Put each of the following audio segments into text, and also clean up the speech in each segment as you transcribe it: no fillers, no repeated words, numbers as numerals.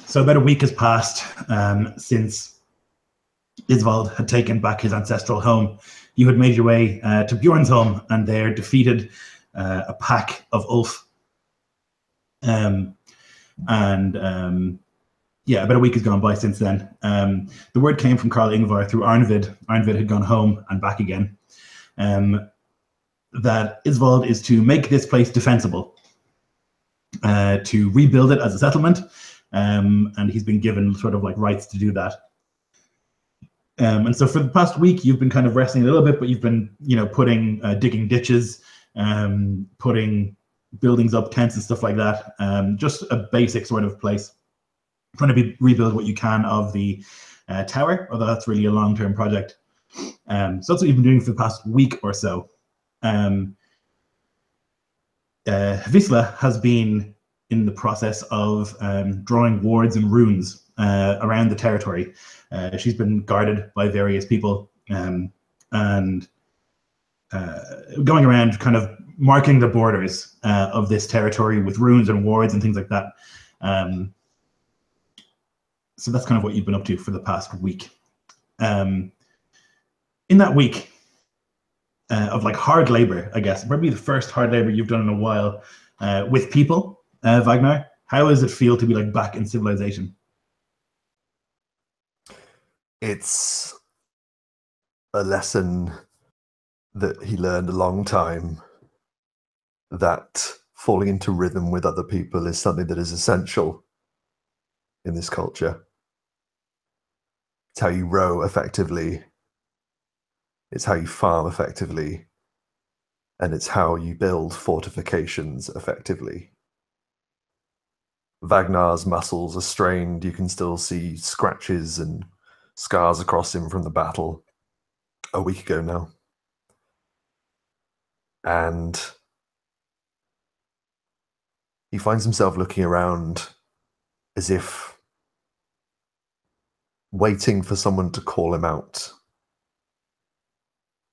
So about a week has passed since Isvald had taken back his ancestral home. You had made your way to Bjornsholm and there defeated a pack of Ulf. Yeah, about a week has gone by since then. The word came from Karl Ingvar through Arnvid. Arnvid had gone home and back again. That Isvald is to make this place defensible, to rebuild it as a settlement, and he's been given sort of like rights to do that. And so for the past week, you've been kind of wrestling a little bit, but you've been, putting, digging ditches, putting buildings up, tents and stuff like that. Just a basic sort of place. Trying to rebuild what you can of the tower, although that's really a long-term project. So that's what you've been doing for the past week or so. Wisla has been in the process of drawing wards and runes around the territory. She's been guarded by various people and going around kind of marking the borders of this territory with runes and wards and things like that. So that's kind of what you've been up to for the past week. In that week of like hard labor, I guess, probably the first hard labor you've done in a while with people, Vagnar, how does it feel to be like back in civilization? It's a lesson that he learned a long time, that falling into rhythm with other people is something that is essential in this culture. It's how you row effectively, it's how you farm effectively, and it's how you build fortifications effectively. Vagnar's muscles are strained. You can still see scratches and scars across him from the battle a week ago now. And he finds himself looking around as if waiting for someone to call him out,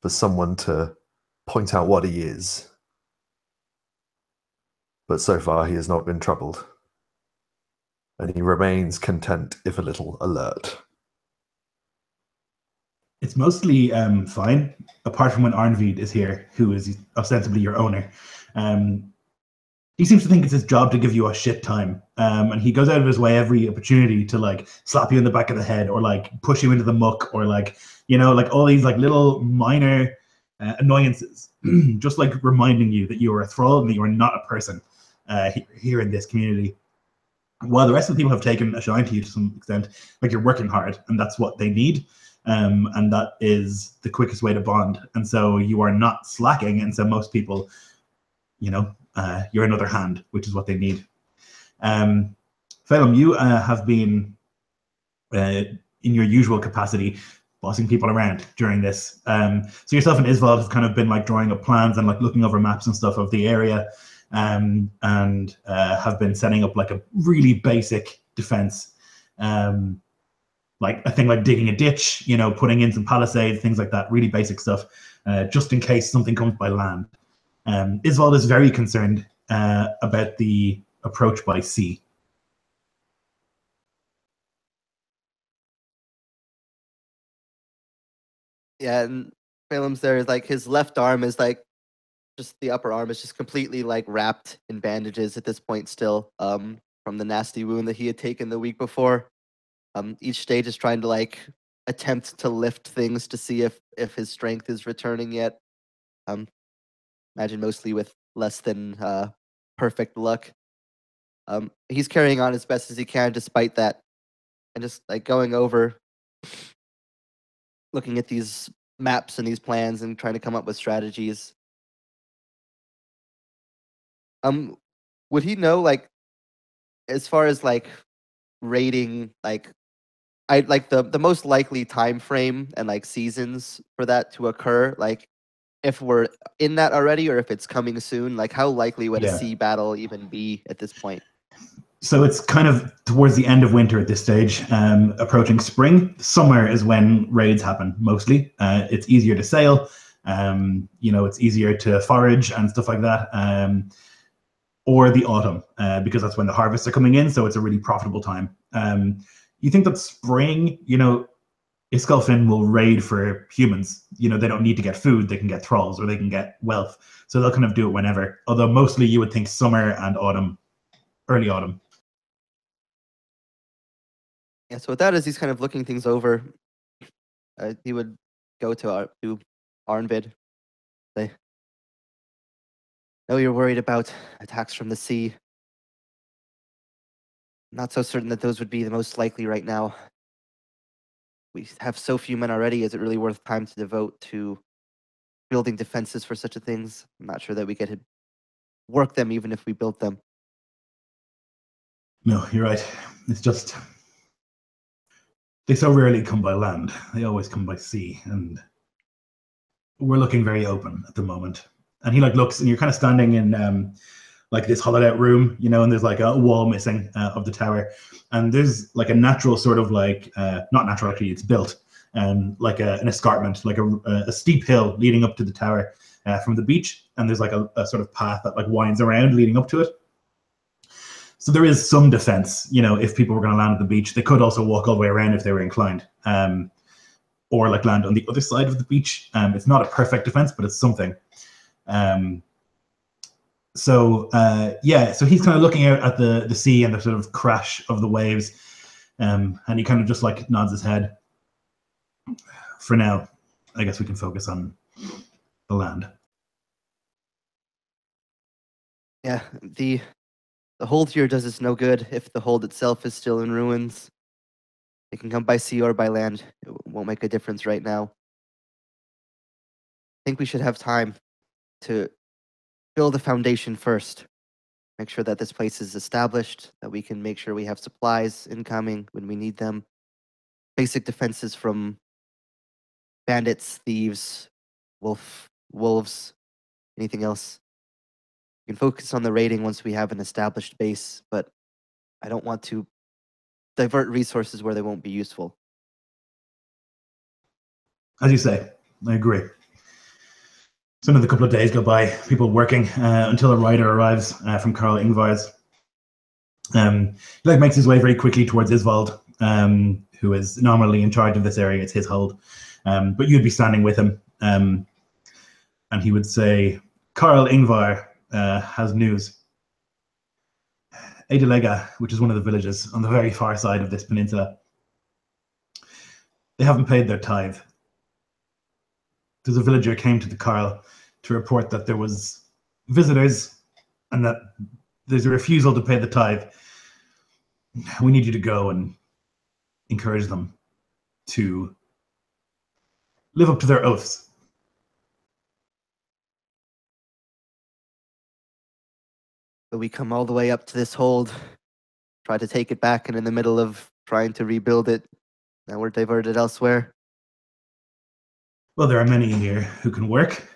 for someone to point out what he is. But so far he has not been troubled, and he remains content, if a little alert. It's mostly fine, apart from when Arnvid is here, who is ostensibly your owner. He seems to think it's his job to give you a shit time, and he goes out of his way every opportunity to like slap you in the back of the head or like push you into the muck or like, like all these like little minor annoyances, just like reminding you that you are a thrall and that you are not a person here in this community. While the rest of the people have taken a shine to you to some extent, like you're working hard and that's what they need. And that is the quickest way to bond. And so you are not slacking. And so most people, you're another hand, which is what they need. Feidhelm, you have been in your usual capacity bossing people around during this. So yourself and Isvald have kind of been like drawing up plans and like looking over maps and stuff of the area, and have been setting up like a really basic defense. Like a thing like digging a ditch, putting in some palisades, things like that, really basic stuff, just in case something comes by land. Isvald is very concerned about the approach by sea. Yeah, and Feidhelm's there is like his left arm is like just the upper arm is just completely like wrapped in bandages at this point still, from the nasty wound that he had taken the week before. Each stage is trying to like attempt to lift things to see if his strength is returning yet. Imagine mostly with less than perfect luck. He's carrying on as best as he can despite that, and just like going over, looking at these maps and these plans and trying to come up with strategies. Would he know, like, as far as like rating, like I like the most likely time frame and like seasons for that to occur, like if we're in that already or if it's coming soon, like how likely would a sea battle even be at this point? So it's kind of towards the end of winter at this stage, approaching spring. Summer is when raids happen mostly. It's easier to sail, it's easier to forage and stuff like that. or the autumn, because that's when the harvests are coming in. So it's a really profitable time. You think that spring, Iskolfin will raid for humans. They don't need to get food; they can get thralls or they can get wealth. So they'll kind of do it whenever. Although mostly you would think summer and autumn, early autumn. Yeah. So with that, as he's kind of looking things over, he would go to Arnvid. Say, "No, you're worried about attacks from the sea. Not so certain that those would be the most likely right now. We have so few men already. Is it really worth time to devote to building defenses for such a things? I'm not sure that we could work them even if we built them." No, you're right. It's just they so rarely come by land. They always come by sea, and we're looking very open at the moment. And he looks, and you're kind of standing in this hollowed out room, and there's like a wall missing of the tower, and there's like a natural sort of not natural, actually, it's built like an escarpment, like a steep hill leading up to the tower from the beach, and there's like a sort of path that like winds around leading up to it. So there is some defense, if people were going to land at the beach. They could also walk all the way around if they were inclined, or like land on the other side of the beach. It's not a perfect defense, but it's something. So he's kind of looking out at the sea and the sort of crash of the waves, and he kind of just like nods his head. For now, I guess we can focus on the land. Yeah, the hold here does us no good if the hold itself is still in ruins. It can come by sea or by land. It won't make a difference right now. I think we should have time to build a foundation first. Make sure that this place is established, that we can make sure we have supplies incoming when we need them. Basic defenses from bandits, thieves, wolves, anything else. We can focus on the raiding once we have an established base, but I don't want to divert resources where they won't be useful. As you say, I agree. So another couple of days go by, people working until a rider arrives from Karl Ingvar's. He makes his way very quickly towards Isvald, who is normally in charge of this area. It's his hold, but you'd be standing with him, and he would say, "Karl Ingvar has news. Edelega, which is one of the villages on the very far side of this peninsula, they haven't paid their tithe. There's a villager came to the Karl to report that there was visitors and that there's a refusal to pay the tithe. We need you to go and encourage them to live up to their oaths." But we come all the way up to this hold, try to take it back, and in the middle of trying to rebuild it, now we're diverted elsewhere. Well, there are many here who can work.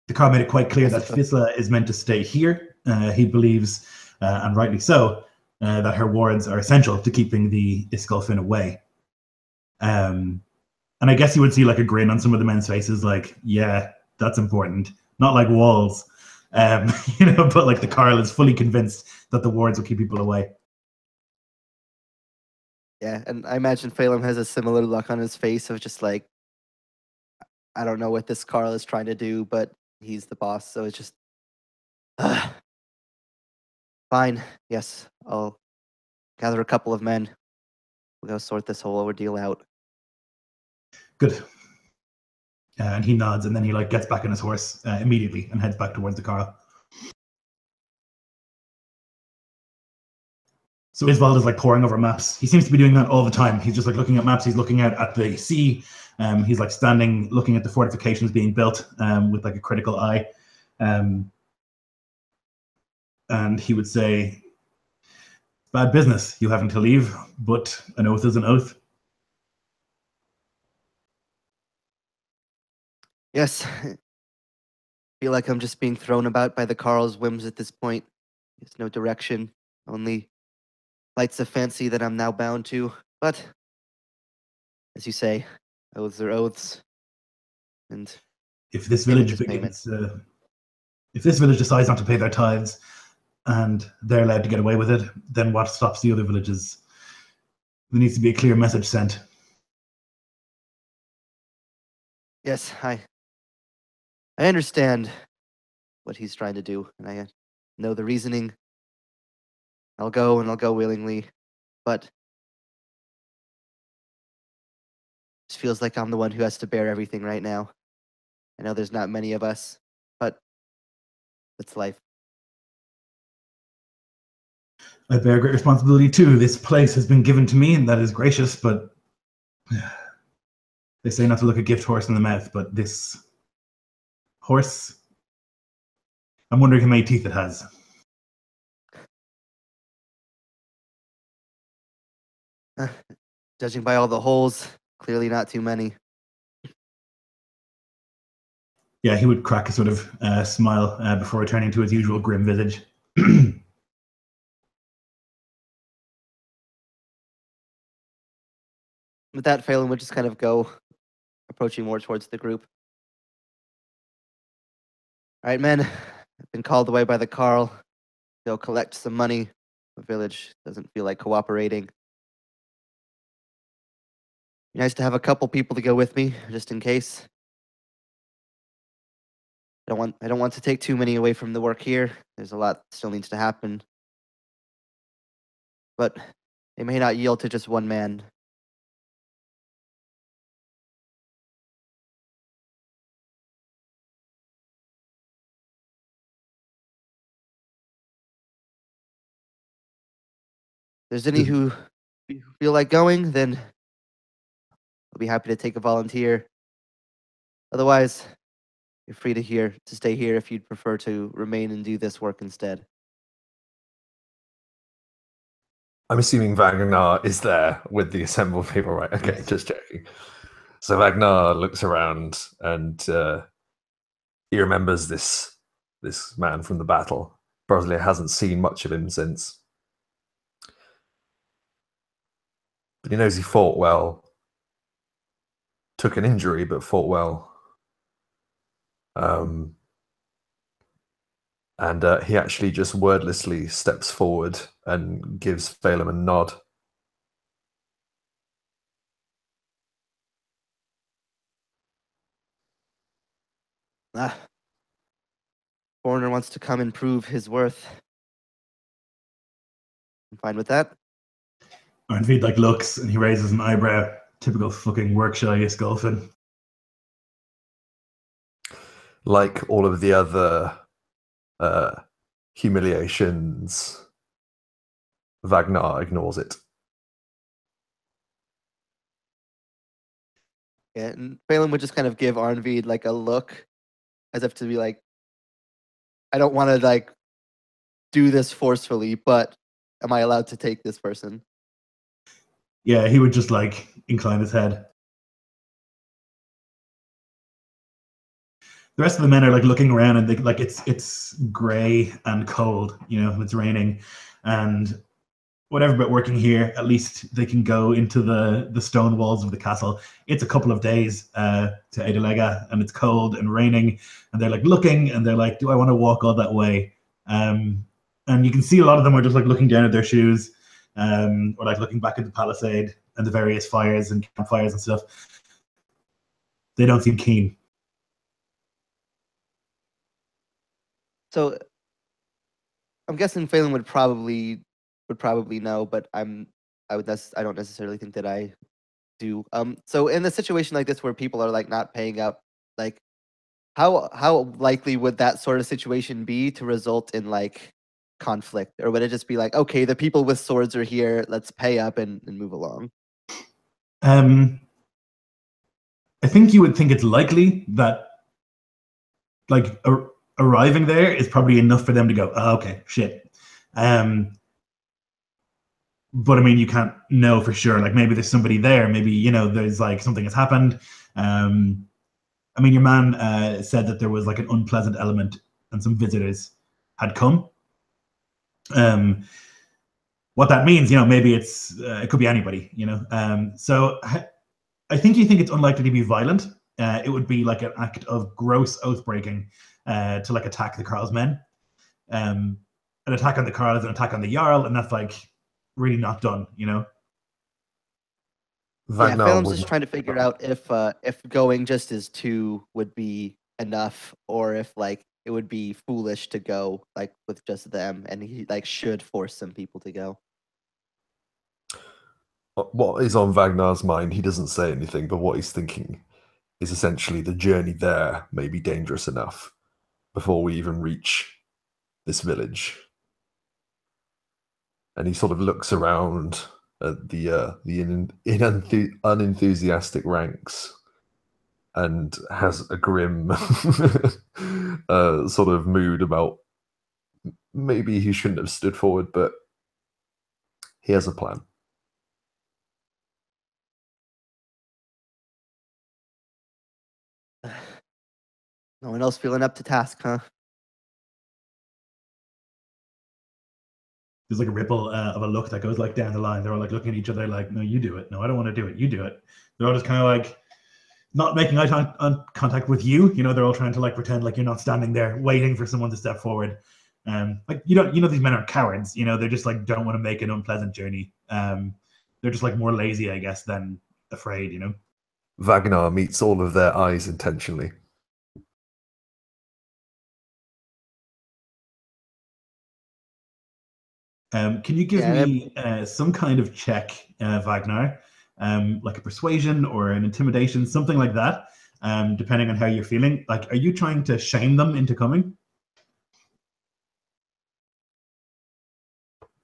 The Karl made it quite clear that Fisla is meant to stay here. He believes, and rightly so, that her wards are essential to keeping the Iskolfin away. And I guess you would see like a grin on some of the men's faces, like, yeah, that's important. Not like walls, but like the Karl is fully convinced that the wards will keep people away. Yeah, and I imagine Feidhelm has a similar look on his face of just like, I don't know what this Karl is trying to do, but he's the boss, so it's just, fine. Yes, I'll gather a couple of men. We'll go sort this whole ordeal out. Good. And he nods, and then he gets back on his horse immediately and heads back towards the Karl. So Isvald is poring over maps. He seems to be doing that all the time. He's just looking at maps. He's looking out at the sea. He's standing, looking at the fortifications being built with a critical eye. And he would say, "Bad business. You having to leave, but an oath is an oath." Yes. I feel like I'm just being thrown about by the Karl's whims at this point. There's no direction, only flights of fancy that I'm now bound to. But, as you say, oaths are oaths. And if this Payment village is payment. begins, if this village decides not to pay their tithes, and they're allowed to get away with it, then what stops the other villages? There needs to be a clear message sent. Yes, I understand what he's trying to do, and I know the reasoning. I'll go, and I'll go willingly, but it just feels like I'm the one who has to bear everything right now. I know there's not many of us, but it's life. I bear great responsibility too. This place has been given to me, and that is gracious, but they say not to look a gift horse in the mouth, but this horse, I'm wondering how many teeth it has. Judging by all the holes, clearly not too many. Yeah, he would crack a sort of smile before returning to his usual grim visage. With that, Phelan would just kind of go, approaching more towards the group. All right, men, I've been called away by the Karl. They'll collect some money. The village doesn't feel like cooperating. Be nice to have a couple people to go with me, just in case. I don't want to take too many away from the work here. There's a lot that still needs to happen. But they may not yield to just one man. If there's any who feel like going, then I'll be happy to take a volunteer. Otherwise, you're free to stay here if you'd prefer to remain and do this work instead. I'm assuming Vagnar is there with the assembled people, right? Okay, just checking. So Vagnar looks around and he remembers this man from the battle. Probably hasn't seen much of him since. But he knows he fought well. Took an injury, but fought well. And he actually just wordlessly steps forward and gives Feidhelm a nod. Foreigner wants to come and prove his worth. I'm fine with that. Arnfeed looks and he raises an eyebrow. Typical fucking work-shy Sculfin. Like all of the other humiliations, Vagnar ignores it. Yeah, and Phelan would just kind of give Arnveed a look, as if to be like, I don't want to do this forcefully, but am I allowed to take this person? Yeah, he would just incline his head. The rest of the men are looking around and they it's gray and cold, it's raining, and whatever but working here, at least they can go into the stone walls of the castle. It's a couple of days to Edelega, and it's cold and raining, and they're looking and they're like, do I want to walk all that way? And you can see a lot of them are just looking down at their shoes, or looking back at the palisade and the various fires and campfires and stuff. They don't seem keen. So I'm guessing Phelan would probably know, but I don't necessarily think that I do. So in a situation like this where people are not paying up, how likely would that sort of situation be to result in conflict, or would it just be okay, the people with swords are here, let's pay up and move along? I think you would think it's likely that arriving there is probably enough for them to go, oh, okay, shit. But I mean, you can't know for sure. Maybe there's somebody there. Maybe, there's something has happened. I mean, your man said that there was an unpleasant element and some visitors had come. What that means, maybe it could be anybody, So I think you think it's unlikely to be violent. it would be like an act of gross oath breaking to like attack the Karl's men. An attack on the Karl is an attack on the Jarl, and that's like really not done, you know. Yeah, Feidhelm's just trying to figure out if going just as two would be enough, or if like it would be foolish to go like with just them, and he like should force some people to go. What is on Vagnar's mind, he doesn't say anything, but what he's thinking is essentially the journey there may be dangerous enough before we even reach this village. And he sort of looks around at the unenthusiastic ranks and has a grim sort of mood about maybe he shouldn't have stood forward, but he has a plan. No one else feeling up to task, huh? There's like a ripple of a look that goes like down the line. They're all like looking at each other like, no, you do it. No, I don't want to do it. You do it. They're all just kind of like not making eye contact with you. You know, they're all trying to like pretend like you're not standing there waiting for someone to step forward. Like, you know, these men are cowards. You know, they just like don't want to make an unpleasant journey. They're just like more lazy, I guess, than afraid, you know. Vagnar meets all of their eyes intentionally. Can you give me some kind of check, Vagnar, like a persuasion or an intimidation, something like that, depending on how you're feeling? Like, are you trying to shame them into coming?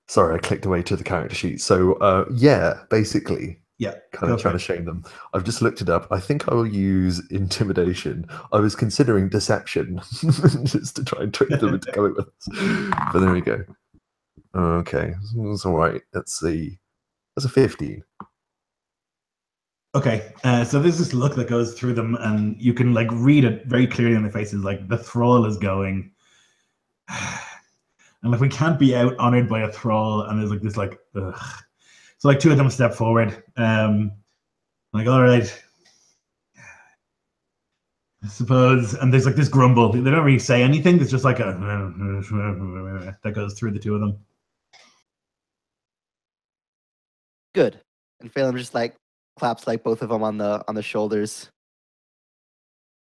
Sorry, I clicked away to the character sheet. So, yeah, basically, yeah, kind of trying to shame them. I've just looked it up. I think I will use intimidation. I was considering deception just to try and trick them into coming with us. But there we go. Okay, that's all right. Let's see. That's a 15. Okay, so there's this look that goes through them, and you can like read it very clearly on their faces. Like the thrall is going, and like we can't be out honored by a thrall. And there's like this like, ugh. So like two of them step forward. Like, all right, I suppose. And there's like this grumble. They don't really say anything. There's just like a that goes through the two of them. Good. And Feidhelm just like claps like both of them on the shoulders.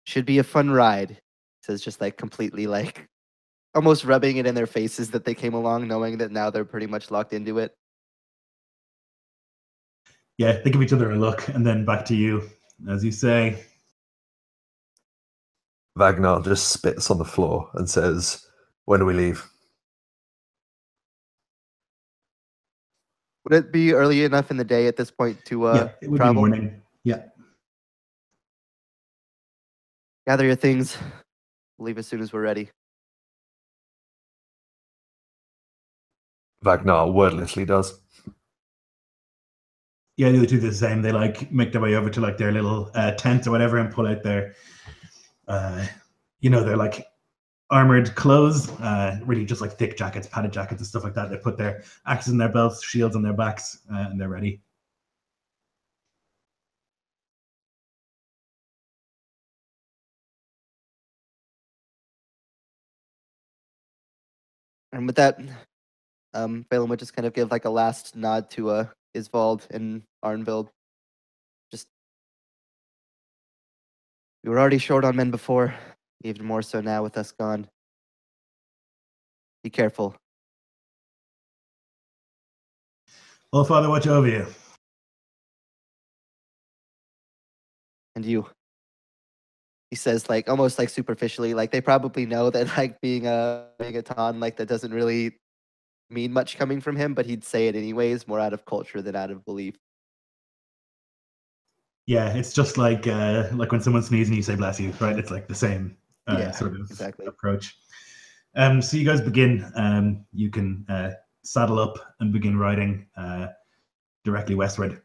Should be a fun ride. Says just like completely like almost rubbing it in their faces that they came along, knowing that now they're pretty much locked into it. Yeah, they give each other a look, and then back to you, as you say. Vagnar just spits on the floor and says, "When do we leave?" Would it be early enough in the day at this point to yeah, it would travel? be morning. Yeah. Gather your things. We'll leave as soon as we're ready. Vagnar wordlessly does. Yeah, the other two do the same. They like make their way over to like their little tent or whatever and pull out their, you know, their like armored clothes, really just like thick jackets, padded jackets and stuff like that. They put their axes in their belts, shields on their backs, and they're ready. And with that, Feidhelm would just kind of give like a last nod to Isvald and Arnvild. Just, we were already short on men before, even more so now with us gone. Be careful. Well, Father, watch over you. And you. He says, like almost like superficially, like they probably know that like being a Ton, like that doesn't really mean much coming from him, but he'd say it anyways, more out of culture than out of belief. Yeah, it's just like when someone sneezes and you say bless you, right? It's like the same sort of approach. So you guys begin. You can saddle up and begin riding directly westward.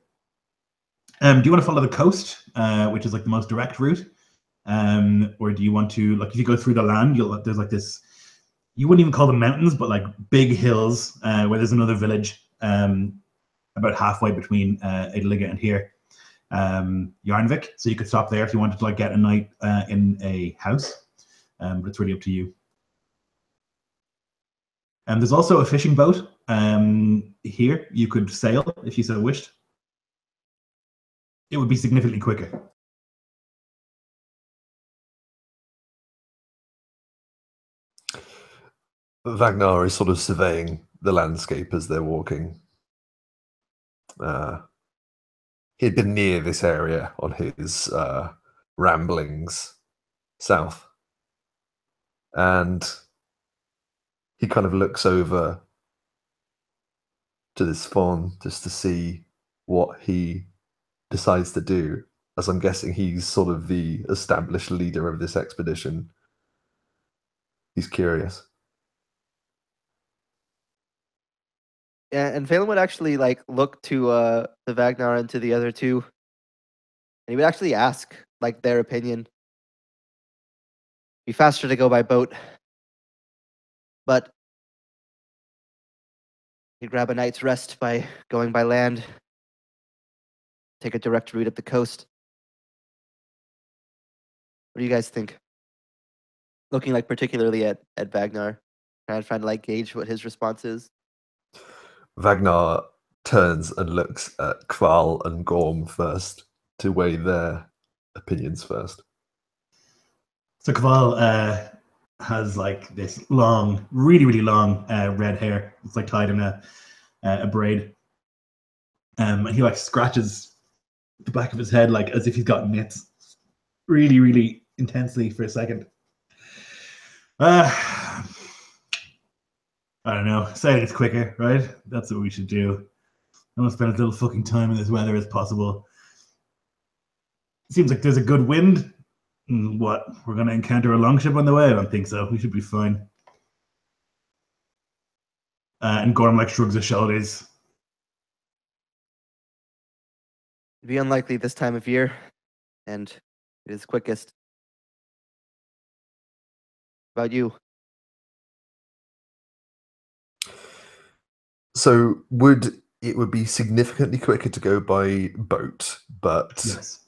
Do you want to follow the coast, which is like the most direct route? Or do you want to, like, if you go through the land, there's like this, you wouldn't even call them mountains, but like big hills where there's another village about halfway between Adeliga and here. Yarnvik, so you could stop there if you wanted to like get a night in a house. But it's really up to you. And there's also a fishing boat here. You could sail if you so wished. It would be significantly quicker. Vagnar is sort of surveying the landscape as they're walking. He'd been near this area on his ramblings south. And he kind of looks over to this fawn just to see what he decides to do, as I'm guessing he's sort of the established leader of this expedition. He's curious. Yeah, and Feidhelm would actually like look to the Vagnar and to the other two, and he would actually ask like their opinion. Be faster to go by boat, but you grab a night's rest by going by land. Take a direct route up the coast. What do you guys think? Looking like particularly at Vagnar, trying to like gauge what his response is. Vagnar turns and looks at Karl and Gorm first to weigh their opinions first. So Karl has like this long, really, really long red hair. It's like tied in a braid. And he like scratches the back of his head like as if he's got nits really, really intensely for a second. I don't know. Saying it's quicker, right? That's what we should do. I want to spend as little fucking time in this weather as possible. It seems like there's a good wind. What? We're going to encounter a longship on the way? I don't think so. We should be fine. And Gorm like shrugs his shoulders. It'd be unlikely this time of year, and it is quickest. About you? So it would be significantly quicker to go by boat, but Yes.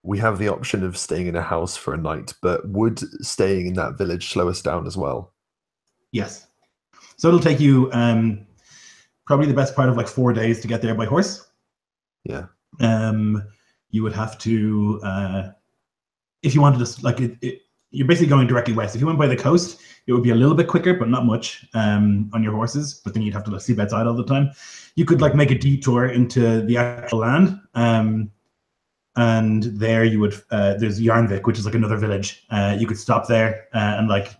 we have the option of staying in a house for a night, but would staying in that village slow us down as well? Yes. So it'll take you probably the best part of like 4 days to get there by horse. Yeah. You would have to, if you wanted to, like, you're basically going directly west. If you went by the coast, it would be a little bit quicker, but not much on your horses. But then you'd have to sleep outside all the time. You could like make a detour into the actual land, and there you would. There's Yarnvik, which is like another village. You could stop there and like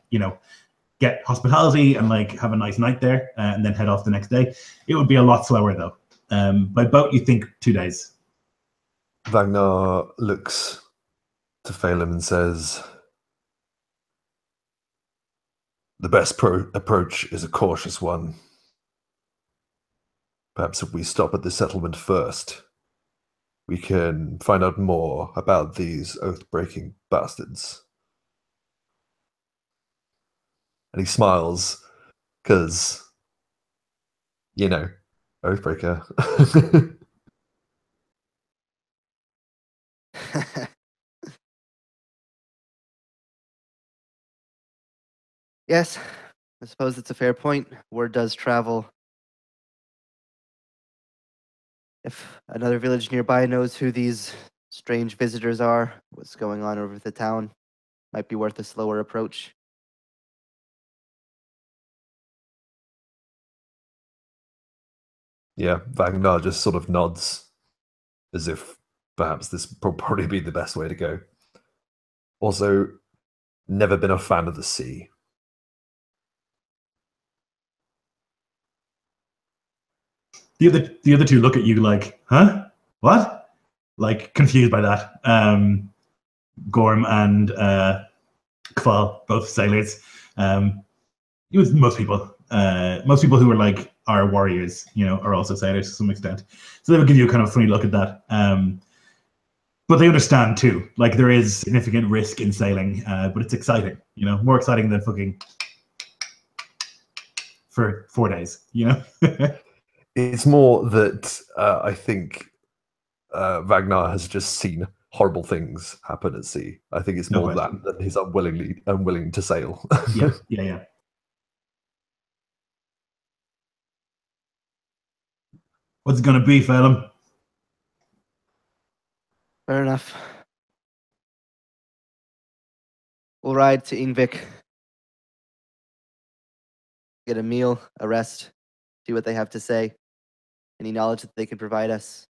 get hospitality and like have a nice night there, and then head off the next day. It would be a lot slower though. By boat, you think 2 days. Vagnar looks to Feidhelm and says, "The best approach is a cautious one. Perhaps if we stop at the settlement first, we can find out more about these oath-breaking bastards." And he smiles, because, oathbreaker. Yes, I suppose it's a fair point. Word does travel. If another village nearby knows who these strange visitors are, what's going on over the town, might be worth a slower approach. Yeah, Vagnar just sort of nods, as if perhaps this would probably be the best way to go. Also, never been a fan of the sea. The other two look at you like, huh? What? Like confused by that. Gorm and Kval, both sailors. It was most people who are warriors, are also sailors to some extent. So they would give you a kind of funny look at that. But they understand too. Like there is significant risk in sailing, but it's exciting. More exciting than fucking for 4 days. It's more that I think Vagnar has just seen horrible things happen at sea. I think it's more that than he's unwilling to sail. Yeah. What's it gonna be, Feidhelm? Fair enough. We'll ride to Ingvik. Get a meal, a rest, see what they have to say. Any knowledge that they can provide us.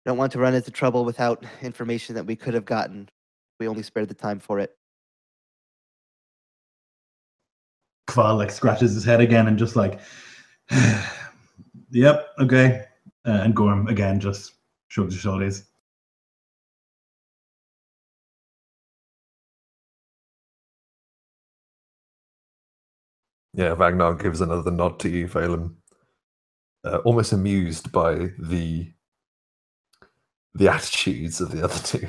Don't want to run into trouble without information that we could have gotten. We only spared the time for it. Karl like scratches his head again and just like, yep, okay. And Gorm again just shrugs his shoulders. Yeah, Vagnar gives another nod to you, Feidhelm, almost amused by the attitudes of the other two.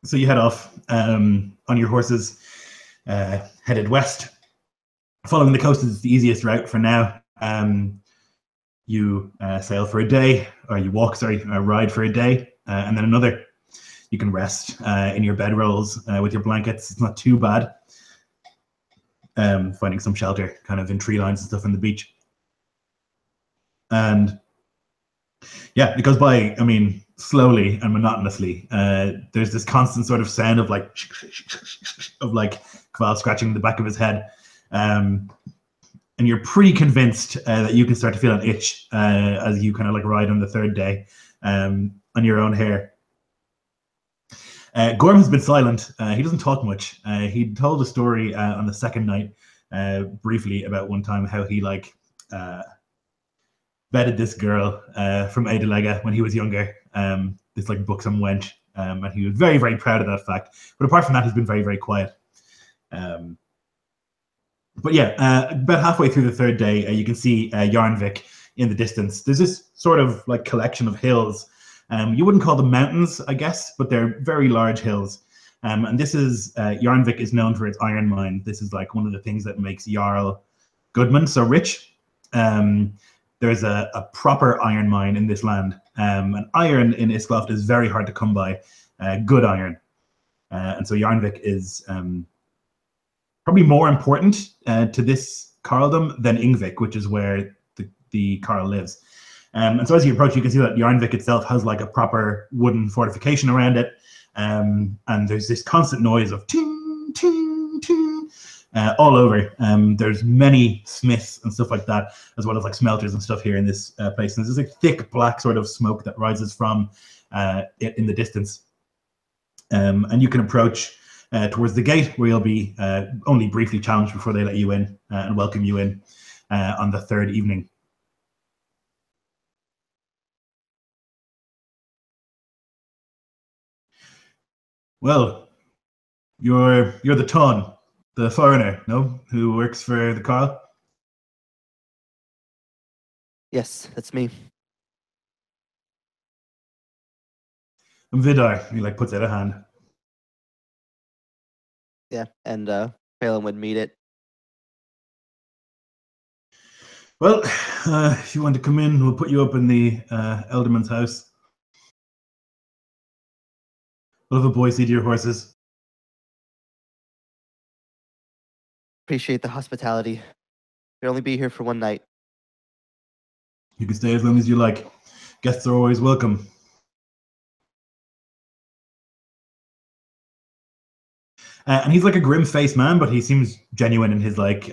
So you head off on your horses, headed west. Following the coast is the easiest route for now. You sail for a day, or you walk, ride for a day, and then another. You can rest in your bedrolls with your blankets. It's not too bad. Finding some shelter kind of in tree lines and stuff on the beach. And yeah, it goes by, I mean, slowly and monotonously. There's this constant sort of sound of like Karl scratching the back of his head. And you're pretty convinced that you can start to feel an itch as you kind of like ride on the third day on your own hair. Gorm has been silent. He doesn't talk much. He told a story on the second night briefly about one time how he like bedded this girl from Edelega when he was younger. This like buxom wench, and he was very, very proud of that fact. But apart from that, he's been very, very quiet. But yeah, about halfway through the third day, you can see Yarnvik in the distance. There's this sort of like collection of hills. You wouldn't call them mountains, I guess, but they're very large hills. And this is, Yarnvik is known for its iron mine. This is like one of the things that makes Jarl Goodman so rich. There's a proper iron mine in this land. And iron in Iscloft is very hard to come by, good iron. And so Yarnvik is probably more important to this Carldom than Ingvik, which is where the Karl lives. And so as you approach, you can see that Yarnvik itself has like a proper wooden fortification around it. And there's this constant noise of ting, ting, ting, all over. There's many smiths and stuff like that, as well as like smelters and stuff here in this place. And there's this like thick black sort of smoke that rises from it in the distance. And you can approach towards the gate, where you'll be only briefly challenged before they let you in and welcome you in on the third evening. Well, you're the Ton, the foreigner, no, who works for the Karl. Yes, that's me. I'm Vidar. He like puts out a hand. Yeah, and Feidhelm would meet it. Well, if you want to come in, we'll put you up in the Elderman's house. We'll have a boy see to your horses. Appreciate the hospitality. We'll only be here for one night. You can stay as long as you like. Guests are always welcome. And he's like a grim-faced man, but he seems genuine in his like,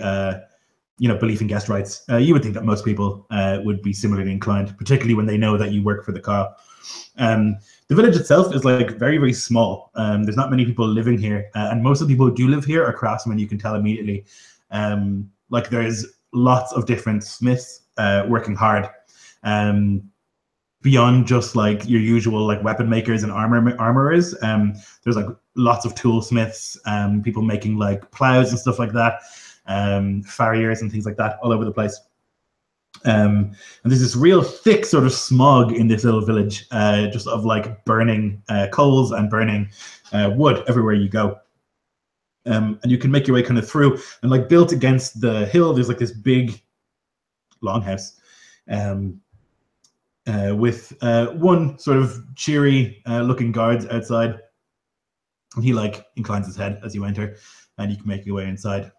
belief in guest rights. You would think that most people would be similarly inclined, particularly when they know that you work for the Karl. The village itself is like very, very small. There's not many people living here, and most of the people who do live here are craftsmen. You can tell immediately. Like there's lots of different smiths working hard. Beyond just like your usual like weapon makers and armorers, there's like lots of toolsmiths, people making like plows and stuff like that, farriers and things like that all over the place. And there's this real thick sort of smog in this little village, just of like burning coals and burning wood everywhere you go. And you can make your way kind of through, and like built against the hill, there's like this big longhouse, with one sort of cheery looking guard outside. And he like inclines his head as you enter, and you can make your way inside.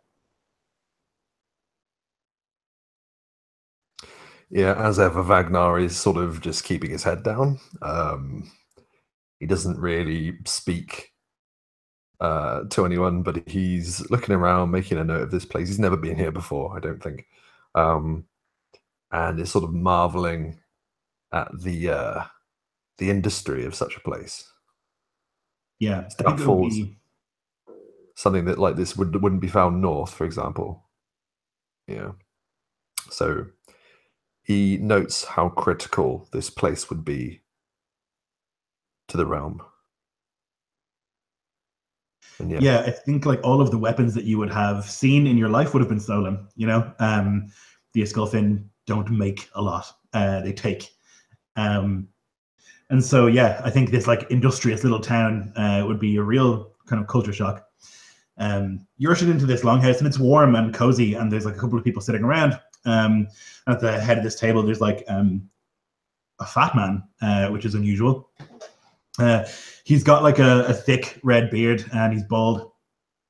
Yeah, as ever, Vagnar is sort of just keeping his head down. He doesn't really speak to anyone, but he's looking around, making a note of this place. He's never been here before, I don't think, and is sort of marveling at the industry of such a place. Yeah, I think it would be something that like this wouldn't be found north, for example. Yeah, so he notes how critical this place would be to the realm. And yeah, I think like all of the weapons that you would have seen in your life would have been stolen. You know, the Iskolfin don't make a lot; they take. And so, yeah, I think this like industrious little town would be a real kind of culture shock. You're ushered into this longhouse, and it's warm and cozy, and there's like a couple of people sitting around. At the head of this table, there's like a fat man, which is unusual. He's got like a thick red beard, and he's bald.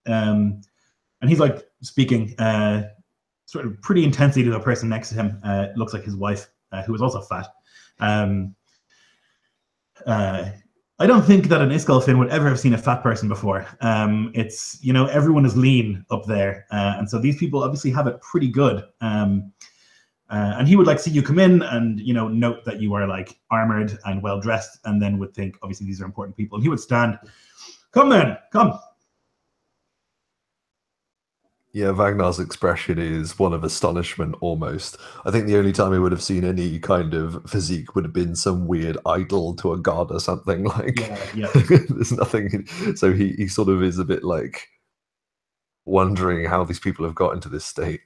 And he's like speaking sort of pretty intensely to the person next to him. It looks like his wife, who is also fat. I don't think that an Iskolfin would ever have seen a fat person before. It's, you know, everyone is lean up there. And so these people obviously have it pretty good. And he would like see you come in and, you know, note that you are like armored and well dressed, and then would think, obviously, these are important people. And he would stand, come then, come. Yeah, Vagnar's expression is one of astonishment almost. I think the only time he would have seen any kind of physique would have been some weird idol to a god or something. Like, yeah. There's nothing. So he sort of is a bit like wondering how these people have got into this state.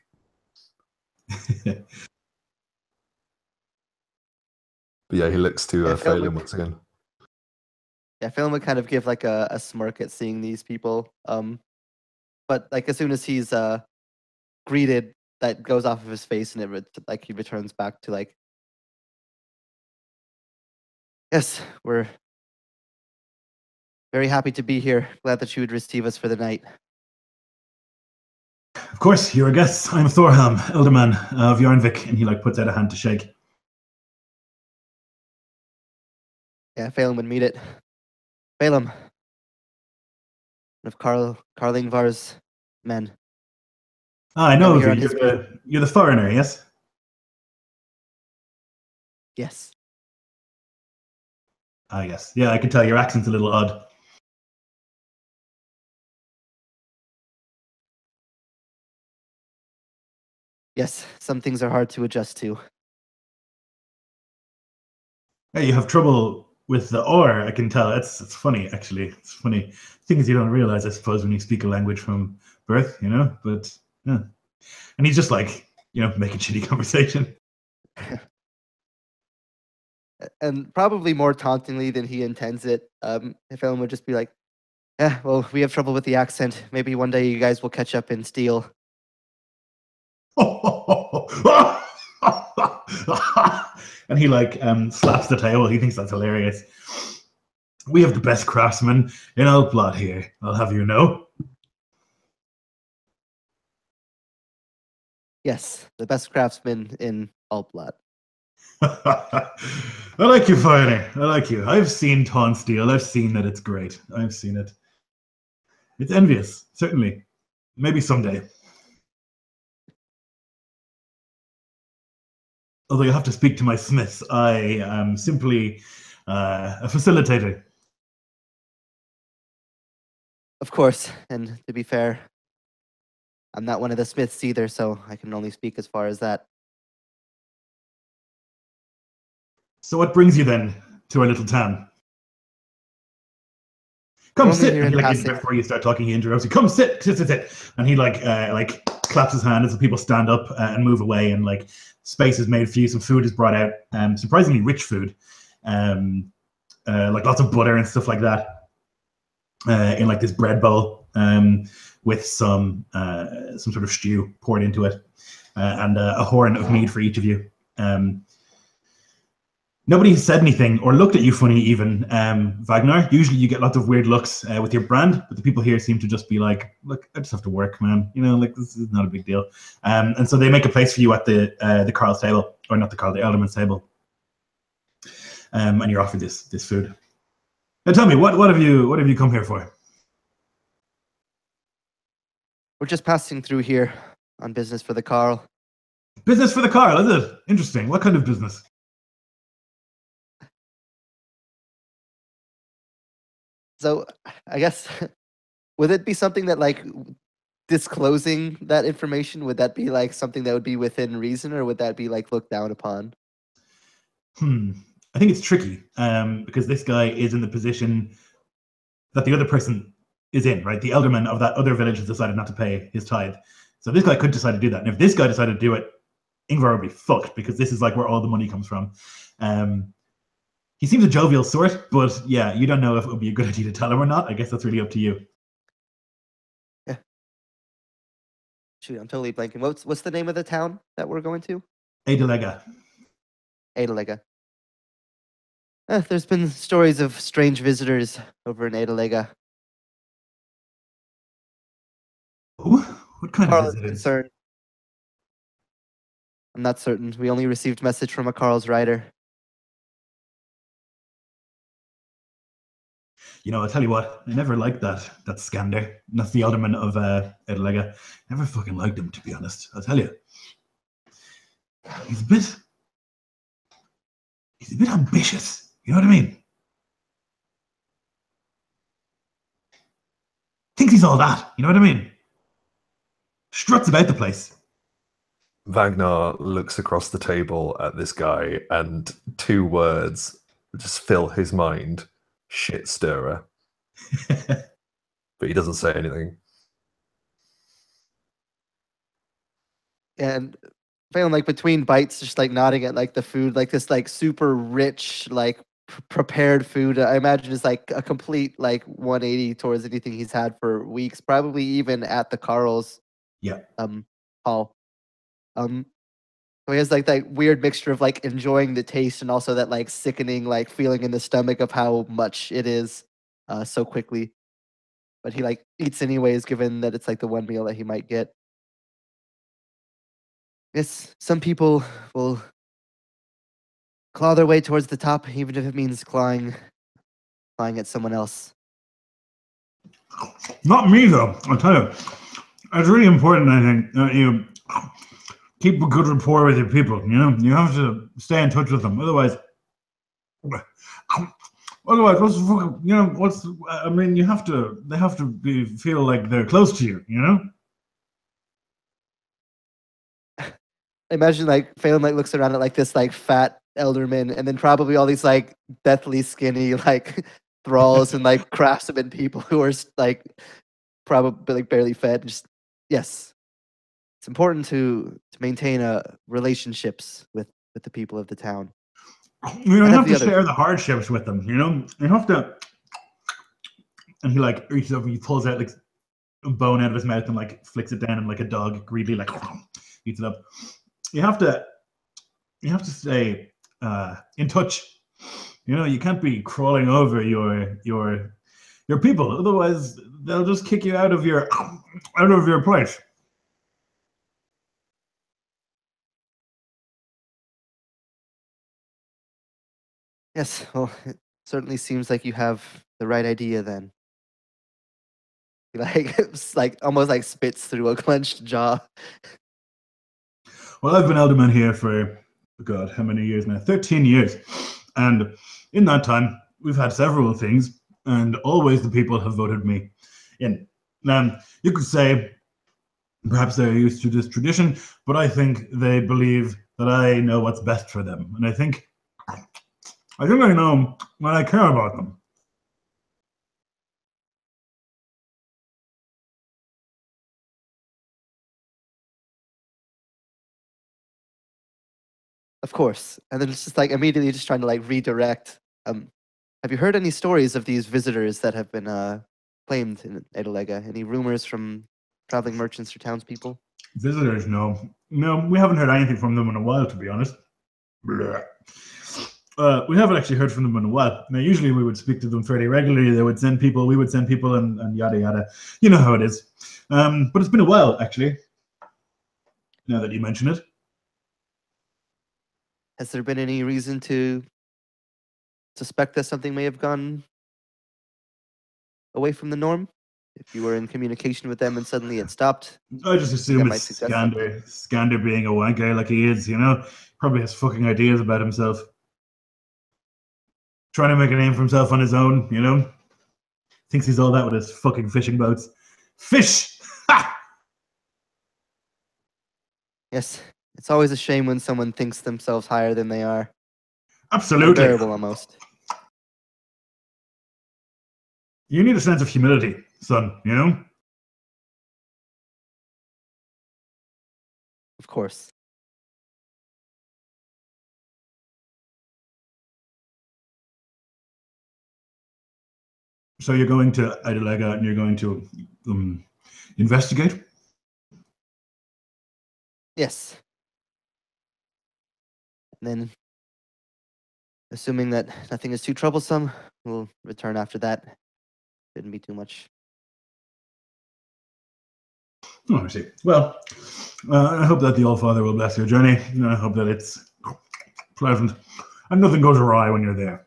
But yeah, he looks to Feidhelm once again. Yeah, Feidhelm would kind of give like a smirk at seeing these people. But like as soon as he's greeted, that goes off of his face, and like he returns back to like, yes, we're very happy to be here. Glad that you would receive us for the night. Of course, you're a guest. I'm Thorhelm, Elderman of Bjornvik, and he like puts out a hand to shake. Yeah, Feidhelm would meet it. Feidhelm, one of Karl Ingvar's men. I know of you. You're the foreigner, yes? Yes. Yes. Yeah, I can tell your accent's a little odd. Yes, some things are hard to adjust to. Hey, you have trouble with the or, I can tell. It's funny, actually. It's funny. Things you don't realize, I suppose, when you speak a language from birth, you know? But, yeah. And he's just like, you know, making shitty conversation. And probably more tauntingly than he intends it. If Ellen would just be like, yeah, well, we have trouble with the accent. Maybe one day you guys will catch up in steel. And he like slaps the table. He thinks that's hilarious. We have the best craftsmen in Alplot here, I'll have you know. Yes, the best craftsman in Alplot. I like you, Fire. I like you. I've seen Taun Steel. I've seen that it's great. I've seen it. It's envious, certainly. Maybe someday. Although you have to speak to my smiths. I am simply a facilitator. Of course, and to be fair, I'm not one of the smiths either, so I can only speak as far as that. So what brings you then to our little town? Come sit. And he, like, before you start talking, he interrupts you. Come sit. And he like claps his hand as the people stand up and move away, and like space is made for you. Some food is brought out. Surprisingly rich food, like lots of butter and stuff like that, in like this bread bowl. with some sort of stew poured into it, and a horn of mead for each of you. Nobody said anything or looked at you funny even, Vagnar. Usually you get lots of weird looks with your brand, but the people here seem to just be like, look, I just have to work, man. You know, like, this is not a big deal. And so they make a place for you at the Karl's table, or not the Karl, the Elderman's table. And you're offered this food. Now tell me, what have you come here for? We're just passing through here on business for the Karl. Business for the Karl, is it? Interesting. What kind of business? So I guess, would it be something that, like, disclosing that information, would that be like something that would be within reason, or would that be like looked down upon? I think it's tricky because this guy is in the position that the other person is in, right? The elderman of that other village has decided not to pay his tithe. So this guy could decide to do that. And if this guy decided to do it, Ingvar would be fucked, because this is like where all the money comes from. He seems a jovial sort, but yeah, you don't know if it would be a good idea to tell him or not. I guess that's really up to you. Yeah. Shoot, I'm totally blanking. What's the name of the town that we're going to? Edelega. Edelega. There's been stories of strange visitors over in Edelega. Ooh, what kind Karl of is visitors? concerned. I'm not certain. We only received message from a Karl's rider. You know, I'll tell you what, I never liked that Skander. That's the alderman of Edelega. Never fucking liked him, to be honest. I'll tell you. He's a bit ambitious. You know what I mean? Thinks he's all that. You know what I mean? Struts about the place. Vagnar looks across the table at this guy, and two words just fill his mind: shit stirrer. But he doesn't say anything. And Feidhelm, like, between bites, just like nodding at like the food, like this like super rich, like prepared food. I imagine is like a complete like 180 towards anything he's had for weeks, probably even at the Karl's Yeah. hall. So he has like that weird mixture of like enjoying the taste and also that like sickening like feeling in the stomach of how much it is so quickly. But he like eats anyways, given that it's like the one meal that he might get. Yes, some people will claw their way towards the top, even if it means clawing at someone else. Not me, though. I'll tell you. It's really important, I think, that you keep a good rapport with your people. You know, you have to stay in touch with them. Otherwise, what's the fuck? You know, I mean, they have to feel like they're close to you. You know. Imagine like Feidhelm like looks around at like this like fat elderman, and then probably all these like deathly skinny like thralls and like craftsmen people who are like probably like barely fed. Just yes, it's important to maintain relationships with the people of the town. You have to share the hardships with them. You know, you have to. And he like reaches over, he pulls out like a bone out of his mouth and like flicks it down, and like a dog greedily like eats it up. You have to stay in touch. You know, you can't be crawling over your people, otherwise they'll just kick you out of your place. Yes, well, it certainly seems like you have the right idea then. He like it's like almost like spits through a clenched jaw. Well, I've been alderman here for, God, how many years now? 13 years. And in that time, we've had several things, and always the people have voted me in. You could say perhaps they're used to this tradition, but I think they believe that I know what's best for them. And I think I know when I care about them. Of course. And then it's just like immediately just trying to like redirect. Have you heard any stories of these visitors that have been claimed in Edelega? Any rumors from traveling merchants or townspeople? Visitors, no. No, we haven't heard anything from them in a while, to be honest. We haven't actually heard from them in a while. Now, usually we would speak to them fairly regularly. They would send people, we would send people, and yada yada. You know how it is. But it's been a while, actually, now that you mention it. Has there been any reason to suspect that something may have gone away from the norm? If you were in communication with them and suddenly it stopped, I just assume might it's suggest something. Skander being a wanker like he is, you know? Probably has fucking ideas about himself. Trying to make a name for himself on his own, you know? Thinks he's all that with his fucking fishing boats. Fish! Ha! Yes, it's always a shame when someone thinks themselves higher than they are. Absolutely. Unbearable almost. You need a sense of humility, son, you know? Of course. So you're going to Edelega and you're going to investigate? Yes. And then, assuming that nothing is too troublesome, we'll return after that. Shouldn't be too much. Oh, I see. Well, I hope that the All-Father will bless your journey, and I hope that it's pleasant and nothing goes awry when you're there.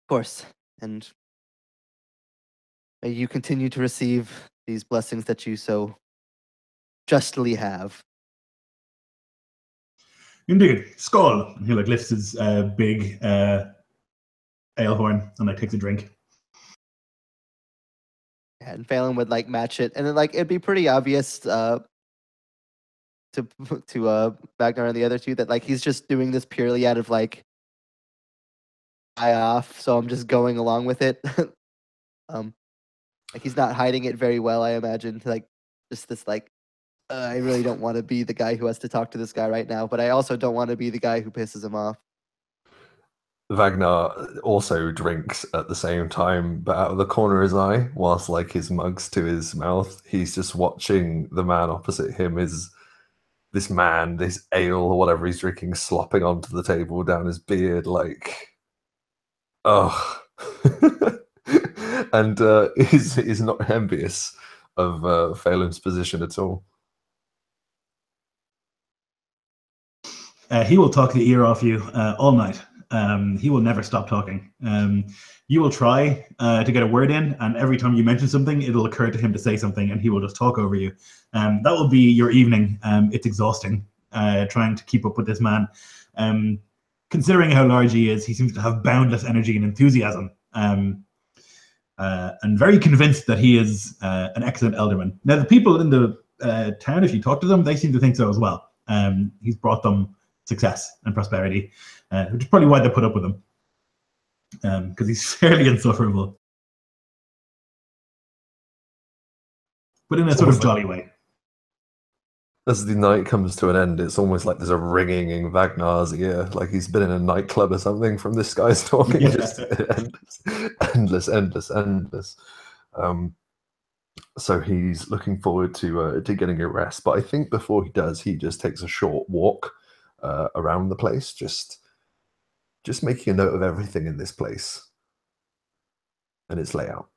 Of course. And may you continue to receive these blessings that you so justly have. Indeed. Skull. He like lifts his big ale horn and like takes a drink. And Phelan would like match it, and then like it'd be pretty obvious to Vagnar and the other two that like he's just doing this purely out of like eye off. So I'm just going along with it. Like he's not hiding it very well, I imagine. Like just this like I really don't want to be the guy who has to talk to this guy right now, but I also don't want to be the guy who pisses him off. Vagnar also drinks at the same time, but out of the corner of his eye, whilst like his mug's to his mouth, he's just watching the man opposite him is this man, this ale or whatever he's drinking, slopping onto the table down his beard, like, oh. And is not envious of Feidhelm's position at all. He will talk the ear off you all night. He will never stop talking. You will try to get a word in, and every time you mention something, it'll occur to him to say something, and he will just talk over you. That will be your evening. It's exhausting trying to keep up with this man. Considering how large he is, he seems to have boundless energy and enthusiasm, and very convinced that he is an excellent elderman. Now, the people in the town, if you talk to them, they seem to think so as well. He's brought them success and prosperity, which is probably why they put up with him, because he's fairly insufferable, but in a sort of jolly way. As the night comes to an end, it's almost like there's a ringing in Vagnar's ear, like he's been in a nightclub or something from this guy's talking. Yeah. Just endless. So he's looking forward to getting a rest, but I think before he does, he just takes a short walk around the place, just making a note of everything in this place and its layout.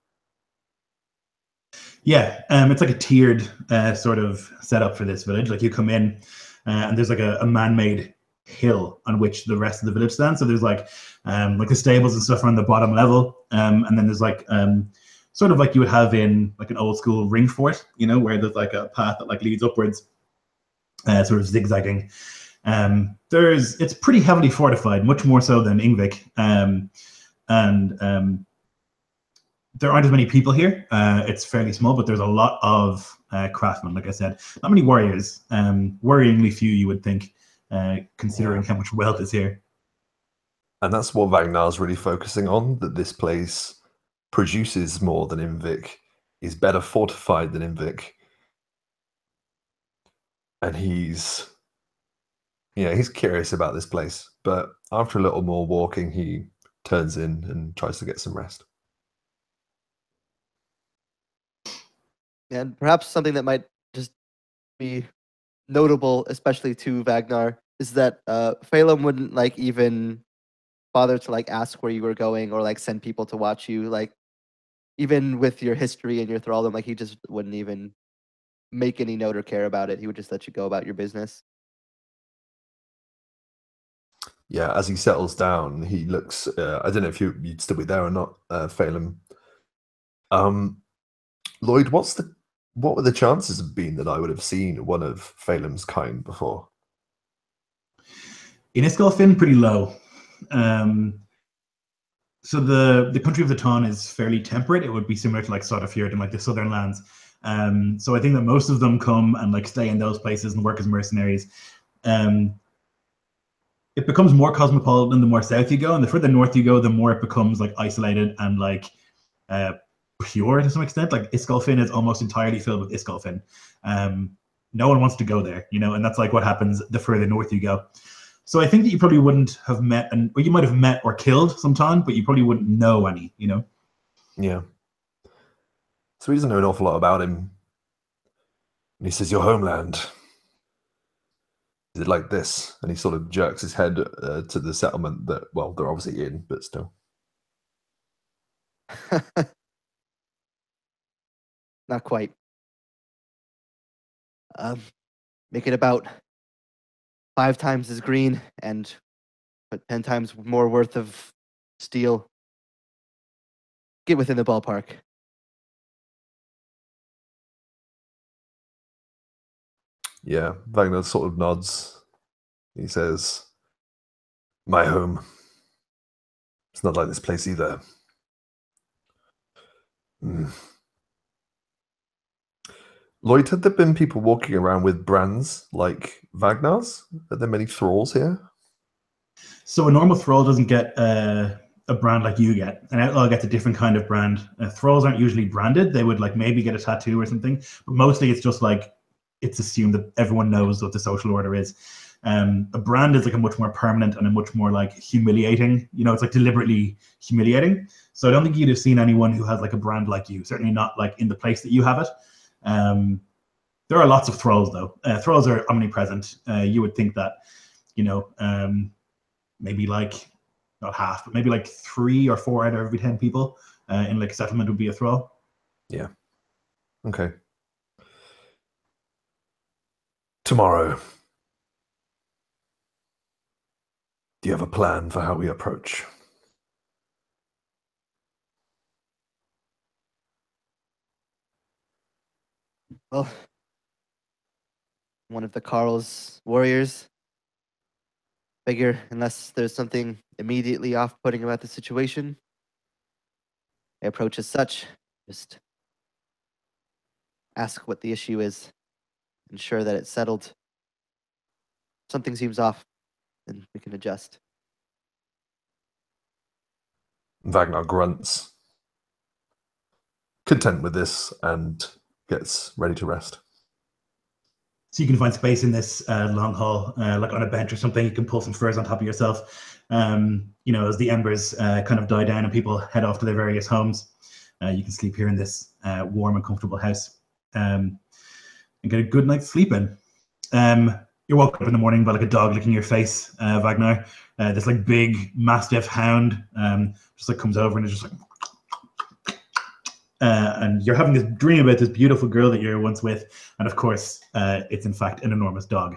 Yeah, it's like a tiered sort of setup for this village. Like you come in, and there's like a man-made hill on which the rest of the village stands. So there's like the stables and stuff are on the bottom level, and then there's like sort of like you would have in like an old school ring fort, you know, where there's like a path that like leads upwards, sort of zigzagging. It's pretty heavily fortified, much more so than Ingvik, and there aren't as many people here. It's fairly small, but there's a lot of craftsmen, like I said. Not many warriors. Worryingly few, you would think, considering how much wealth is here. And that's what Vagnar's really focusing on, that this place produces more than Ingvik, is better fortified than Ingvik. And he's curious about this place. But after a little more walking, he turns in and tries to get some rest. And perhaps something that might just be notable, especially to Vagnar, is that Feidhelm wouldn't like even bother to like ask where you were going or like send people to watch you. Like even with your history and your thraldom, like he just wouldn't even make any note or care about it. He would just let you go about your business. Yeah, as he settles down, he looks. I don't know if you'd still be there or not, Phelan. Lloyd, what were the chances of being that I would have seen one of Phelan's kind before? In Iskolfin, pretty low. So the country of the Ton is fairly temperate. It would be similar to like Sotafjord and like the southern lands. So I think that most of them come and like stay in those places and work as mercenaries. It becomes more cosmopolitan the more south you go, and the further north you go, the more it becomes like isolated and like pure to some extent. Like Iskolfin is almost entirely filled with Iskolfin. No one wants to go there, you know, and that's like what happens the further north you go. So I think that you probably wouldn't have met, or you might have met or killed sometime, but you probably wouldn't know any, you know? Yeah. So he doesn't know an awful lot about him. And he says, your homeland, is it like this? And he sort of jerks his head to the settlement that, well, they're obviously in, but still. Not quite. Make it about 5 times as green and but 10 times more worth of steel. Get within the ballpark. Yeah, Vagnar sort of nods. He says, my home. It's not like this place either. Lloyd, had there been people walking around with brands like Vagnar's? Are there many thralls here? So a normal thrall doesn't get a brand like you get. An outlaw gets a different kind of brand. Thralls aren't usually branded. They would like maybe get a tattoo or something, but mostly it's just like it's assumed that everyone knows what the social order is. A brand is like a much more permanent and a much more like humiliating, you know, it's like deliberately humiliating. So I don't think you'd have seen anyone who has like a brand like you, certainly not like in the place that you have it. There are lots of thralls though. Thralls are omnipresent. You would think that, you know, maybe like not half, but maybe like 3 or 4 out of every 10 people in like a settlement would be a thrall. Yeah. Okay. Tomorrow, do you have a plan for how we approach? Well, one of the Karl's warriors. Figure, unless there's something immediately off-putting about the situation, I approach as such. Just ask what the issue is. Ensure that it's settled. If something seems off, then we can adjust. Vagnar grunts, content with this, and gets ready to rest. So you can find space in this long hall, like on a bench or something. You can pull some furs on top of yourself. You know, as the embers kind of die down and people head off to their various homes, you can sleep here in this warm and comfortable house and get a good night's sleep in. You're woken up in the morning by like a dog licking your face, Vagnar. This like big mastiff hound just like comes over and is just like, and you're having this dream about this beautiful girl that you're once with, and of course, it's in fact an enormous dog.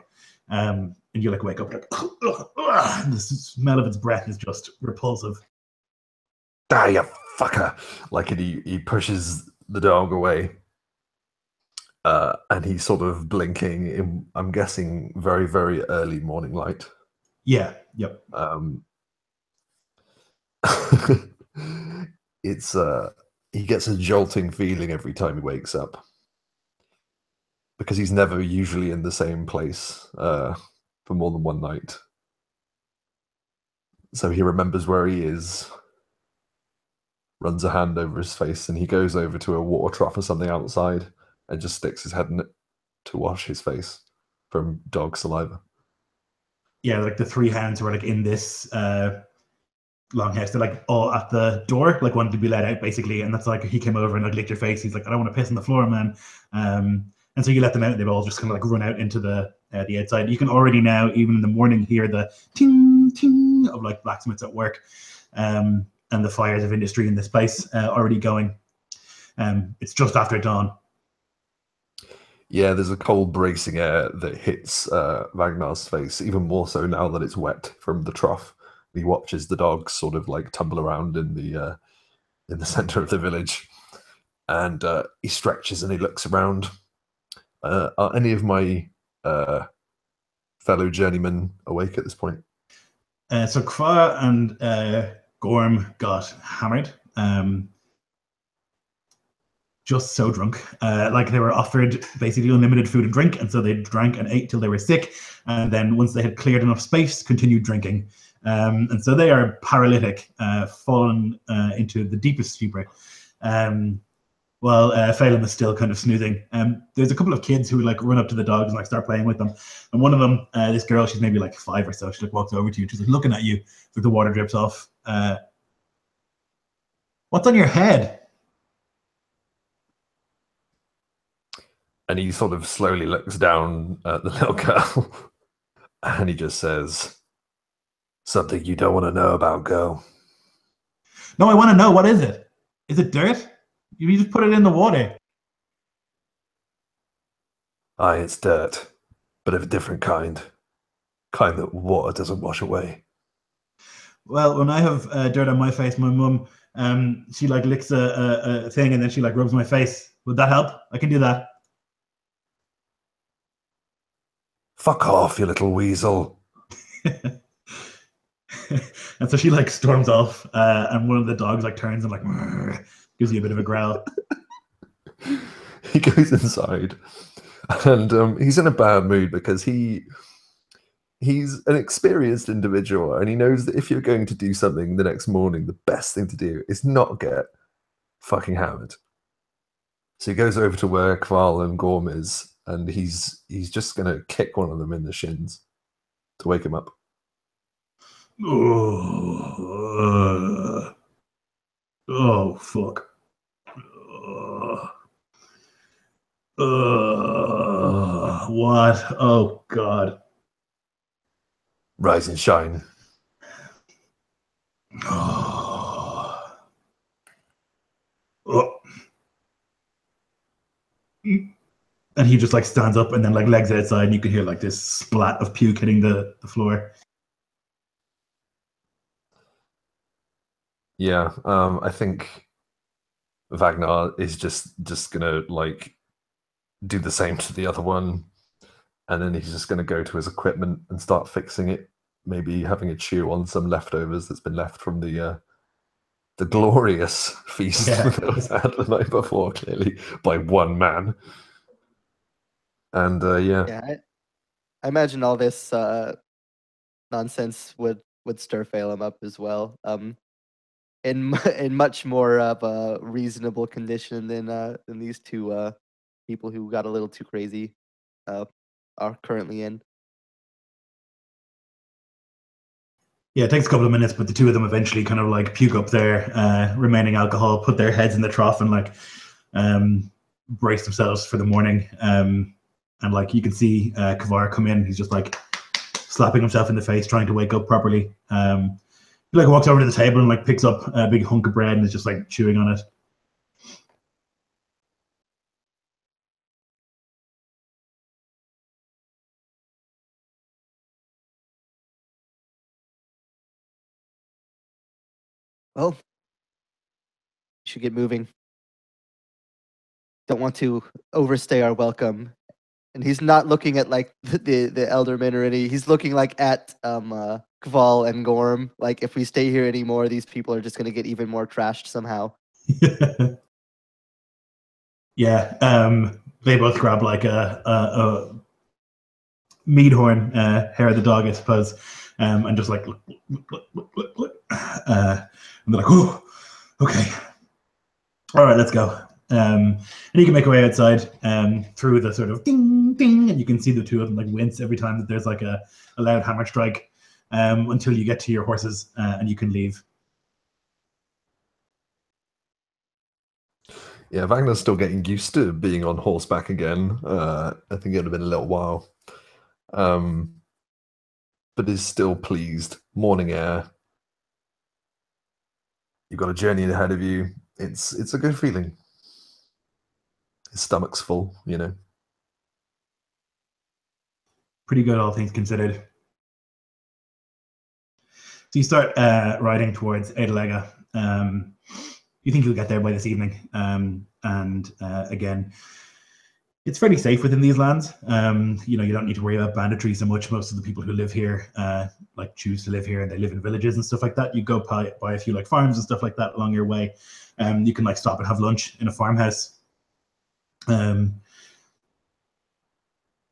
And you like wake up like, and the smell of its breath is just repulsive. Ah, you fucker! Like he pushes the dog away, and he's sort of blinking in, I'm guessing, very, very early morning light. Yeah. Yep. It's he gets a jolting feeling every time he wakes up because he's never usually in the same place for more than one night. So he remembers where he is, runs a hand over his face, and he goes over to a water trough or something outside and just sticks his head in it to wash his face from dog saliva. Yeah, like the 3 hounds were like in this long house. They're like all at the door, like wanting to be let out, basically. And that's like he came over and like licked your face. He's like, I don't want to piss on the floor, man. And so you let them out. They've all just kind of like run out into the outside. You can already now, even in the morning, hear the ting ting of like blacksmiths at work, and the fires of industry in this place already going. It's just after dawn. Yeah, there's a cold bracing air that hits Vagnar's face, even more so now that it's wet from the trough. He watches the dogs sort of like tumble around in the center of the village, and he stretches and he looks around. Are any of my fellow journeymen awake at this point? So Kva and Gorm got hammered. Just so drunk. Like they were offered basically unlimited food and drink, and so they drank and ate till they were sick, and then once they had cleared enough space, continued drinking. And so they are paralytic, fallen into the deepest stupor. While Feidhelm is still kind of snoozing. There's a couple of kids who like run up to the dogs and like start playing with them. And one of them, this girl, she's maybe like 5 or so, she like walks over to you. She's like looking at you with the water drips off. What's on your head? And he sort of slowly looks down at the little girl and he just says, something you don't want to know about, girl. No, I want to know. What is it? Is it dirt? You just put it in the water. Aye, it's dirt, but of a different kind. Kind that water doesn't wash away. Well, when I have dirt on my face, my mum, she like licks a thing and then she like rubs my face. Would that help? I can do that. Fuck off, you little weasel. And so she like storms off, and one of the dogs like turns and like gives you a bit of a growl. He goes inside, and he's in a bad mood because he's an experienced individual, and he knows that if you're going to do something the next morning, the best thing to do is not get fucking hammered. So he goes over to where Karl and Gorm is, and he's just gonna kick one of them in the shins to wake him up. Oh fuck. What? Oh god. Rise and shine. Oh. And he just like stands up and then like legs outside, and you can hear like this splat of puke hitting the floor. Yeah, I think Vagnar is just gonna like do the same to the other one, and then he's just gonna go to his equipment and start fixing it. Maybe having a chew on some leftovers that's been left from the glorious feast that was had the night before, clearly by one man. And I imagine all this nonsense would stir Feidhelm up as well. In much more of a reasonable condition than these two people who got a little too crazy are currently in. Yeah, it takes a couple of minutes, but the two of them eventually kind of like puke up their remaining alcohol, put their heads in the trough, and like brace themselves for the morning. And like you can see Kavar come in. He's just like slapping himself in the face, trying to wake up properly. He like walks over to the table and like picks up a big hunk of bread and is just like chewing on it. Well, should get moving. Don't want to overstay our welcome. And he's not looking at like the eldermen or any. He's looking like at Kval and Gorm. Like if we stay here anymore, these people are just gonna get even more trashed somehow. Yeah. They both grab like a mead horn, hair of the dog, I suppose, and just like look. And they're like, oh, okay, all right, let's go. And you can make your way outside through the sort of ding ding, and you can see the two of them like wince every time that there's like a loud hammer strike, until you get to your horses and you can leave. Yeah, Vagnar's still getting used to being on horseback again. I think it would have been a little while. But is still pleased. Morning air. You've got a journey ahead of you. It's a good feeling. His stomach's full, you know. Pretty good, all things considered. So you start riding towards Edelega. You think you'll get there by this evening. And again, it's fairly safe within these lands. You know, you don't need to worry about banditry so much. Most of the people who live here like choose to live here, and they live in villages and stuff like that. You go buy a few like farms and stuff like that along your way. You can like stop and have lunch in a farmhouse.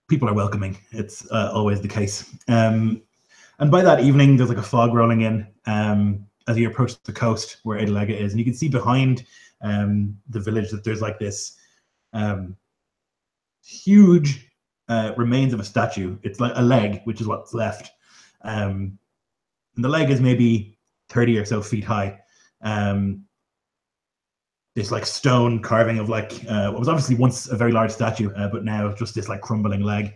People are welcoming. It's always the case. And by that evening, there's like a fog rolling in as you approach the coast where Edelega is, and you can see behind the village that there's like this huge remains of a statue. It's like a leg, which is what's left. And the leg is maybe 30 or so feet high. This like stone carving of like what was obviously once a very large statue, but now just this like crumbling leg.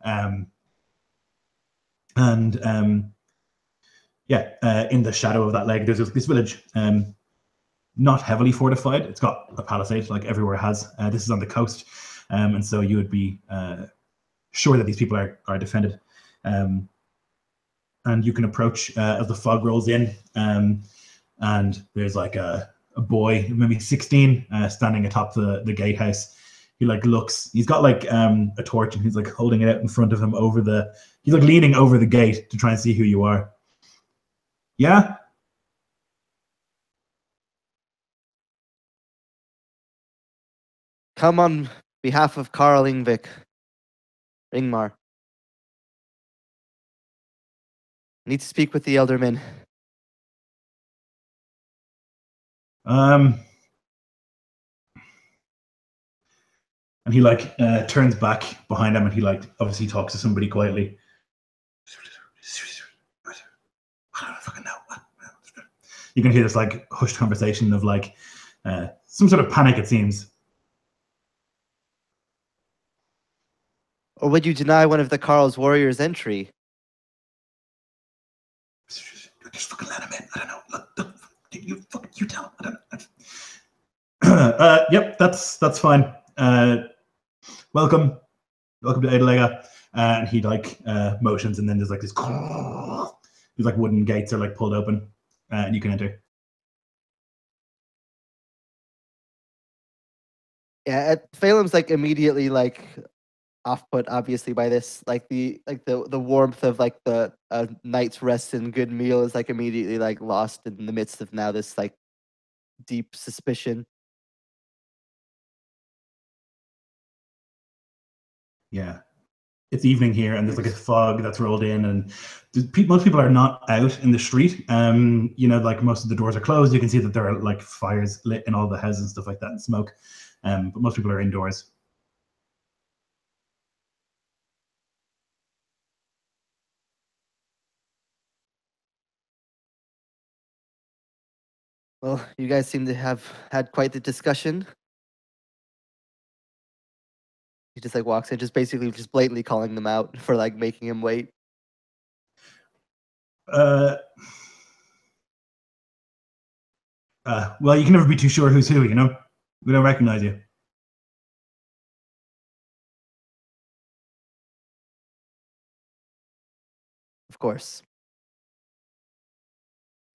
In the shadow of that leg, there's this village, not heavily fortified. It's got a palisade like everywhere has. This is on the coast, and so you would be sure that these people are defended. And you can approach as the fog rolls in, and there's like a boy, maybe 16, standing atop the gatehouse. He like looks. He's got like a torch, and he's like holding it out in front of him he's like leaning over the gate to try and see who you are. Yeah. Come on behalf of Karl Ingmar. Need to speak with the elderman. And he like turns back behind him, and he like obviously talks to somebody quietly. I don't fucking know. You can hear this like hushed conversation of like some sort of panic, it seems. Or would you deny one of the Karl's warriors entry? Just fucking let him in. I don't know. Look, you tell him. I don't. Yep, that's fine. Welcome to Edelega. And he like motions, and then there's like this. These like wooden gates are like pulled open, and you can enter. Yeah, Feidhelm's like immediately like off-put, obviously, by this. Like the warmth of like the night's rest and good meal is like immediately like lost in the midst of now this like deep suspicion. Yeah, it's evening here, and there's like a fog that's rolled in, and most people are not out in the street. You know, like most of the doors are closed. You can see that there are like fires lit in all the houses and stuff like that, and smoke. But most people are indoors. Well, you guys seem to have had quite the discussion. He just like walks in, just basically just blatantly calling them out for like making him wait. Well, you can never be too sure who's who, you know? We don't recognize you. Of course.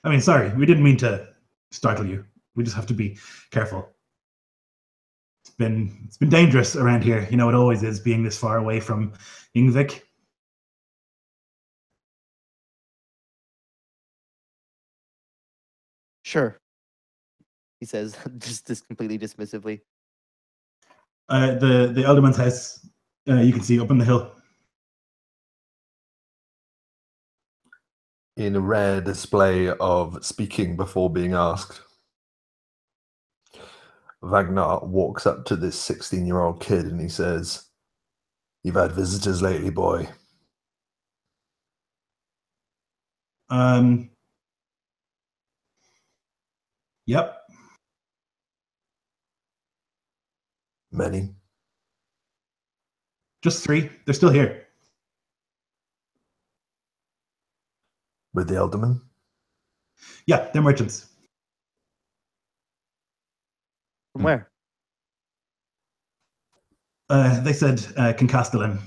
I mean, sorry, we didn't mean to startle you. We just have to be careful. It's been dangerous around here. You know, it always is, being this far away from Ingvik. Sure, he says, just completely dismissively. The Elderman's house, you can see up on the hill. In a rare display of speaking before being asked, Vagnar walks up to this 16-year-old kid and he says, "You've had visitors lately, boy." Yep. Many. Just 3. They're still here. With the Elderman? Yeah, they're merchants. From where? They said Castellan.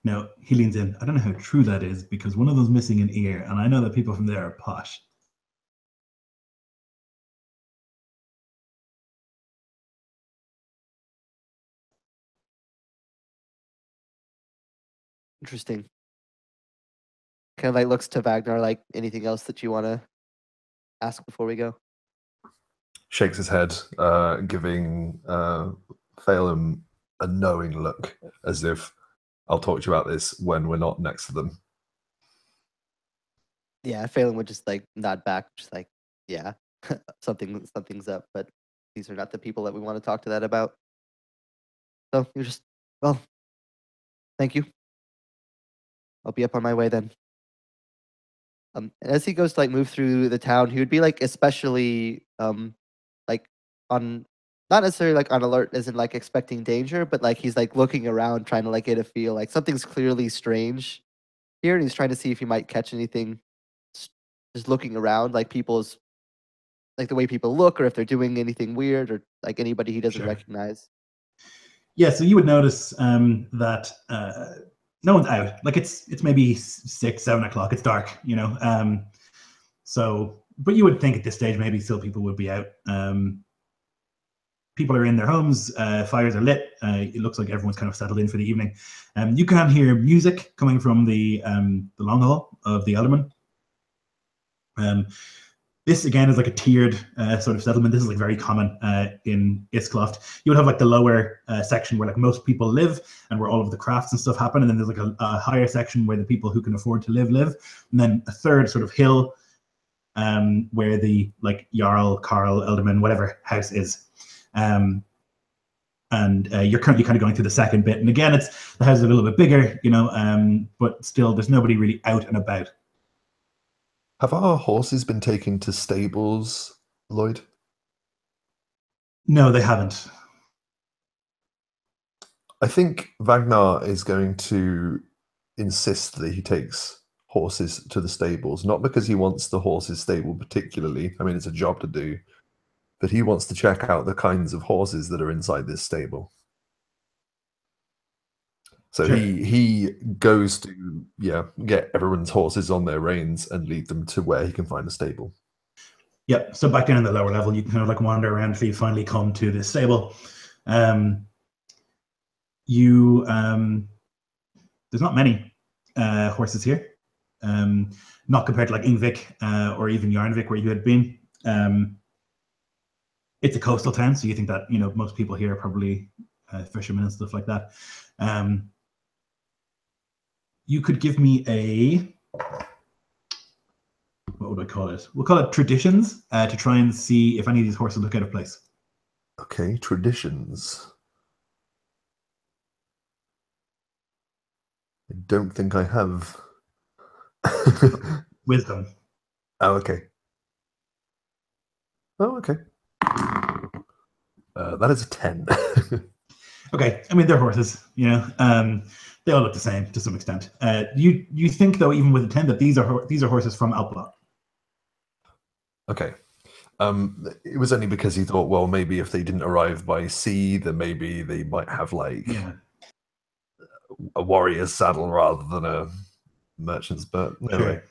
Now, he leans in. I don't know how true that is, because one of them's missing an ear, and I know that people from there are posh. Interesting. Kind of like looks to Vagnar like anything else that you want to ask before we go? Shakes his head, giving Feidhelm a knowing look, as if I'll talk to you about this when we're not next to them. Yeah, Feidhelm would just like nod back, just like, yeah, something's up, but these are not the people that we want to talk to that about. So you're just, well, thank you. I'll be up on my way then. And as he goes to like move through the town, he would be like especially like on, not necessarily like on alert as in like expecting danger, but like he's like looking around trying to like get a feel like something's clearly strange here, and he's trying to see if he might catch anything just looking around, like people's, like the way people look, or if they're doing anything weird, or like anybody he doesn't recognize. Yeah, so you would notice that no one's out. Like it's maybe 6, 7 o'clock. It's dark, you know. So, but you would think at this stage maybe still people would be out. People are in their homes. Fires are lit. It looks like everyone's kind of settled in for the evening. You can hear music coming from the long hall of the Alderman. This again is like a tiered sort of settlement. This is like very common in Iscloft. You would have like the lower section where like most people live and where all of the crafts and stuff happen, and then there's like a higher section where the people who can afford to live, and then a third sort of hill where the like Jarl, Karl, Elderman, whatever house is. And you're currently kind of going through the second bit, and again, it's the house is a little bit bigger, you know, but still there's nobody really out and about. Have our horses been taken to stables, Lloyd? No, they haven't. I think Vagnar is going to insist that he takes horses to the stables, not because he wants the horses stable particularly. I mean, it's a job to do, but he wants to check out the kinds of horses that are inside this stable. So Sure. he goes to get everyone's horses on their reins and lead them to where he can find a stable. Yep. So back down in the lower level, you can kind of like wander around until you finally come to this stable. There's not many horses here. Not compared to like Ingvik or even Yarnvik where you had been. It's a coastal town, so you think that, you know, most people here are probably fishermen and stuff like that. You could give me a, what would I call it? We'll call it traditions to try and see if any of these horses look out of place. Okay, traditions. I don't think I have. Wisdom. Oh, okay. Oh, okay. That is a 10. Okay, I mean, they're horses, you know. They all look the same to some extent. You think though, even with a 10, that these are horses from Alpla. Okay. It was only because he thought, well, maybe if they didn't arrive by sea, then maybe they might have like a warrior's saddle rather than a merchant's. But anyway,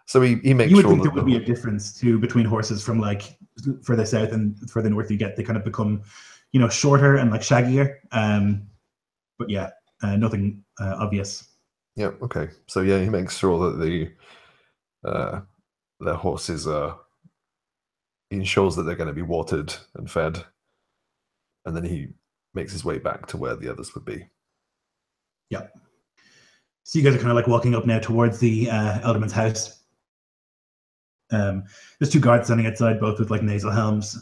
so he makes sure. You would sure think there would be a difference too between horses from like further south and further north you get. They kind of become, you know, shorter and like shaggier. But yeah, nothing obvious. Yeah. Okay. So yeah, he makes sure that their horses are. He ensures that they're going to be watered and fed, and then he makes his way back to where the others would be. Yeah. So you guys are kind of like walking up now towards the Elderman's house. There's 2 guards standing outside, both with like nasal helms,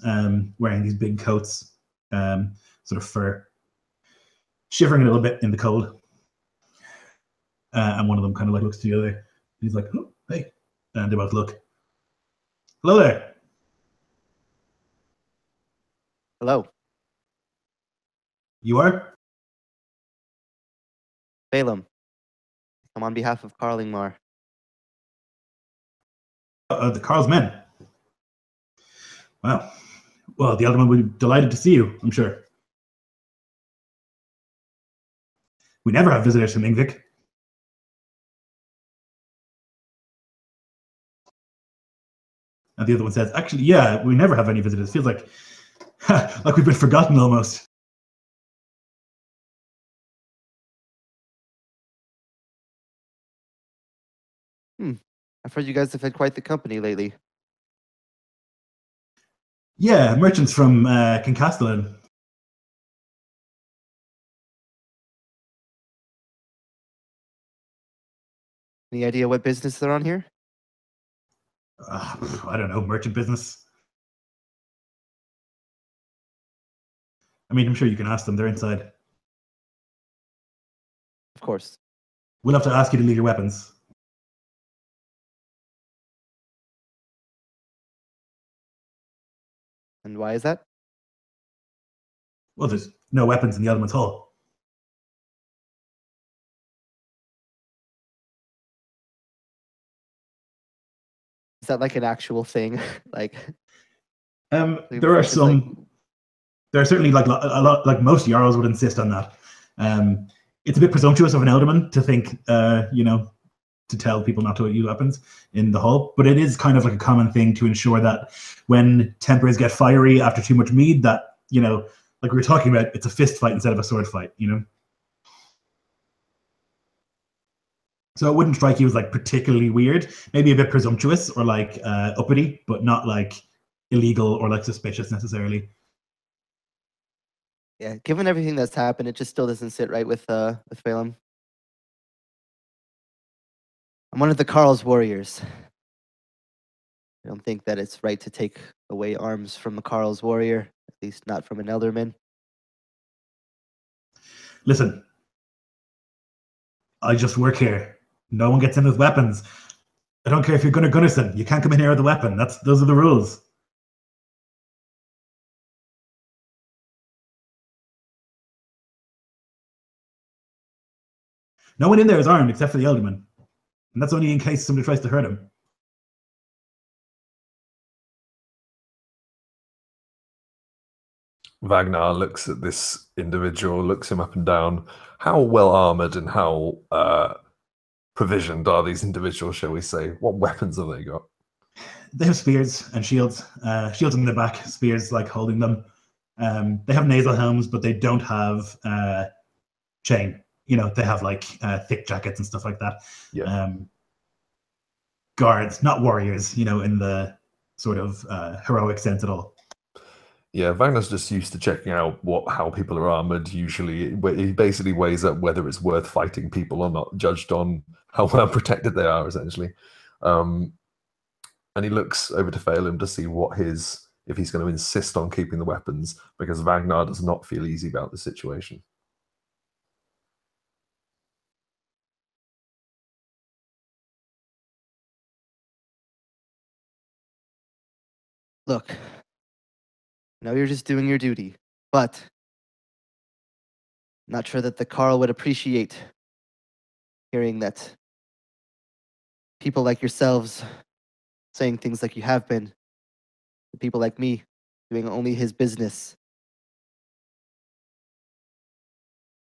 wearing these big coats, sort of fur, shivering a little bit in the cold. And one of them kind of like looks to the other. He's like, oh, hey. And they both look. Hello there. Hello. You are? Feidhelm. I'm on behalf of Hrægammur. The Karl's men. Wow. Well, the Alderman will be delighted to see you, I'm sure. We never have visitors from Ingvik. And the other one says, actually, yeah, we never have any visitors. Feels like like we've been forgotten almost. I've heard you guys have had quite the company lately. Yeah, merchants from Kincastellan. Any idea what business they're on here? I don't know, merchant business. I mean, I'm sure you can ask them. They're inside. Of course. We'll have to ask you to leave your weapons. And why is that? Well, there's no weapons in the Alderman's hall. Is that like an actual thing? Like, there are some. There are certainly like a lot, like most jarls would insist on that. It's a bit presumptuous of an alderman to think, to tell people not to use weapons in the hall, but it is kind of like a common thing to ensure that when tempers get fiery after too much mead, that, like we were talking about, it's a fist fight instead of a sword fight, So it wouldn't strike you as like particularly weird, maybe a bit presumptuous or like uppity, but not like illegal or like suspicious necessarily. Yeah, given everything that's happened, it just still doesn't sit right with Feidhelm. I'm one of the Karl's warriors. I don't think that it's right to take away arms from a Karl's warrior, at least not from an elderman. Listen, I just work here. No one gets in with weapons. I don't care if you're Gunnar Gunnarsson. You can't come in here with a weapon. Those are the rules. No one in there is armed except for the Elderman. And that's only in case somebody tries to hurt him. Vagnar looks at this individual, looks him up and down. How well armored and how provisioned are these individuals, shall we say? What weapons have they got? They have spears and shields. Shields in the back, spears like holding them. They have nasal helms, but they don't have chain. They have like thick jackets and stuff like that. Yeah. Guards, not warriors, in the sort of heroic sense at all. Yeah, Vagnar's just used to checking out how people are armored. Usually, he basically weighs up whether it's worth fighting people or not, judged on how well protected they are, essentially. And he looks over to Feidhelm to see if he's going to insist on keeping the weapons, because Vagnar does not feel easy about the situation. Look, I know you're just doing your duty, but I'm not sure that the Karl would appreciate hearing that people like yourselves saying things like you have been, people like me doing only his business.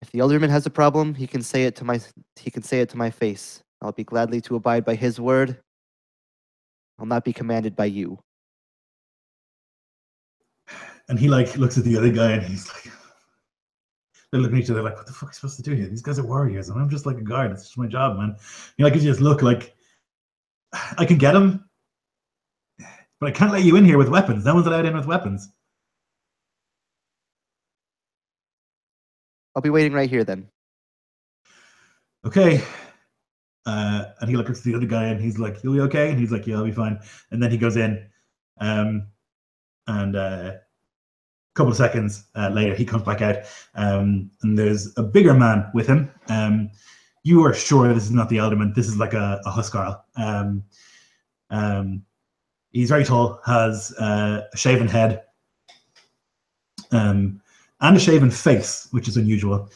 If the alderman has a problem, he can say it to my face. I'll be gladly to abide by his word. I'll not be commanded by you. And he like looks at the other guy and he's like, they're looking at each other like, what the fuck are you supposed to do here? These guys are warriors and I'm just like a guard. It's just my job, man. You just look like, I can get him, but I can't let you in here with weapons. No one's allowed in with weapons. I'll be waiting right here then. Okay. And he looks at the other guy and he's like, you'll be okay? And he's like, yeah, I'll be fine. And then he goes in. And a couple of seconds later, he comes back out. And there's a bigger man with him. You are sure this is not the alderman. This is like a huskarl. He's very tall, has a shaven head, and a shaven face, which is unusual.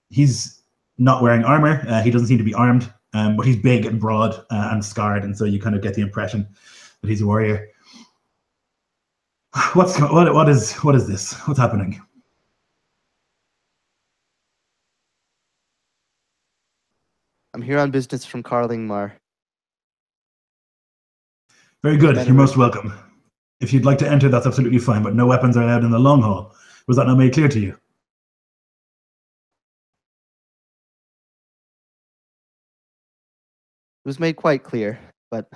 He's not wearing armor. He doesn't seem to be armed, but he's big and broad and scarred, and so you kind of get the impression that he's a warrior. What is this? What's happening? I'm here on business from Karl Ingmar. Very good. You're most welcome. If you'd like to enter, that's absolutely fine, but no weapons are allowed in the long hall. Was that not made clear to you? It was made quite clear, but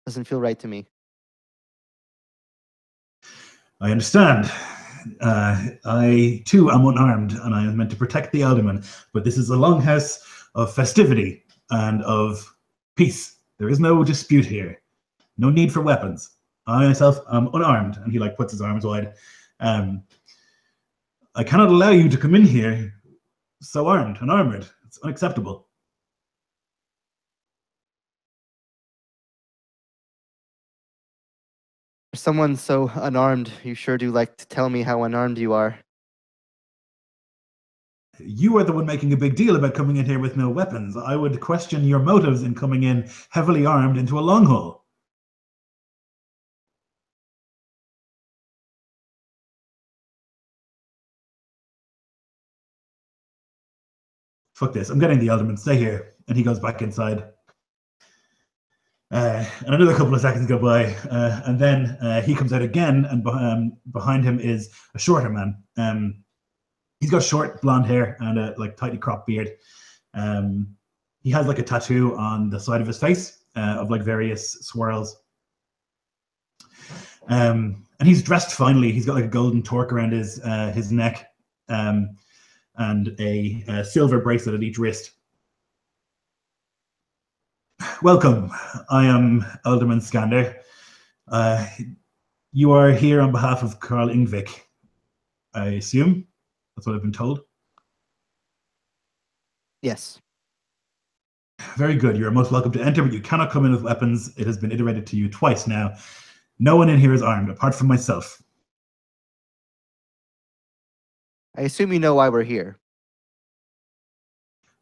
doesn't feel right to me. I understand. I too am unarmed, and I am meant to protect the alderman, but this is a longhouse of festivity and of peace. There is no dispute here. No need for weapons. I myself am unarmed, and he like puts his arms wide. I cannot allow you to come in here so armed and armored. It's unacceptable. For someone so unarmed, you sure do like to tell me how unarmed you are. You are the one making a big deal about coming in here with no weapons. I would question your motives in coming in heavily armed into a long hall. Fuck this. I'm getting the alderman. Stay here. And he goes back inside. And another couple of seconds go by, and then he comes out again, and behind him is a shorter man. He's got short blonde hair and a like tightly cropped beard. He has like a tattoo on the side of his face of like various swirls. And he's dressed finely. He's got like a golden torque around his neck, and a silver bracelet at each wrist. Welcome. I am Alderman Skander. You are here on behalf of Karl Ingvik, I assume. That's what I've been told. Yes. Very good. You are most welcome to enter, but you cannot come in with weapons. It has been iterated to you twice now. No one in here is armed, apart from myself. I assume you know why we're here.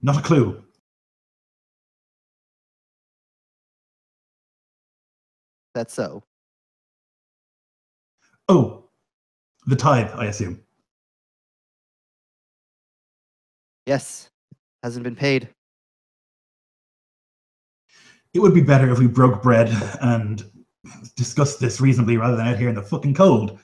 Not a clue. That's so. Oh, the tithe, I assume. Yes. Hasn't been paid. It would be better if we broke bread and discussed this reasonably rather than out here in the fucking cold.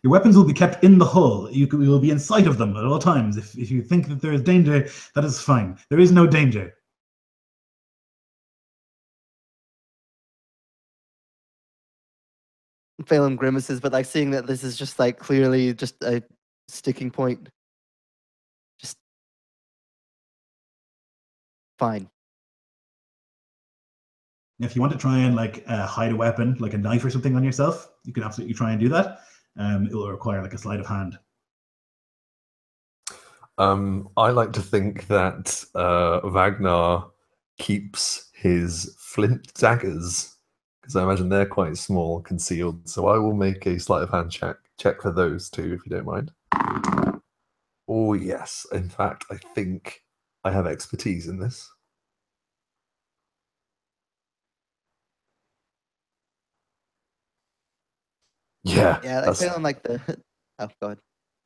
Your weapons will be kept in the hull. You will be in sight of them at all times. If you think that there is danger, that is fine. There is no danger. Feidhelm grimaces, but like seeing that this is just like clearly just a sticking point. Just fine. If you want to try and like hide a weapon, like a knife or something on yourself, you can absolutely try and do that. It will require like a sleight of hand. I like to think that Vagnar keeps his flint daggers, because I imagine they're quite small, concealed. So I will make a sleight of hand check for those two, if you don't mind. Oh yes, in fact, I think I have expertise in this. Yeah, Yeah, like Feidhelm like the. Oh, go ahead.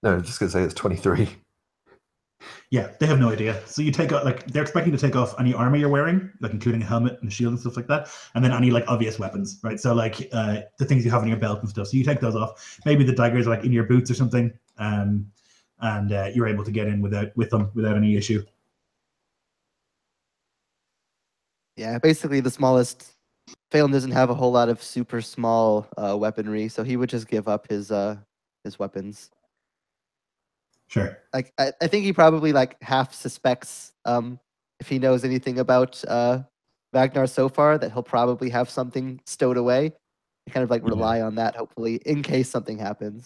No, I'm just gonna say it's 23. Yeah, they have no idea. So you take out like they're expecting to take off any armor you're wearing, like including a helmet and a shield and stuff like that, and then any like obvious weapons, right? So like the things you have in your belt and stuff. So you take those off. Maybe the daggers are like in your boots or something, and you're able to get in with them without any issue. Yeah, basically the smallest. Feidhelm doesn't have a whole lot of super small weaponry, so he would just give up his weapons. Sure. Like I think he probably like half suspects if he knows anything about Vagnar so far that he'll probably have something stowed away. You kind of like rely on that hopefully in case something happens.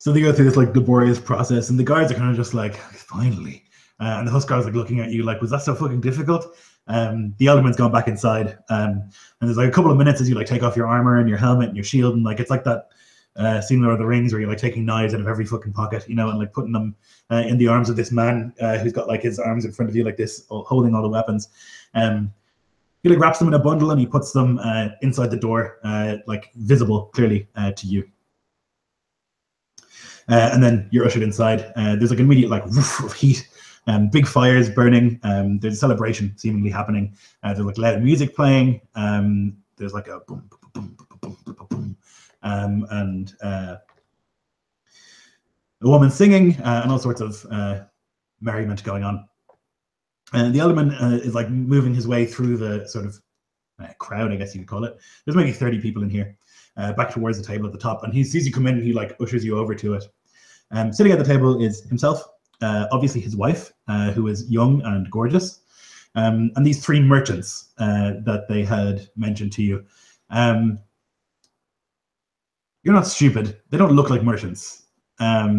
So they go through this like laborious process, and the guards are kind of just like, finally. And the Huskar's like looking at you like, was that so fucking difficult? The Elderman's gone back inside, and there's like a couple of minutes as you like take off your armor and your helmet and your shield, and like it's like that scene in Lord of the Rings where you're like taking knives out of every fucking pocket, you know, and like putting them in the arms of this man who's got like his arms in front of you like this, holding all the weapons. He like wraps them in a bundle and he puts them inside the door, like visible clearly to you. And then you're ushered inside. There's like an immediate like woof of heat, big fires burning. There's a celebration seemingly happening. There's like loud music playing. There's like a boom, boom, boom, boom, boom, boom, boom. And a woman singing and all sorts of merriment going on. And the Alderman is like moving his way through the sort of crowd, I guess you could call it. There's maybe 30 people in here. Back towards the table at the top, and he sees you come in and he like ushers you over to it. Sitting at the table is himself, obviously his wife, who is young and gorgeous, and these three merchants that they had mentioned to you. You're not stupid. They don't look like merchants at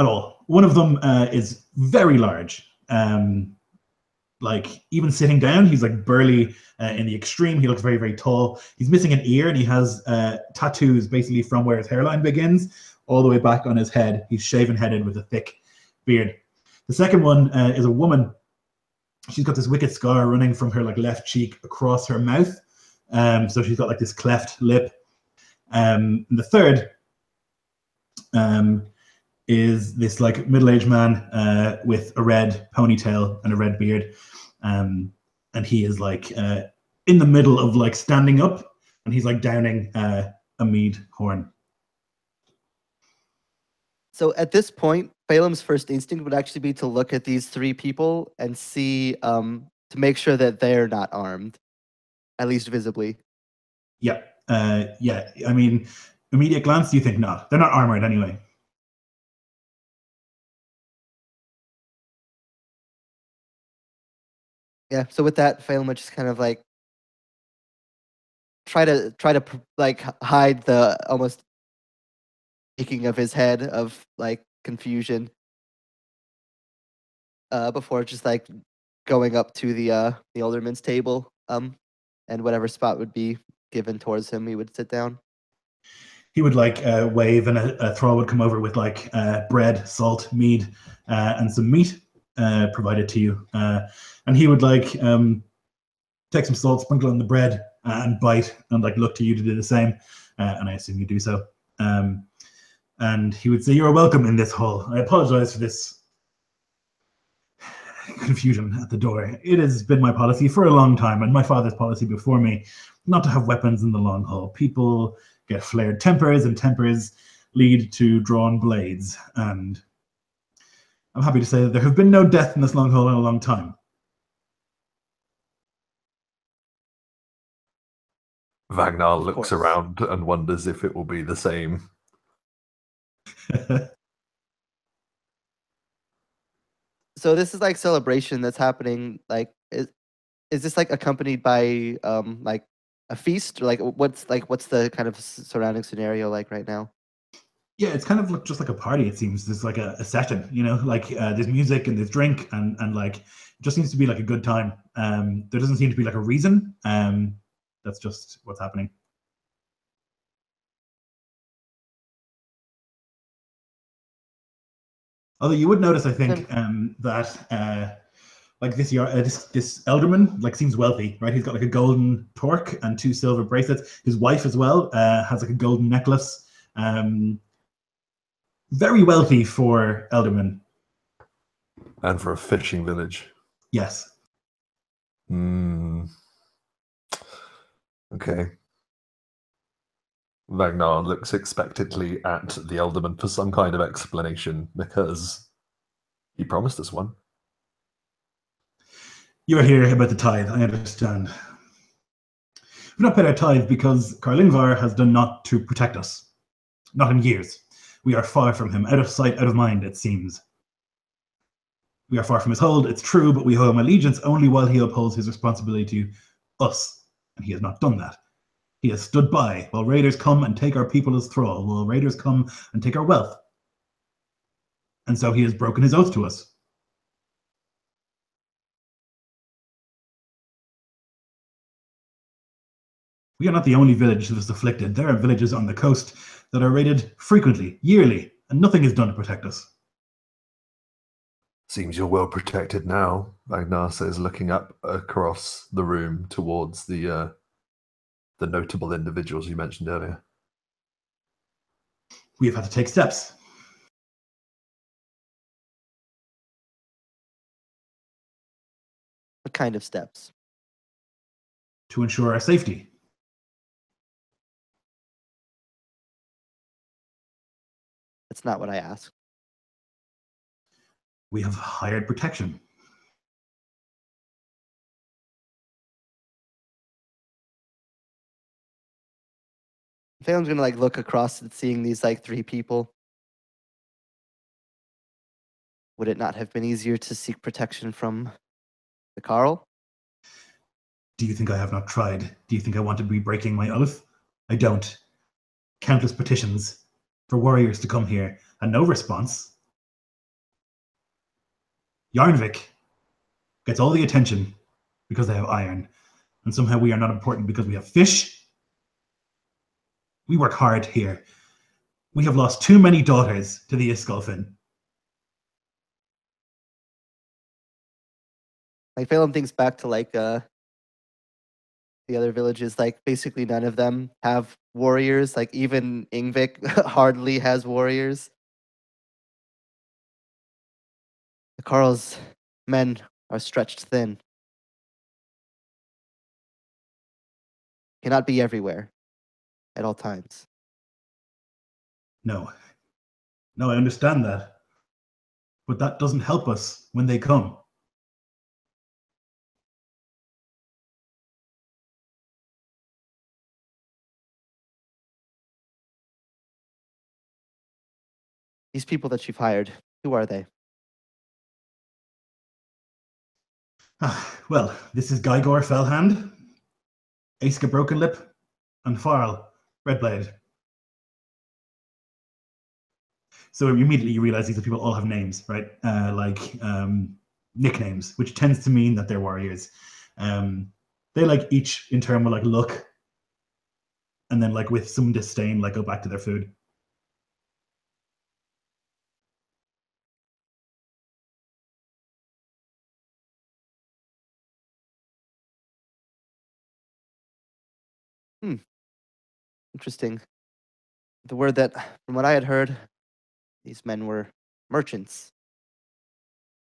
all. One of them is very large. Like even sitting down, he's like burly in the extreme. He looks very, very tall. He's missing an ear, and he has tattoos basically from where his hairline begins all the way back on his head. He's shaven-headed with a thick beard. The second one is a woman. She's got this wicked scar running from her like left cheek across her mouth. So she's got like this cleft lip. And the third is this like middle-aged man with a red ponytail and a red beard. And he is like in the middle of like standing up, and he's like downing a mead horn. So at this point, Feidhelm's first instinct would actually be to look at these three people and see, to make sure that they're not armed, at least visibly. Yeah, yeah. I mean, immediate glance, you think not. They're not armored anyway. Yeah. So with that, Feidhelm would just kind of like try to like hide the almost aching of his head of like confusion before just like going up to the alderman's table, and whatever spot would be given towards him, he would sit down. He would like wave, and a thrall would come over with like bread, salt, mead, and some meat provided to you. And he would like take some salt, sprinkle on the bread, and bite, and like look to you to do the same. And I assume you do so. And he would say, "You are welcome in this hall. I apologize for this confusion at the door. It has been my policy for a long time, and my father's policy before me, not to have weapons in the long hall. People get flared tempers, and tempers lead to drawn blades. And I'm happy to say that there have been no death in this long hall in a long time." Vagnar looks around and wonders if it will be the same. So this is like celebration that's happening. Like, is this like accompanied by like a feast, or like what's the kind of surrounding scenario like right now? Yeah, it's kind of just like a party. It seems there's like a session, you know, like there's music and there's drink, and like it just seems to be like a good time. There doesn't seem to be like a reason. That's just what's happening. Although you would notice, I think, that like this Elderman like seems wealthy, right? He's got like a golden torque and 2 silver bracelets. His wife as well has like a golden necklace. Very wealthy for Elderman. And for a fishing village. Yes. Okay. Vagnar looks expectantly at the Elderman for some kind of explanation, because he promised us one. You're here about the tithe, I understand. We've not paid our tithe because Karl has done naught to protect us. Not in years. We are far from him, out of sight, out of mind, it seems. We are far from his hold, it's true, but we owe him allegiance only while he upholds his responsibility to us, and he has not done that. He has stood by while raiders come and take our people as thrall, while raiders come and take our wealth. And so he has broken his oath to us. We are not the only village that is afflicted. There are villages on the coast that are raided frequently, yearly, and nothing is done to protect us. Seems you're well protected now, Vagnar says, looking up across the room towards the notable individuals you mentioned earlier. We have had to take steps. What kind of steps? To ensure our safety. That's not what I asked. We have hired protection. Phelan's gonna like look across at seeing these like three people. Would it not have been easier to seek protection from the Karl? Do you think I have not tried? Do you think I want to be breaking my oath? I don't. Countless petitions for warriors to come here and no response. Yarnvik gets all the attention because they have iron, and somehow we are not important because we have fish. We work hard here. We have lost too many daughters to the Iskolfin. Like Phelan thinks back to like the other villages, like basically none of them have warriors. Like even Ingvik hardly has warriors. The Karl's men are stretched thin. Cannot be everywhere at all times. No, I understand that. But that doesn't help us when they come. These people that you've hired, who are they? Well, this is Gygor Fellhand, Aiska Brokenlip, and Farl Redblade. So immediately you realize these people all have names, right? Nicknames, which tends to mean that they're warriors. They like each in turn will like look, and then like with some disdain, like go back to their food. Interesting. The word that, from what I had heard, these men were merchants.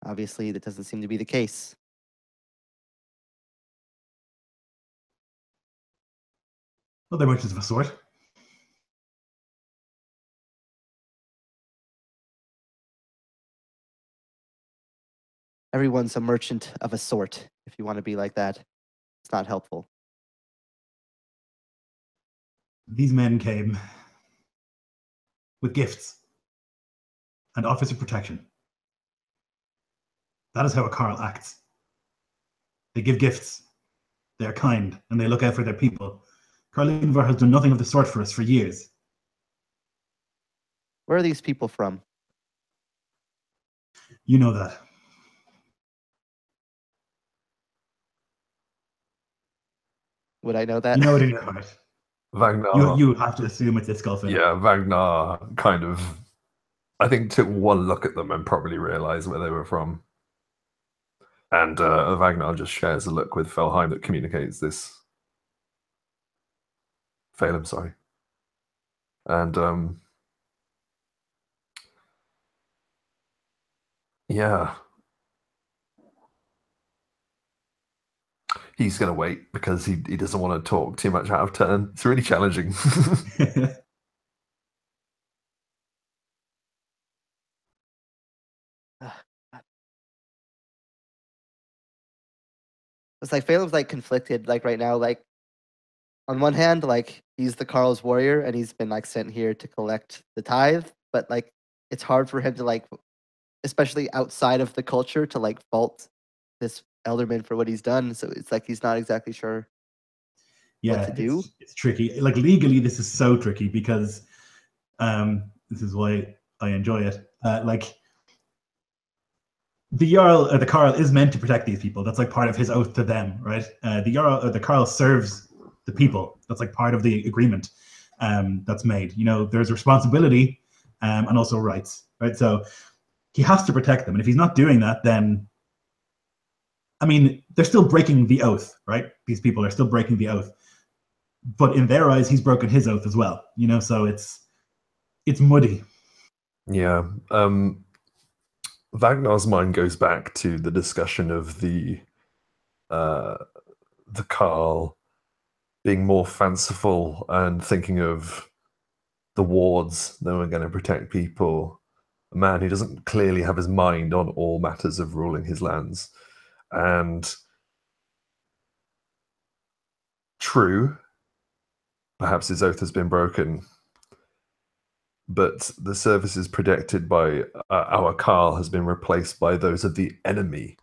Obviously, that doesn't seem to be the case. Well, they're merchants of a sort. Everyone's a merchant of a sort, if you want to be like that. It's not helpful. These men came with gifts and offers of protection. That is how a Karl acts. They give gifts, they are kind, and they look out for their people. Karl Ingvar has done nothing of the sort for us for years. Where are these people from? You know that. Would I know that? You know it in your heart. Vagnar. You have to assume it's Iskolfin. Yeah, Vagnar kind of, I think, took one look at them and probably realized where they were from. And Vagnar just shares a look with Feidhelm that communicates this. Feidhelm, sorry. And yeah. He's going to wait because he doesn't want to talk too much out of turn. It's really challenging. It's like Phelan's like conflicted, like right now, like on one hand, like he's the Karl's warrior and he's been like sent here to collect the tithe, but like it's hard for him to like, especially outside of the culture, to like fault this elderman for what he's done. So it's like he's not exactly sure. Yeah, to do. it's tricky. Like legally, this is so tricky because this is why I enjoy it. Like the Jarl or the Karl is meant to protect these people. That's like part of his oath to them, right? The Jarl or the Karl serves the people. That's like part of the agreement that's made. You know, there's responsibility and also rights, right? So he has to protect them, and if he's not doing that, then I mean, they're still breaking the oath, right? These people are still breaking the oath, but in their eyes, he's broken his oath as well. You know, so it's muddy. Yeah. Vagnar's mind goes back to the discussion of the Karl being more fanciful and thinking of the wards that were going to protect people. A man who doesn't clearly have his mind on all matters of ruling his lands. And true, perhaps his oath has been broken, but the services protected by our Karl has been replaced by those of the enemy.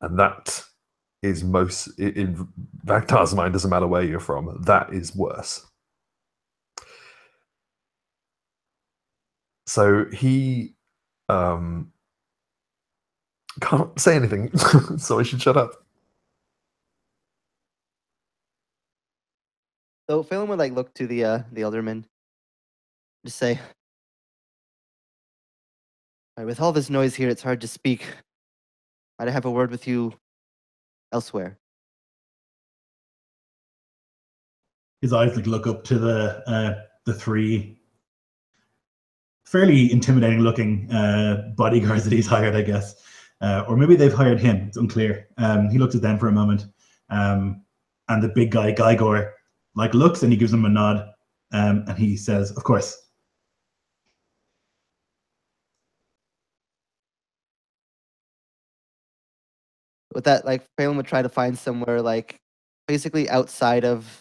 And that is most, in Vagnar's mind, doesn't matter where you're from, that is worse. So he can't say anything, so I should shut up. So Feidhelm would like look to the elderman, just say, "All right, with all this noise here, it's hard to speak. Might I have a word with you elsewhere?" His eyes like look up to the three fairly intimidating looking bodyguards that he's hired, I guess. Or maybe they've hired him. It's unclear. He looks at them for a moment. And the big guy, Gygor, like looks and he gives him a nod. And he says, of course. With that, like Feidhelm would try to find somewhere like basically outside of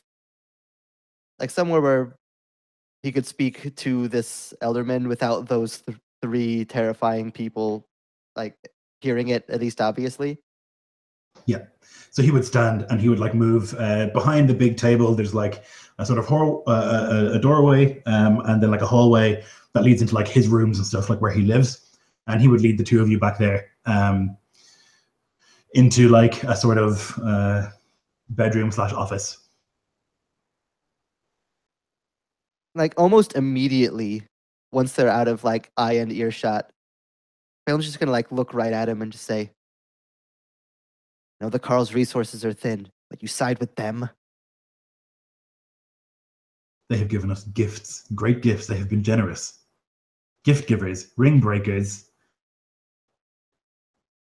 like somewhere where he could speak to this elderman without those three terrifying people like hearing it, at least obviously. Yeah. So he would stand and he would like move behind the big table. There's like a sort of a doorway and then like a hallway that leads into like his rooms and stuff, like where he lives. And he would lead the two of you back there into like a sort of bedroom / office. Like almost immediately, once they're out of like eye and earshot, Feidhelm's just gonna like look right at him and just say, "No, the Karl's resources are thin, but you side with them." They have given us gifts, great gifts. They have been generous. Gift givers, ring breakers.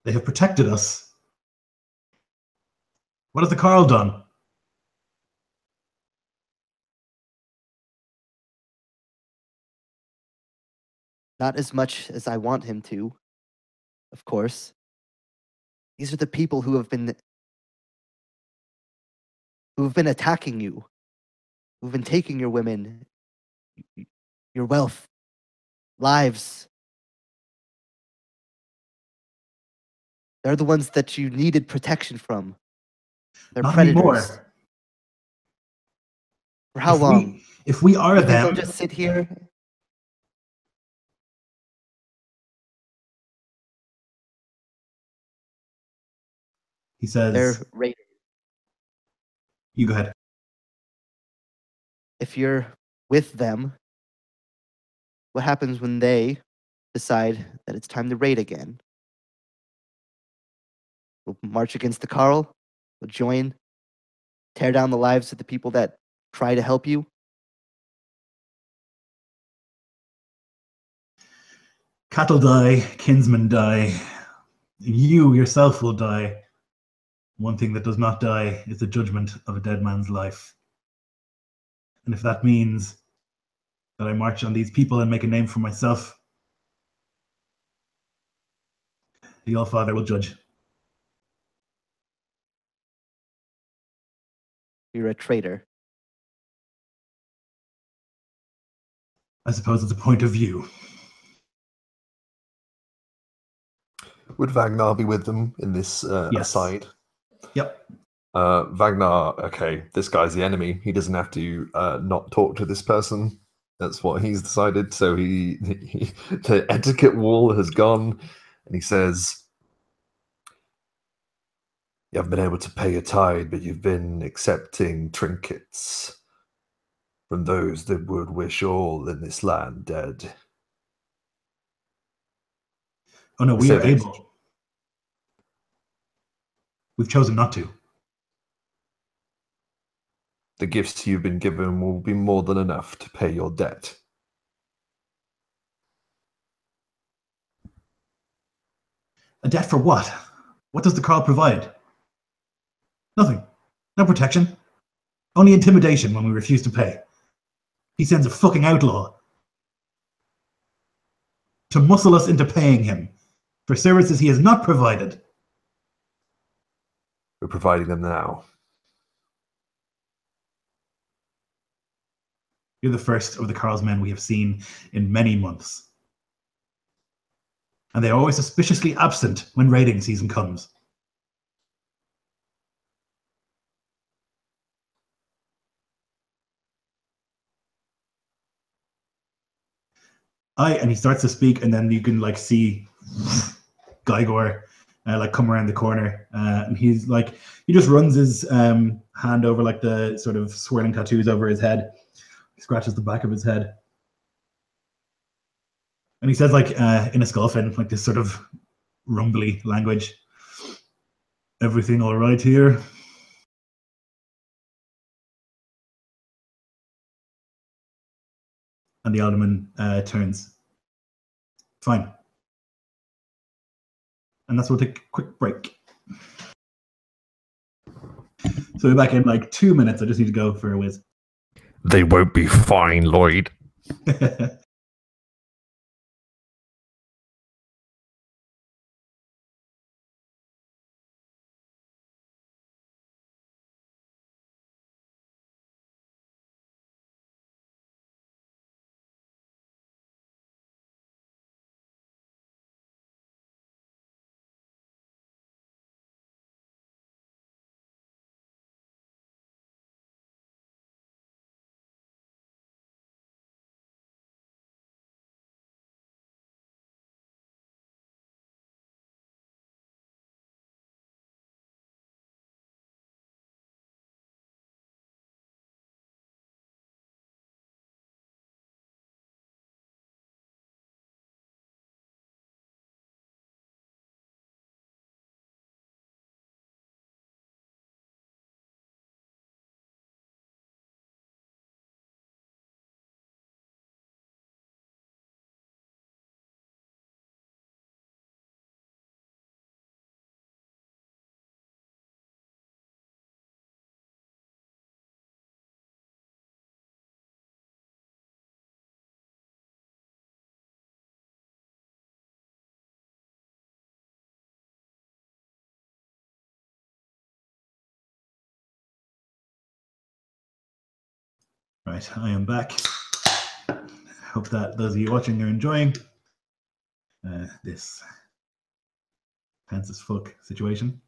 They have protected us. What has the Karl done? Not as much as I want him to, of course. These are the people who have been attacking you, who've been taking your women, your wealth, lives. They're the ones that you needed protection from. They're Not predators. anymore. For how long? If we are You think them, they'll just sit here? he says, They're raiders. you go ahead. If you're with them, what happens when they decide that it's time to raid again? We'll march against the Karl. We'll join, tear down the lives of the people that try to help you. Cattle die, kinsmen die. You yourself will die. One thing that does not die is the judgment of a dead man's life. And if that means that I march on these people and make a name for myself, the All-Father will judge. You're a traitor. I suppose it's a point of view. Would Vagnar be with them in this Yes. aside? Yep. Vagnar, okay, this guy's the enemy. He doesn't have to not talk to this person. That's what he's decided. So the etiquette wall has gone, and he says, "You haven't been able to pay your tithe, but you've been accepting trinkets from those that would wish all in this land dead." Oh no, we So are able. We've chosen not to. The gifts you've been given will be more than enough to pay your debt. A debt for what? What does the Karl provide? Nothing. No protection. Only intimidation when we refuse to pay. He sends a fucking outlaw to muscle us into paying him for services he has not provided. We're providing them now. You're the first of the Karl's men we have seen in many months. And they are always suspiciously absent when raiding season comes. And he starts to speak, and then you can like see Gygor like come around the corner, and he's like, he just runs his hand over like the sort of swirling tattoos over his head. He scratches the back of his head, and he says like in a Skullfin, like this sort of rumbly language. Everything all right here? And the alderman turns. Fine. And that's we'll take a quick break. So we're back in like 2 minutes. I just need to go for a whiz. They won't be fine, Lloyd. Right, I am back. Hope that those of you watching are enjoying this tense as fuck situation.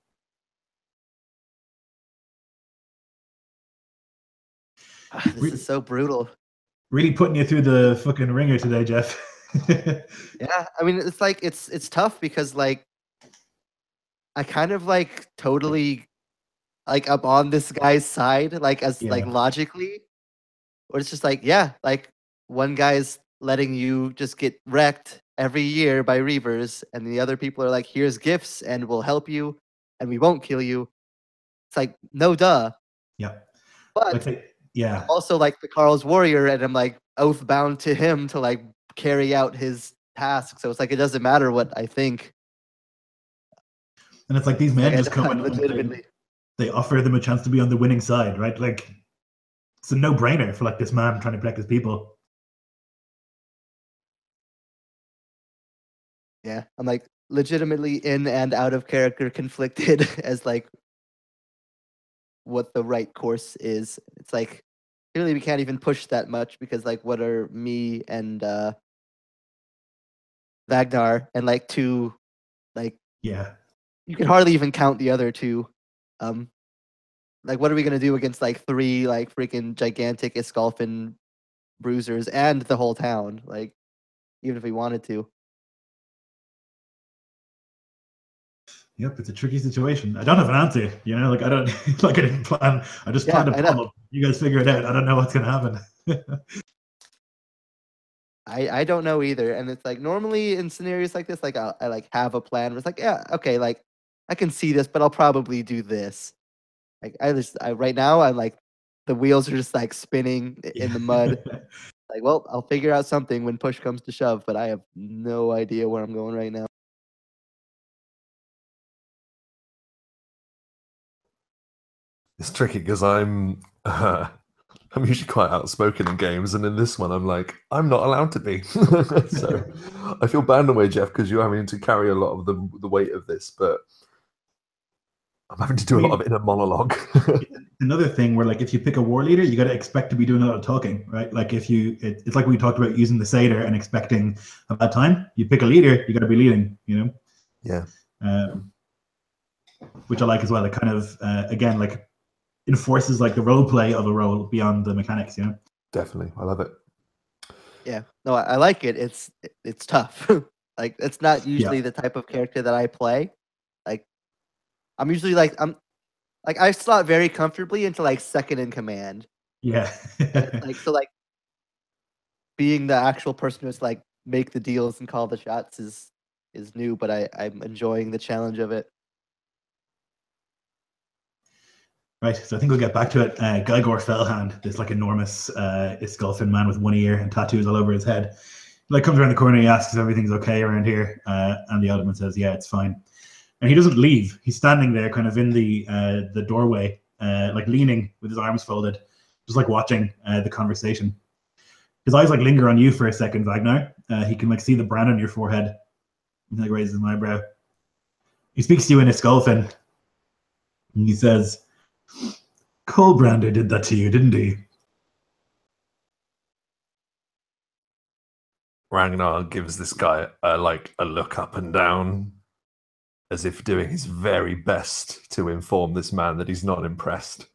This is so brutal. Really putting you through the fucking ringer today, Jeff. Yeah, I mean, it's like it's tough because like I kind of like totally like I'm on this guy's side, like as like Yeah. logically, or it's just like yeah, like one guy's letting you just get wrecked every year by Reavers, and the other people are like, here's gifts and we'll help you, and we won't kill you. It's like no duh. Yeah. But yeah. also like the Karl's warrior, and I'm like oath bound to him to like carry out his task. So it's like it doesn't matter what I think. And it's like these men Like, just come and legitimately. they offer them a chance to be on the winning side, right? Like it's a no-brainer for like this man trying to protect his people. Yeah, I'm like legitimately in and out of character conflicted as like what the right course is. It's like clearly we can't even push that much because like what are me and Vagnar and like two like Yeah. you can hardly even count the other two. like, what are we gonna do against like 3 like freaking gigantic Iskolfin bruisers and the whole town? Like, even if we wanted to. Yep, it's a tricky situation. I don't have an answer. You know, like I don't like I didn't plan. I just planned a I know. problem. You guys figure it out. I don't know what's gonna happen. I don't know either, and it's like normally in scenarios like this, like I like have a plan. Where it's like, yeah, okay, like I can see this, but I'll probably do this. Like right now, I'm like the wheels are just like spinning in the mud. Like, well, I'll figure out something when push comes to shove, but I have no idea where I'm going right now. It's tricky because I'm usually quite outspoken in games, and in this one, I'm like, I'm not allowed to be. So I feel bad in a way, Jeff, because you're having to carry a lot of the weight of this, but I'm having to do a lot of inner monologue. Another thing where, like, if you pick a war leader, you got to expect to be doing a lot of talking, right? Like, if you, it's like we talked about using the satyr and expecting a bad time. You pick a leader, you got to be leading, you know? Yeah. Which I like as well. It kind of, again, like, enforces like the role play of a role beyond the mechanics, you know? Definitely. I love it. Yeah, no, I like it. It's tough. Like, it's not usually the type of character that I play. Like, I'm usually like I slot very comfortably into like second in command. Yeah. Like, so like being the actual person who's like make the deals and call the shots is new, but I'm enjoying the challenge of it. Right, so I think we'll get back to it. Gygor Fellhand, this like enormous Iskolfin man with one ear and tattoos all over his head, like comes around the corner. He asks if everything's okay around here, and the alderman says, "Yeah, it's fine." And he doesn't leave. He's standing there, kind of in the doorway, like leaning with his arms folded, just like watching the conversation. His eyes like linger on you for a second, Vagnar. He can like see the brand on your forehead. He like raises an eyebrow. He speaks to you in Iskolfin, and he says, "Colbrander did that to you, didn't he?" Ragnar gives this guy a look up and down, as if doing his very best to inform this man that he's not impressed.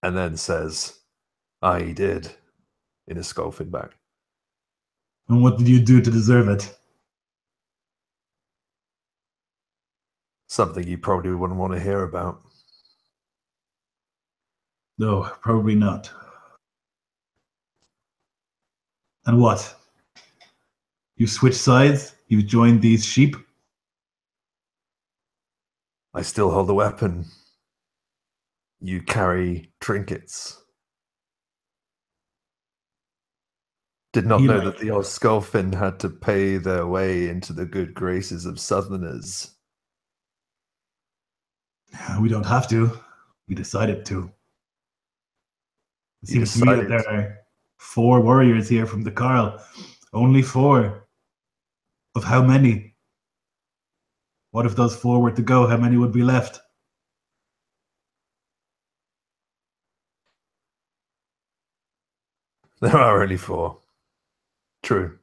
And then says, he did, in a Skolfin back. "And what did you do to deserve it?" Something you probably wouldn't want to hear about. No, probably not. And what? You switched sides? You joined these sheep? I still hold the weapon. You carry trinkets. Did not know that the Osculfin had to pay their way into the good graces of Southerners. We don't have to. We decided to. It seems to me that there are 4 warriors here from the Karl. Only 4. Of how many? What if those 4 were to go? How many would be left? There are only 4. True.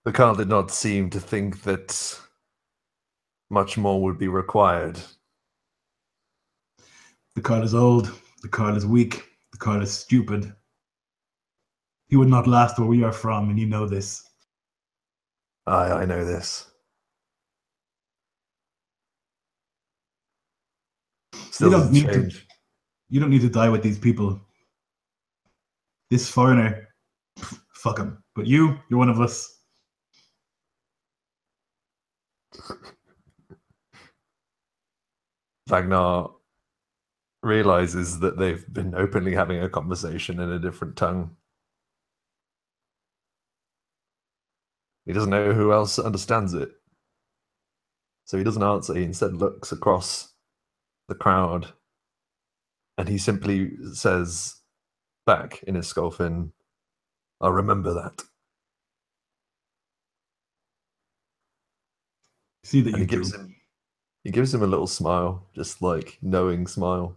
The Karl did not seem to think that much more would be required. The Karl is old. The Karl is weak. The Karl is stupid. He would not last where we are from, and you know this. I know this. Still doesn't change. You don't need to die with these people. This foreigner, fuck him. But you're one of us. Vagnar realizes that they've been openly having a conversation in a different tongue. He doesn't know who else understands it. So he doesn't answer. He instead looks across the crowd, and he simply says back in his Skolfin, "I'll remember that." See that and he gives him a little smile, just like knowing smile.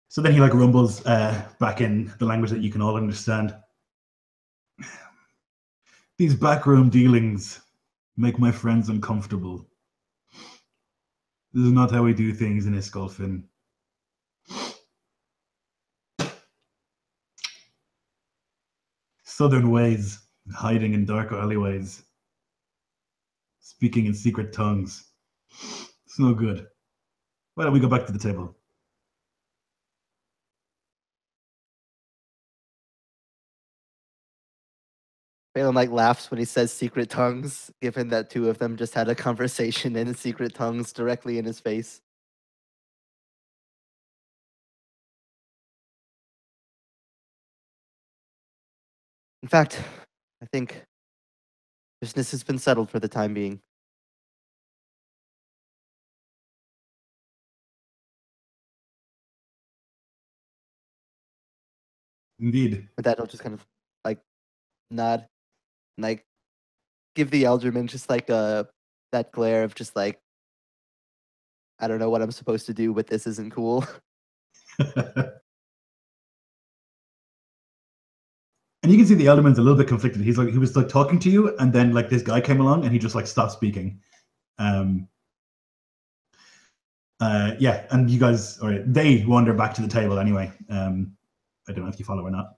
So then he like rumbles back in the language that you can all understand. These backroom dealings make my friends uncomfortable. This is not how we do things in Iskolfin. Southern ways, hiding in dark alleyways, speaking in secret tongues. It's no good. Why don't we go back to the table? Feidhelm like laughs when he says secret tongues, given that two of them just had a conversation in secret tongues directly in his face. In fact, I think business has been settled for the time being. Indeed. With that, he'll just kind of like nod, and, like give the alderman just like that glare of just like, I don't know what I'm supposed to do, but this isn't cool. And you can see the Elderman's a little bit conflicted. He was like talking to you, and then like this guy came along, and he just like stopped speaking. Yeah, and you guys, or they wander back to the table anyway. I don't know if you follow or not.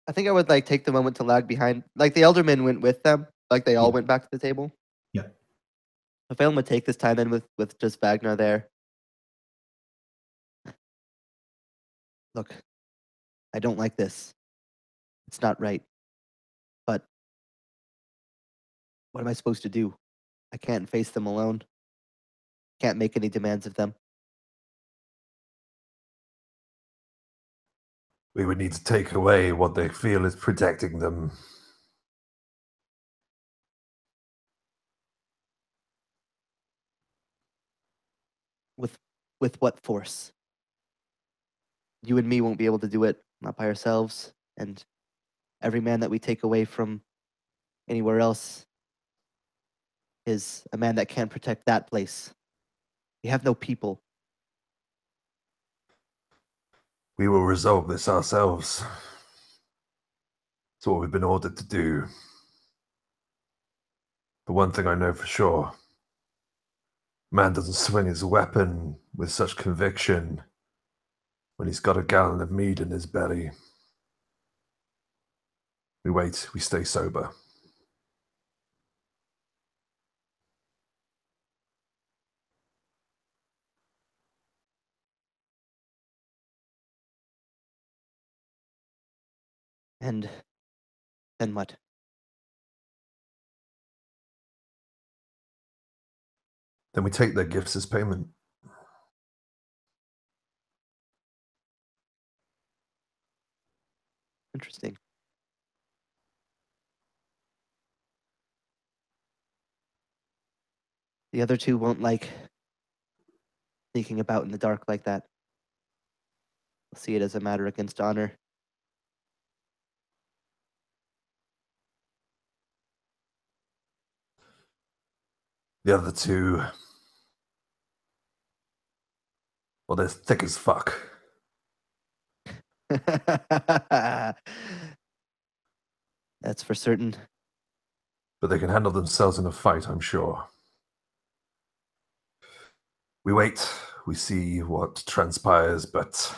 I think I would like take the moment to lag behind. Like the alderman went with them. Like they all went back to the table. Yeah. If Feidhelm would take this time in with just Vagnar there. Look, I don't like this. It's not right. But what am I supposed to do? I can't face them alone. Can't make any demands of them. We would need to take away what they feel is protecting them. With what force? You and me won't be able to do it, not by ourselves. And every man that we take away from anywhere else is a man that can't protect that place. We have no people. We will resolve this ourselves. It's what we've been ordered to do. But one thing I know for sure, man doesn't swing his weapon with such conviction when he's got a gallon of mead in his belly. We wait, we stay sober. And then what? Then we take their gifts as payment. Interesting. The other two won't like sneaking about in the dark like that. They'll see it as a matter against honor. The other two, well, they're thick as fuck. That's for certain. But they can handle themselves in a fight, I'm sure. We wait, we see what transpires, but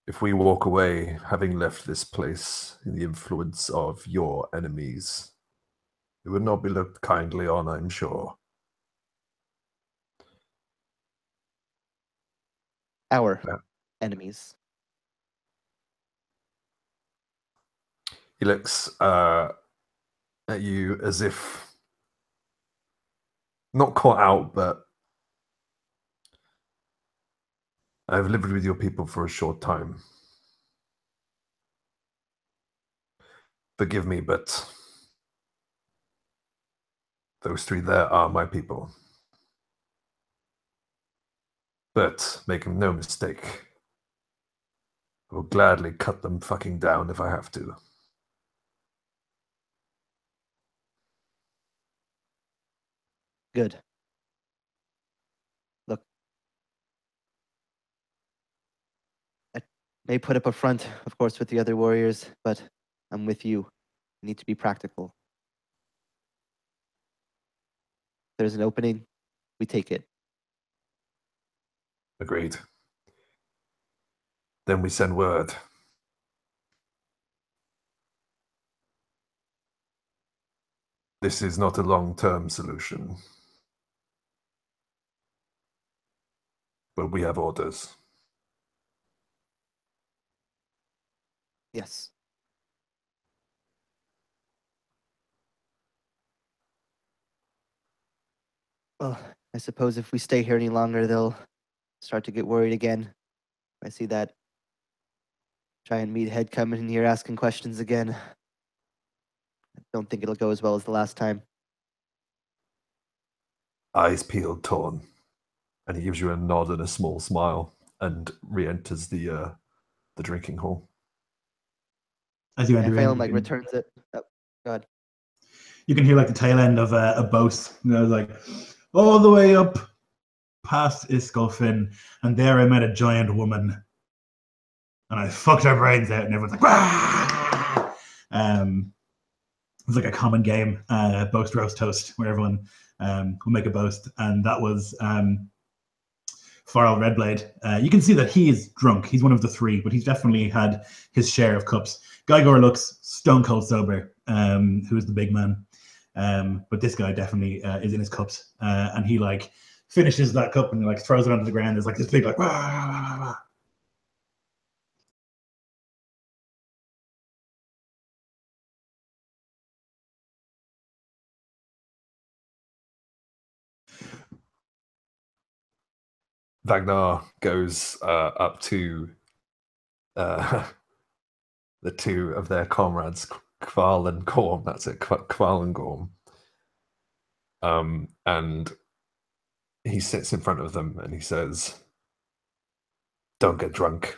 if we walk away having left this place in the influence of your enemies, it would not be looked kindly on, I'm sure. Our Yeah. enemies. He looks at you as if not caught out, but I've lived with your people for a short time. Forgive me, but those three there are my people. But make no mistake, I will gladly cut them fucking down if I have to. Good. Look, may put up a front, of course, with the other warriors, but I'm with you. We need to be practical. If there's an opening, we take it. Agreed. Then we send word. This is not a long-term solution. But we have orders. Yes. Well, I suppose if we stay here any longer, they'll start to get worried again. I see that giant meathead coming in here asking questions again. I don't think it'll go as well as the last time. Eyes peeled, torn. And he gives you a nod and a small smile and re-enters the drinking hall. As you enter in, Feidhelm returns it. Oh, God. You can hear like the tail end of a boast, like all the way up past Iskolfin, and there I met a giant woman, and I fucked her brains out, and everyone's like, "Wah!" It's like a common game, boast, roast, toast, where everyone will make a boast, and that was Farrell Redblade. You can see that he is drunk. He's one of the three, but he's definitely had his share of cups. Gygor looks stone cold sober, who is the big man. But this guy definitely is in his cups, and he like finishes that cup and like throws it onto the ground. There's like this big like. Wah, wah, wah. Vagnar goes up to the two of their comrades, Karl and Gorm. That's it, Karl and Gorm. And he sits in front of them and he says, "Don't get drunk."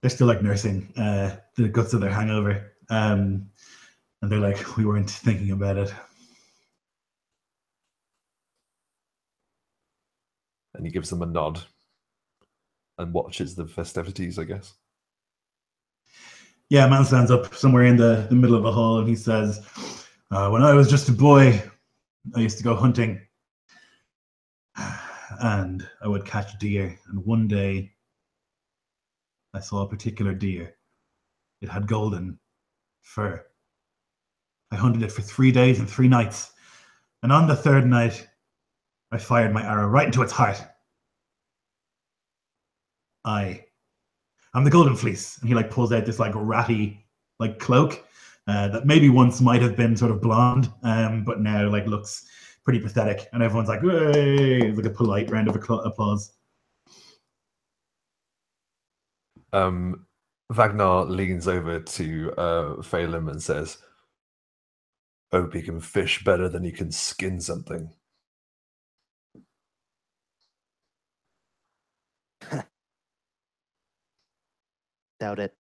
They're still like nursing the guts of their hangover, and they're like, "We weren't thinking about it." And he gives them a nod and watches the festivities, I guess. Yeah, a man stands up somewhere in the middle of the hall and he says, "When I was just a boy, I used to go hunting, and I would catch deer. And one day, I saw a particular deer. It had golden fur. I hunted it for 3 days and 3 nights, and on the third night, I fired my arrow right into its heart. I'm the Golden Fleece." And he like pulls out this like ratty like cloak that maybe once might have been sort of blonde, but now like looks pretty pathetic. And everyone's like, "Hey!" It's like a polite round of applause. Vagnar leans over to Feidhelm and says, "Hope he can fish better than he can skin something." Doubt it.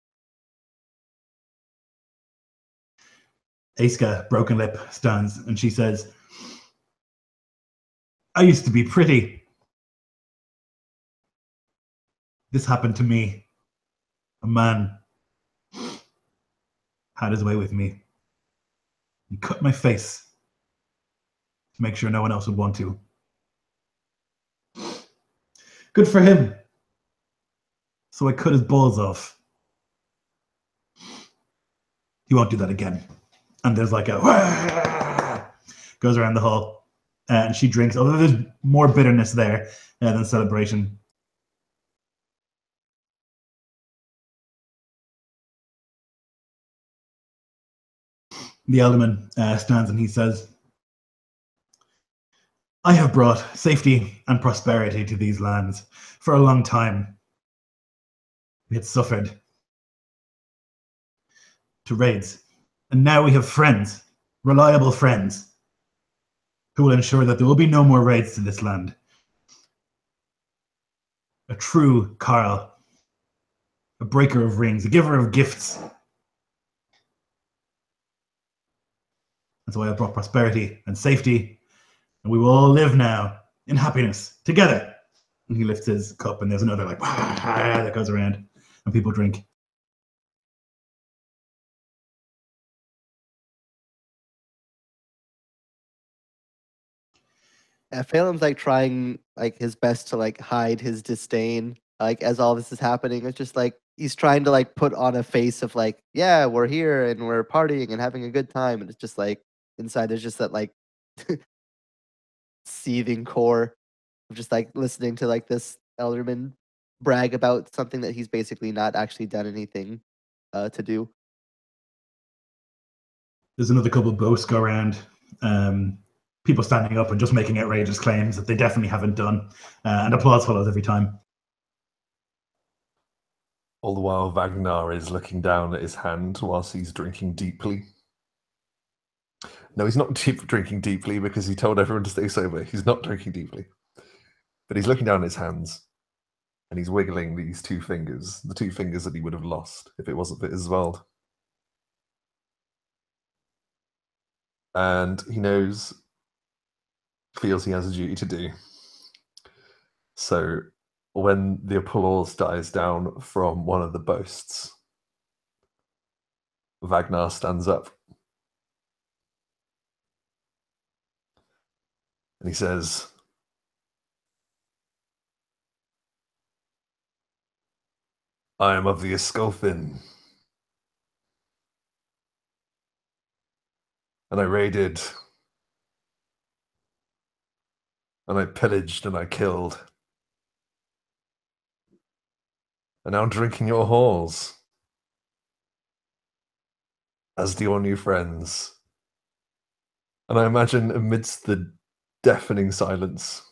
Aiska, broken lip, stands and she says, "I used to be pretty. This happened to me. A man had his way with me. He cut my face to make sure no one else would want to. Good for him. So I cut his balls off. He won't do that again." And there's like a goes around the hall, and she drinks. Although there's more bitterness there than celebration. The alderman stands and he says, "I have brought safety and prosperity to these lands for a long time. We had suffered to raids, and now we have friends, reliable friends, who will ensure that there will be no more raids to this land. A true Karl, a breaker of rings, a giver of gifts. That's why I brought prosperity and safety, and we will all live now in happiness together." And he lifts his cup, and there's another like that goes around, and people drink. Phelan's like trying like his best to like hide his disdain, like as all this is happening. It's just like he's trying to like put on a face of like, yeah, we're here and we're partying and having a good time, and it's just like inside there's just that like seething core of just like listening to like this elderman brag about something that he's basically not actually done anything to do. There's another couple of boasts go around. People standing up and just making outrageous claims that they definitely haven't done, and applause follows every time. All the while, Vagnar is looking down at his hand whilst he's drinking deeply. No, he's not drinking deeply because he told everyone to stay sober. He's not drinking deeply. But he's looking down at his hands, and he's wiggling these two fingers, the two fingers that he would have lost if it wasn't for Isvald. And he feels he has a duty to do. So when the applause dies down from one of the boasts, Vagnar stands up. And he says, I am of the Esculfin. And I raided. And I pillaged and I killed. And now I'm drinking your halls. As do your new friends. And I imagine amidst the deafening silence,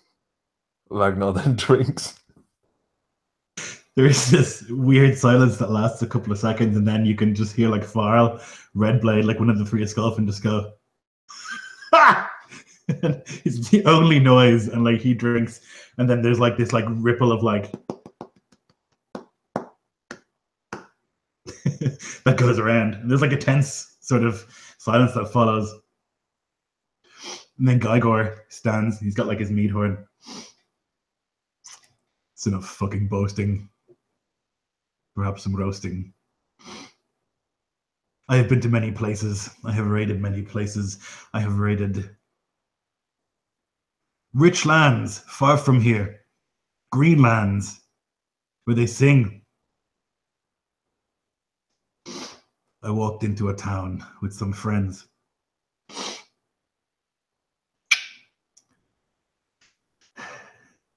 Vagnar then drinks. There is this weird silence that lasts a couple of seconds, and then you can just hear like Farrell, Redblade, like one of the three Esculfin, just go, ha! It's the only noise, and like he drinks, and then there's like this like ripple of like that goes around. And there's like a tense sort of silence that follows. And then Gygor stands. He's got like his meat horn. It's enough fucking boasting. Perhaps some roasting. I have been to many places. I have raided many places. I have raided rich lands far from here. Green lands where they sing. I walked into a town with some friends.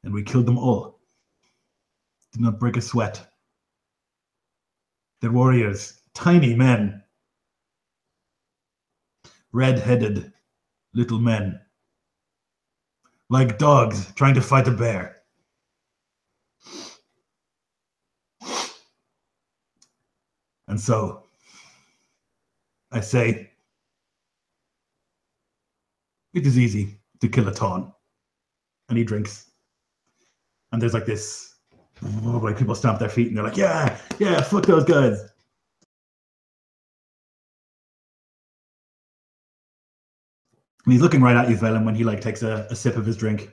And we killed them all. Did not break a sweat. They're warriors, tiny men. Red-headed little men. Like dogs trying to fight a bear. And so, I say, it is easy to kill a Taun. And he drinks. And there's like this, like people stamp their feet and they're like, yeah, fuck those guys. And he's looking right at you, Feidhelm, when he like takes a sip of his drink.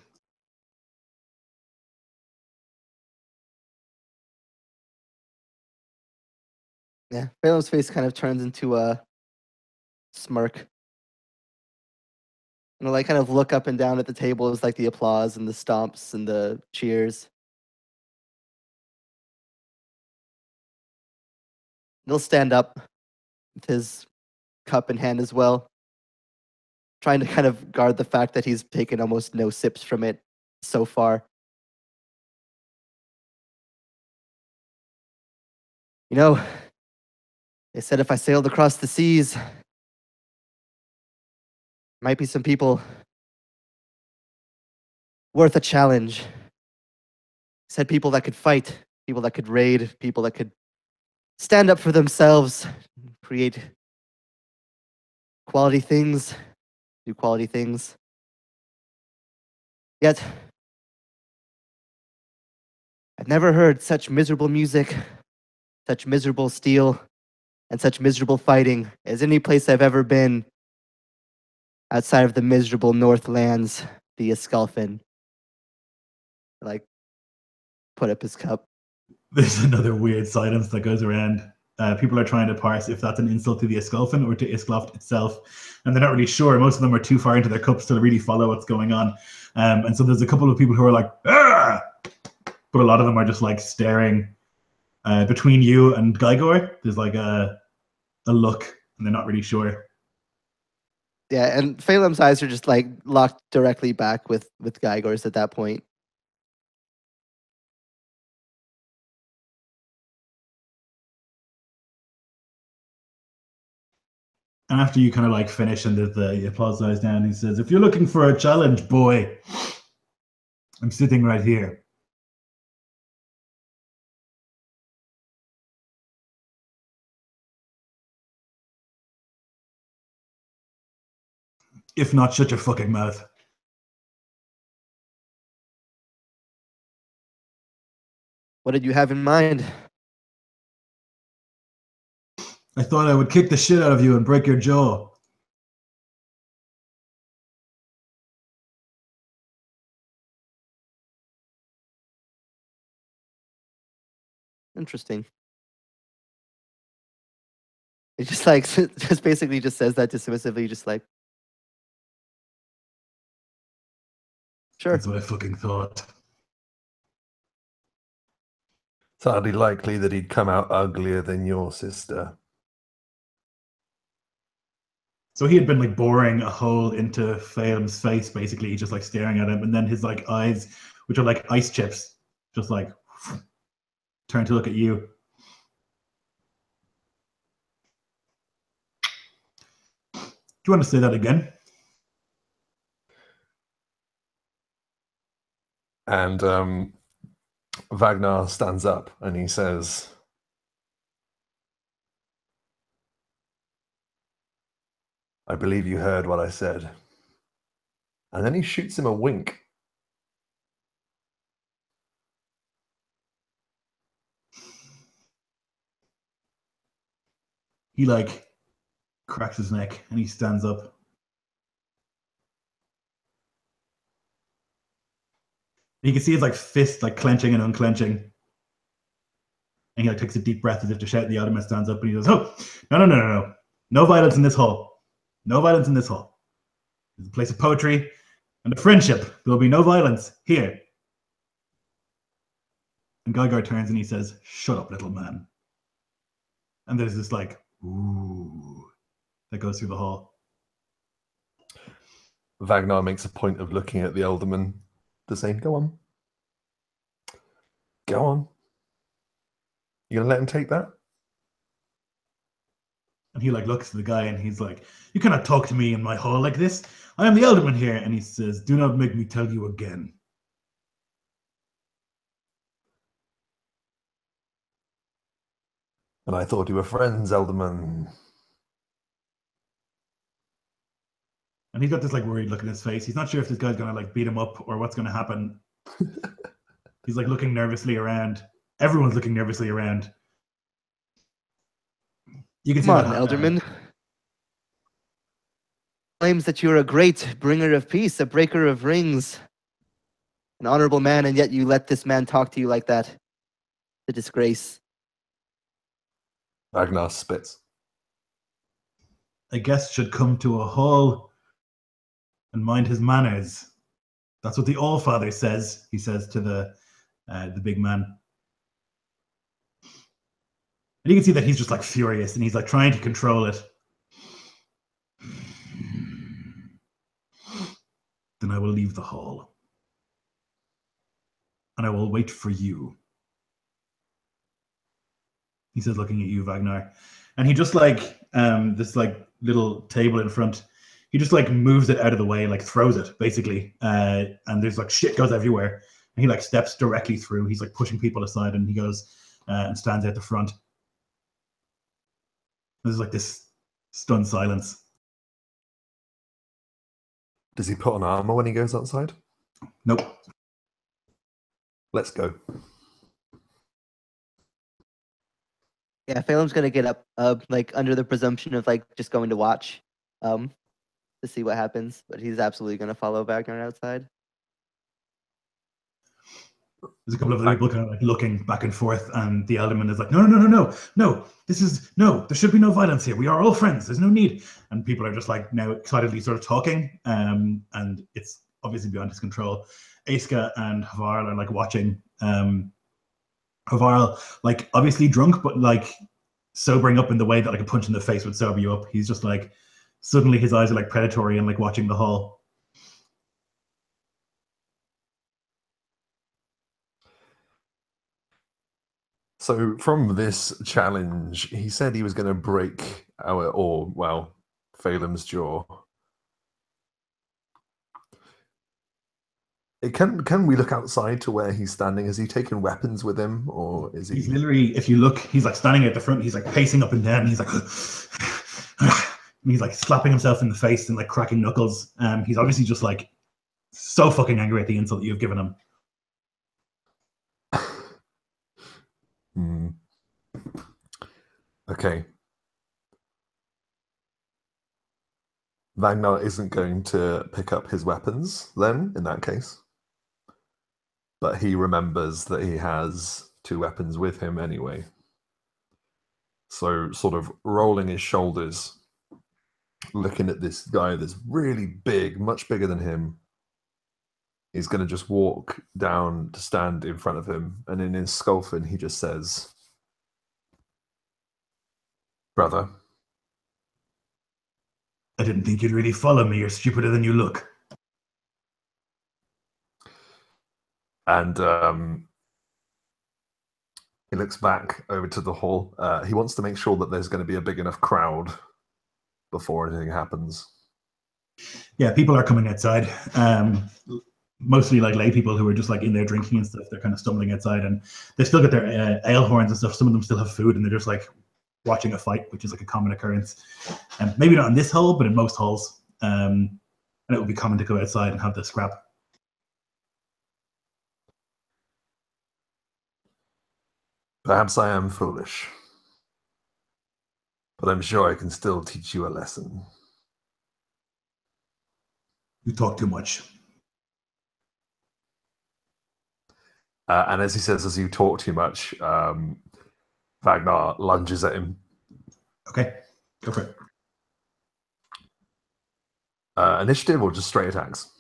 Yeah, Feidhelm's face kind of turns into a smirk. And he'll like kind of look up and down at the table as like the applause and the stomps and the cheers. He'll stand up with his cup in hand as well, trying to kind of guard the fact that he's taken almost no sips from it so far. You know, they said if I sailed across the seas, might be some people worth a challenge. Said people that could fight, people that could raid, people that could stand up for themselves, create quality things, do quality things. Yet, I've never heard such miserable music, such miserable steel, and such miserable fighting as any place I've ever been outside of the miserable Northlands, the Esculfin. Like, put up his cup. There's another weird silence that goes around. People are trying to parse if that's an insult to the Iskolfin or to Iskloft itself, and they're not really sure. Most of them are too far into their cups to really follow what's going on. And so there's a couple of people who are like, "Ah!" But a lot of them are just like staring between you and Gygor. There's like a look, and they're not really sure. Yeah, and Feidhelm's eyes are just like locked directly back with Gygor's at that point. And after you kind of like finish and the applause dies down, he says, "If you're looking for a challenge, boy, I'm sitting right here." If not, shut your fucking mouth. What did you have in mind? I thought I would kick the shit out of you and break your jaw. Interesting. It just like just basically just says that dismissively, just like, sure. That's what I fucking thought. It's hardly likely that he'd come out uglier than your sister. So he had been like boring a hole into Feidhelm's face, basically, just like staring at him, and then his like eyes, which are like ice chips, just like turn to look at you. Do you want to say that again? And Vagnar stands up and he says, "I believe you heard what I said." And then he shoots him a wink. He like cracks his neck and he stands up. You can see his like fist like clenching and unclenching. And he like takes a deep breath as if to shout. The other man stands up and he goes, "Oh, no. No violence in this hall. No violence in this hall. It's a place of poetry and of friendship. There will be no violence here." And Gygor turns and he says, "Shut up, little man." And there's this like, ooh, that goes through the hall. Vagnar makes a point of looking at the alderman to say, "Go on. Go on. You gonna let him take that?" And he like looks at the guy and he's like, "You cannot talk to me in my hall like this. I am the alderman here." And he says, "Do not make me tell you again." "And I thought you were friends, alderman." And he's got this like worried look in his face. He's not sure if this guy's gonna like beat him up or what's gonna happen. He's like looking nervously around. Everyone's looking nervously around. You can see Come on, Elderman. Claims that you're a great bringer of peace, a breaker of rings, an honorable man, and yet you let this man talk to you like that. The disgrace. Vagnar spits. "A guest should come to a hall and mind his manners. That's what the Allfather says," he says to the big man. And you can see that he's just like furious and he's like trying to control it. "Then I will leave the hall. And I will wait for you," he says, looking at you, Vagnar. And he just like this like little table in front, he just like moves it out of the way, like throws it basically. And there's like shit goes everywhere. And he like steps directly through. He's like pushing people aside and he goes and stands at the front. There's like this stunned silence. Does he put on armor when he goes outside? Nope. Let's go. Yeah, Feidhelm's gonna get up, like under the presumption of like just going to watch, to see what happens. But he's absolutely gonna follow Vagnar outside. There's a couple of other people kind of like looking back and forth, and the alderman is like, no, there should be no violence here. We are all friends. There's no need. And people are just like now excitedly sort of talking, and it's obviously beyond his control. Aiska and Havarl are like watching. Havarl, like obviously drunk, but like sobering up in the way that like a punch in the face would sober you up. He's just like suddenly his eyes are like predatory and like watching the hall. So from this challenge, he said he was going to break Feidhelm's jaw. Can we look outside to where he's standing? Has he taken weapons with him, or is he? He's literally, if you look, he's like standing at the front. He's like pacing up and down. He's like, he's like slapping himself in the face and like cracking knuckles. He's obviously just like so fucking angry at the insult that you've given him. Okay. Vagnar isn't going to pick up his weapons then, in that case. But he remembers that he has 2 weapons with him anyway. So sort of rolling his shoulders, looking at this guy that's really big, much bigger than him. He's going to just walk down to stand in front of him. And in his Skulfin, he just says, "Brother, I didn't think you'd really follow me. You're stupider than you look." And he looks back over to the hall. He wants to make sure that there's going to be a big enough crowd before anything happens. Yeah, people are coming outside. Mostly like lay people who are just like in there drinking and stuff. They're kind of stumbling outside, and they still got their ale horns and stuff. Some of them still have food, and they're just like watching a fight, which is like a common occurrence. Maybe not in this hall, but in most halls. And it would be common to go outside and have the scrap. Perhaps I am foolish, but I'm sure I can still teach you a lesson. You talk too much. And as he says, as you talk too much, Vagnar lunges at him. Okay, go for it. Initiative or just straight attacks?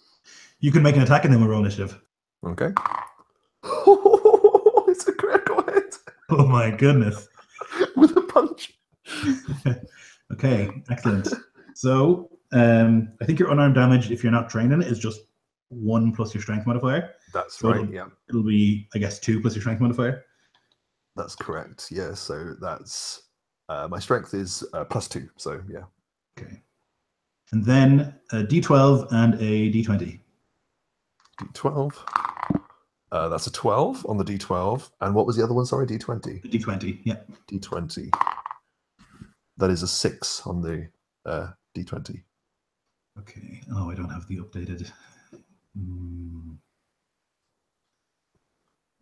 You can make an attack and then we'll roll initiative. Okay. It's a critical hit. Oh my goodness. With a punch. Okay, excellent. So I think your unarmed damage, if you're not trained in it, is just 1 plus your strength modifier. That's so right, yeah. It'll be, I guess, 2 plus your strength modifier. That's correct, yeah. So that's, my strength is +2, so yeah. Okay. And then a D12 and a D20. D12. That's a 12 on the D12. And what was the other one? Sorry, D20. D20, yeah. D20. That is a 6 on the D20. Okay. Oh, I don't have the updated. 1,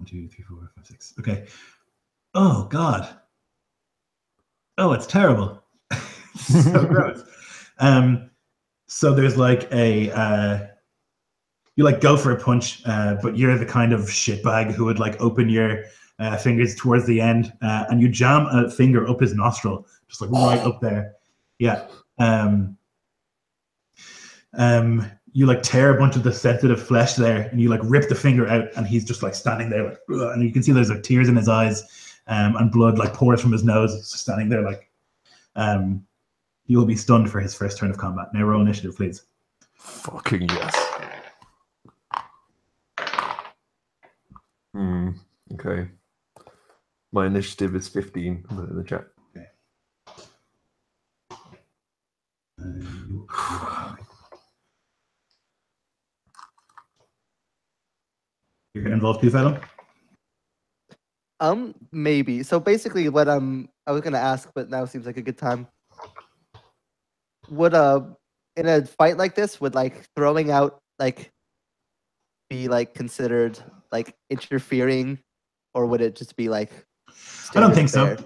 2, 3, 4, 5, 6. Okay. Oh, God. Oh, it's terrible. So gross. So there's like a... you like go for a punch, but you're the kind of shitbag who would like open your fingers towards the end, and you jam a finger up his nostril, just like right up there. Yeah. You like tear a bunch of the sensitive flesh there, and you like rip the finger out, and he's just like standing there, like, and you can see there's like tears in his eyes, and blood like pours from his nose. He's just standing there, like, he will be stunned for his first turn of combat. Now roll initiative, please. Fucking yes. Okay. My initiative is 15. I'll put it in the chat. Okay. You're gonna involve two, Feidhelm? Maybe. So basically, what I was gonna ask, but now seems like a good time. Would in a fight like this, would like throwing out like be like considered like interfering, or would it just be like? I don't think so.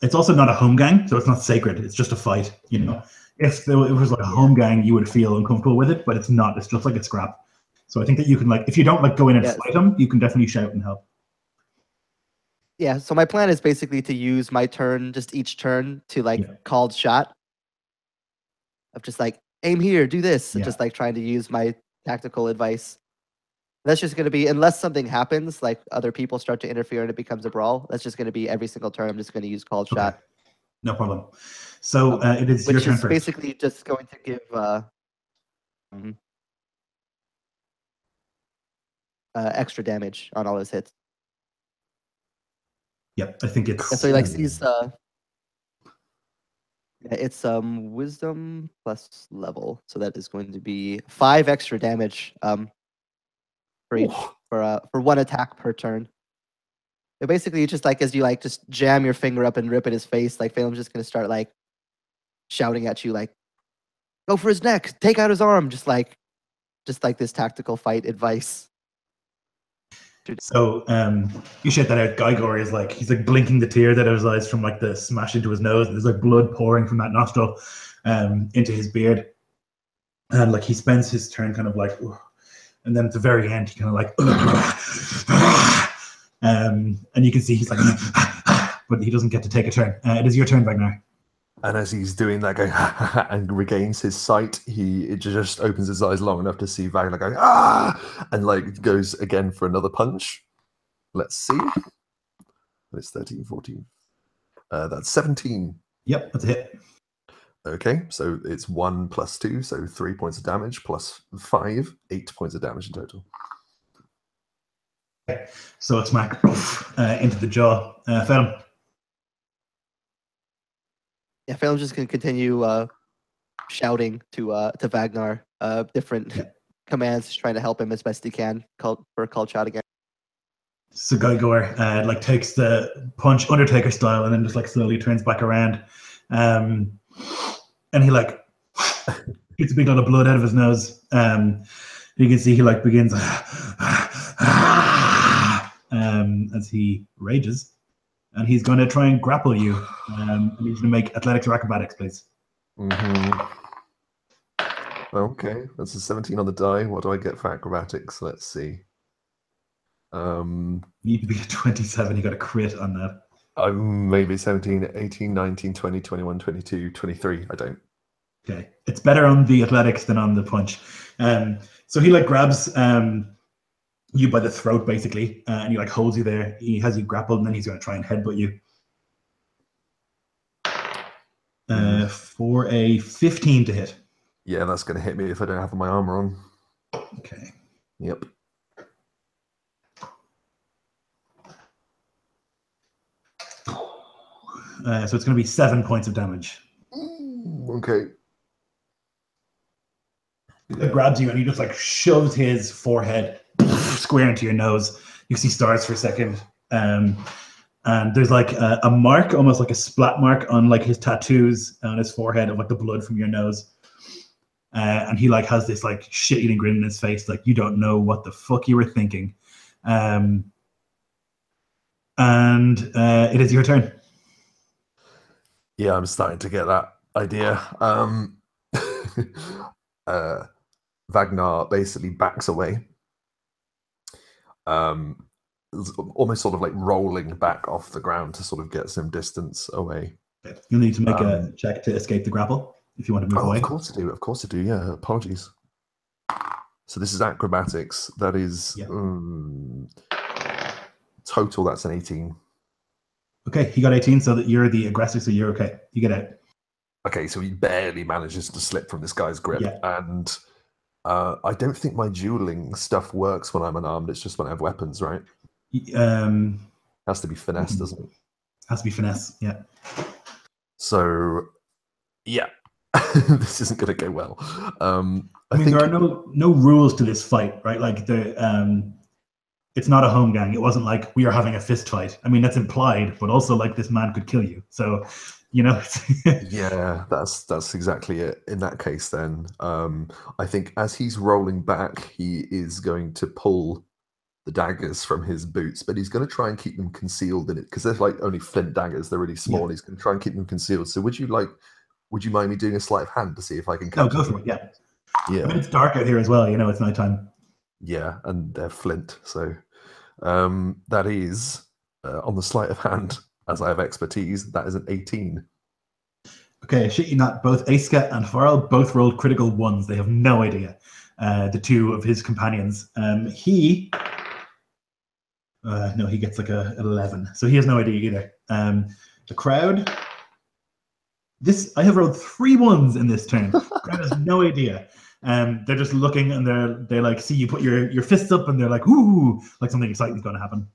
It's also not a home gang, so it's not sacred. It's just a fight, you know. If it was like a home gang, you would feel uncomfortable with it, but it's not. It's just like a scrap. So I think that you can, like, if you don't like go in and Yes. fight him, you can definitely shout and help. Yeah, so my plan is basically to use my turn, just each turn, to like Yeah. called shot. Of just like aim here, do this, and Yeah. just like trying to use my tactical advice. That's just gonna be, unless something happens, like other people start to interfere and it becomes a brawl. That's just gonna be every single turn. I'm just gonna use called Okay. shot. No problem. So it is your Which turn is first. basically just going to give extra damage on all his hits. Yep, I think it's. Yeah, so he like sees it's wisdom plus level, so that is going to be 5 extra damage for each for one attack per turn. But basically, it's just like as you like just jam your finger up and rip at his face, like Feidhelm's just gonna start like shouting at you like, "Go for his neck, take out his arm," just like this tactical fight advice. So you shout that out. Gygor is like, he's like blinking the tears out of his eyes from like the smash into his nose. There's like blood pouring from that nostril into his beard, and like he spends his turn kind of like, ugh. And then at the very end he kind of like, and you can see he's like, but he doesn't get to take a turn. It is your turn, Vagnar. And as he's doing that, going and regains his sight, it just opens his eyes long enough to see Vagnar going and like goes again for another punch. Let's see. It's 13, 14. That's 17. Yep, that's a hit. Okay, so it's 1 plus 2, so 3 points of damage, plus 5, 8 points of damage in total. Okay. So it's smack into the jaw. Feidhelm. Yeah, Feidhelm's just gonna continue shouting to Vagnar different commands, trying to help him as best he can. For a called shot again. So Gygor like takes the punch Undertaker style and then just like slowly turns back around, and he like gets a big lot of blood out of his nose. You can see he like begins as he rages, and he's going to try and grapple you. And he's going to make athletics or acrobatics, please. Okay, that's a 17 on the die. What do I get for acrobatics? Let's see. You need to be at 27. You got a crit on that. Maybe 17, 18, 19, 20, 21, 22, 23. I don't. Okay, it's better on the athletics than on the punch. So he like grabs you by the throat basically, and he like holds you there. He has you grappled, and then he's going to try and headbutt you. For a 15 to hit. Yeah, that's going to hit me if I don't have my armor on. Okay. Yep. So it's going to be 7 points of damage. Okay. He grabs you and he just like shoves his forehead square into your nose. You see stars for a second. And there's like a mark, almost like a splat mark on like his tattoos on his forehead of like the blood from your nose. And he like has this like shit-eating grin in his face, like you don't know what the fuck you were thinking. And it is your turn. Yeah, I'm starting to get that idea. Vagnar basically backs away, almost sort of like rolling back off the ground to sort of get some distance away. Okay. You'll need to make a check to escape the grapple if you want to move away. Of course I do. Of course I do. Yeah, apologies. So this is acrobatics. That is total. That's an 18. Okay, he got 18, so that you're the aggressor, so you're okay. You get out. Okay, so he barely manages to slip from this guy's grip, and I don't think my dueling stuff works when I'm unarmed. It's just when I have weapons, right? Has to be finesse, doesn't it? Has to be finesse, yeah. So, yeah, this isn't going to go well. I mean, there are no rules to this fight, right? Like it's not a home gang. It wasn't like we are having a fist fight. I mean, that's implied, but also like this man could kill you. So, you know. Yeah, that's exactly it. In that case, then, I think as he's rolling back, he is going to pull the daggers from his boots, but he's going to try and keep them concealed in it because they're like only flint daggers. They're really small. Yeah. He's going to try and keep them concealed. So would you mind me doing a sleight of hand to see if I can catch go for it. Yeah. Yeah. I mean, it's dark out here as well. You know, it's nighttime. Yeah, and they're flint. So that is, on the sleight of hand, as I have expertise, that is an 18. Okay, shit you not. Both Aska and Farrell both rolled critical ones. They have no idea. The two of his companions. He gets like an 11. So he has no idea either. The crowd. I have rolled 3 ones in this turn. The crowd has no idea. They're just looking and they like see you put your fists up and they're like, ooh, like something exciting is going to happen.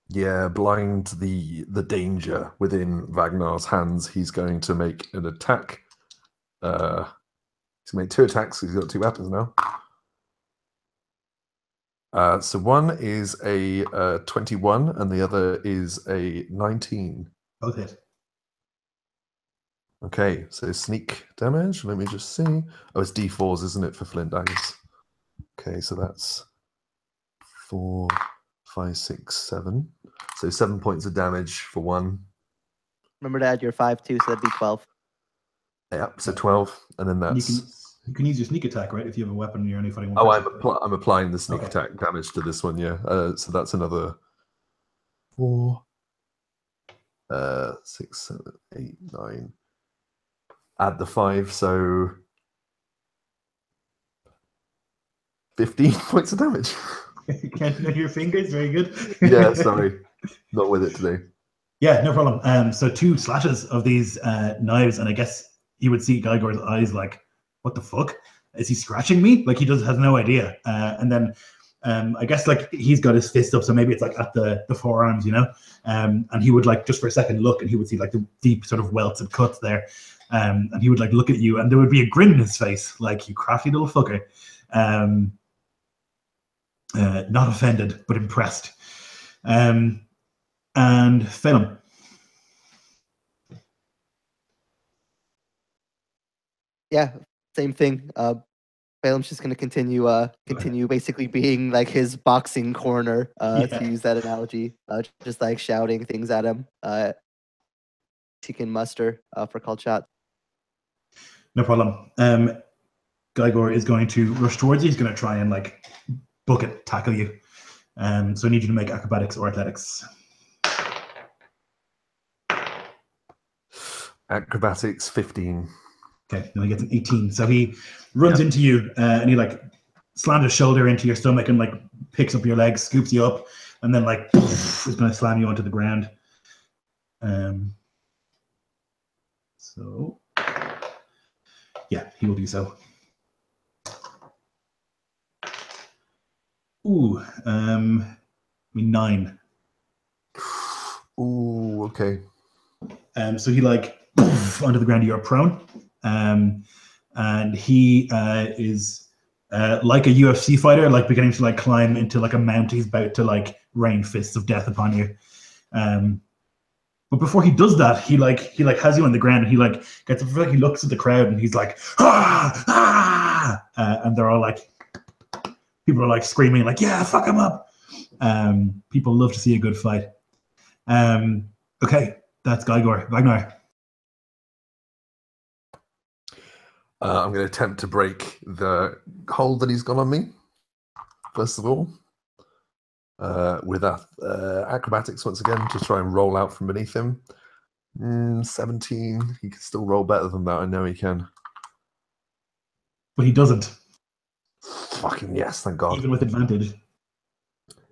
Yeah, blind the danger within Vagnar's hands, he's going to make an attack. He's going to make 2 attacks. He's got 2 weapons now. So one is a 21 and the other is a 19. Both hit. Okay, so sneak damage. Let me just see. Oh, it's D4s, isn't it, for flint daggers? Okay, so that's 4, 5, 6, 7. So 7 points of damage for one. Remember to add your 5 too, so that'd be 12. Yeah, so 12, and then that's. You can use your sneak attack, right? If you have a weapon, you're only fighting one. Oh, I'm applying the sneak attack damage to this one. Yeah, so that's another 4, 6, 7, 8, 9. Add the 5, so 15 points of damage. Counting on your fingers, very good. Yeah, sorry, not with it today. Yeah, no problem. So 2 slashes of these knives, and I guess you would see Gygor's eyes like, what the fuck? Is he scratching me? Like he has no idea. And then I guess like he's got his fist up, so maybe it's like at the forearms, you know? And he would like just for a second look and he would see like the deep sort of welts and cuts there. And he would like look at you and there would be a grin in his face, like, you crafty little fucker. Not offended, but impressed. And Feidhelm. Yeah, same thing. Feidhelm's just going to continue basically being like his boxing corner, to use that analogy, just like shouting things at him. He can muster for called shots. No problem. Gygor is going to rush towards you. He's going to try and like book it, tackle you. So I need you to make acrobatics or athletics. Acrobatics 15. Okay, then he gets an 18. So he runs into you and he like slams his shoulder into your stomach and like picks up your leg, scoops you up, and then like is going to slam you onto the ground. So yeah, he will do so. Ooh, 9. Ooh, okay. So he like onto the ground. You're prone, and he is like a UFC fighter, like beginning to like climb into like a mount. He's about to like rain fists of death upon you. But before he does that, he has you on the ground, and he like gets up, he looks at the crowd, and he's like, and they're all like, people are like screaming, like, yeah, fuck him up. People love to see a good fight. Okay, that's Gygor. Vagnar. I'm going to attempt to break the hold that he's got on me, first of all. With acrobatics once again to try and roll out from beneath him. 17. He can still roll better than that. I know he can. But he doesn't. Fucking yes, thank God. Even with advantage.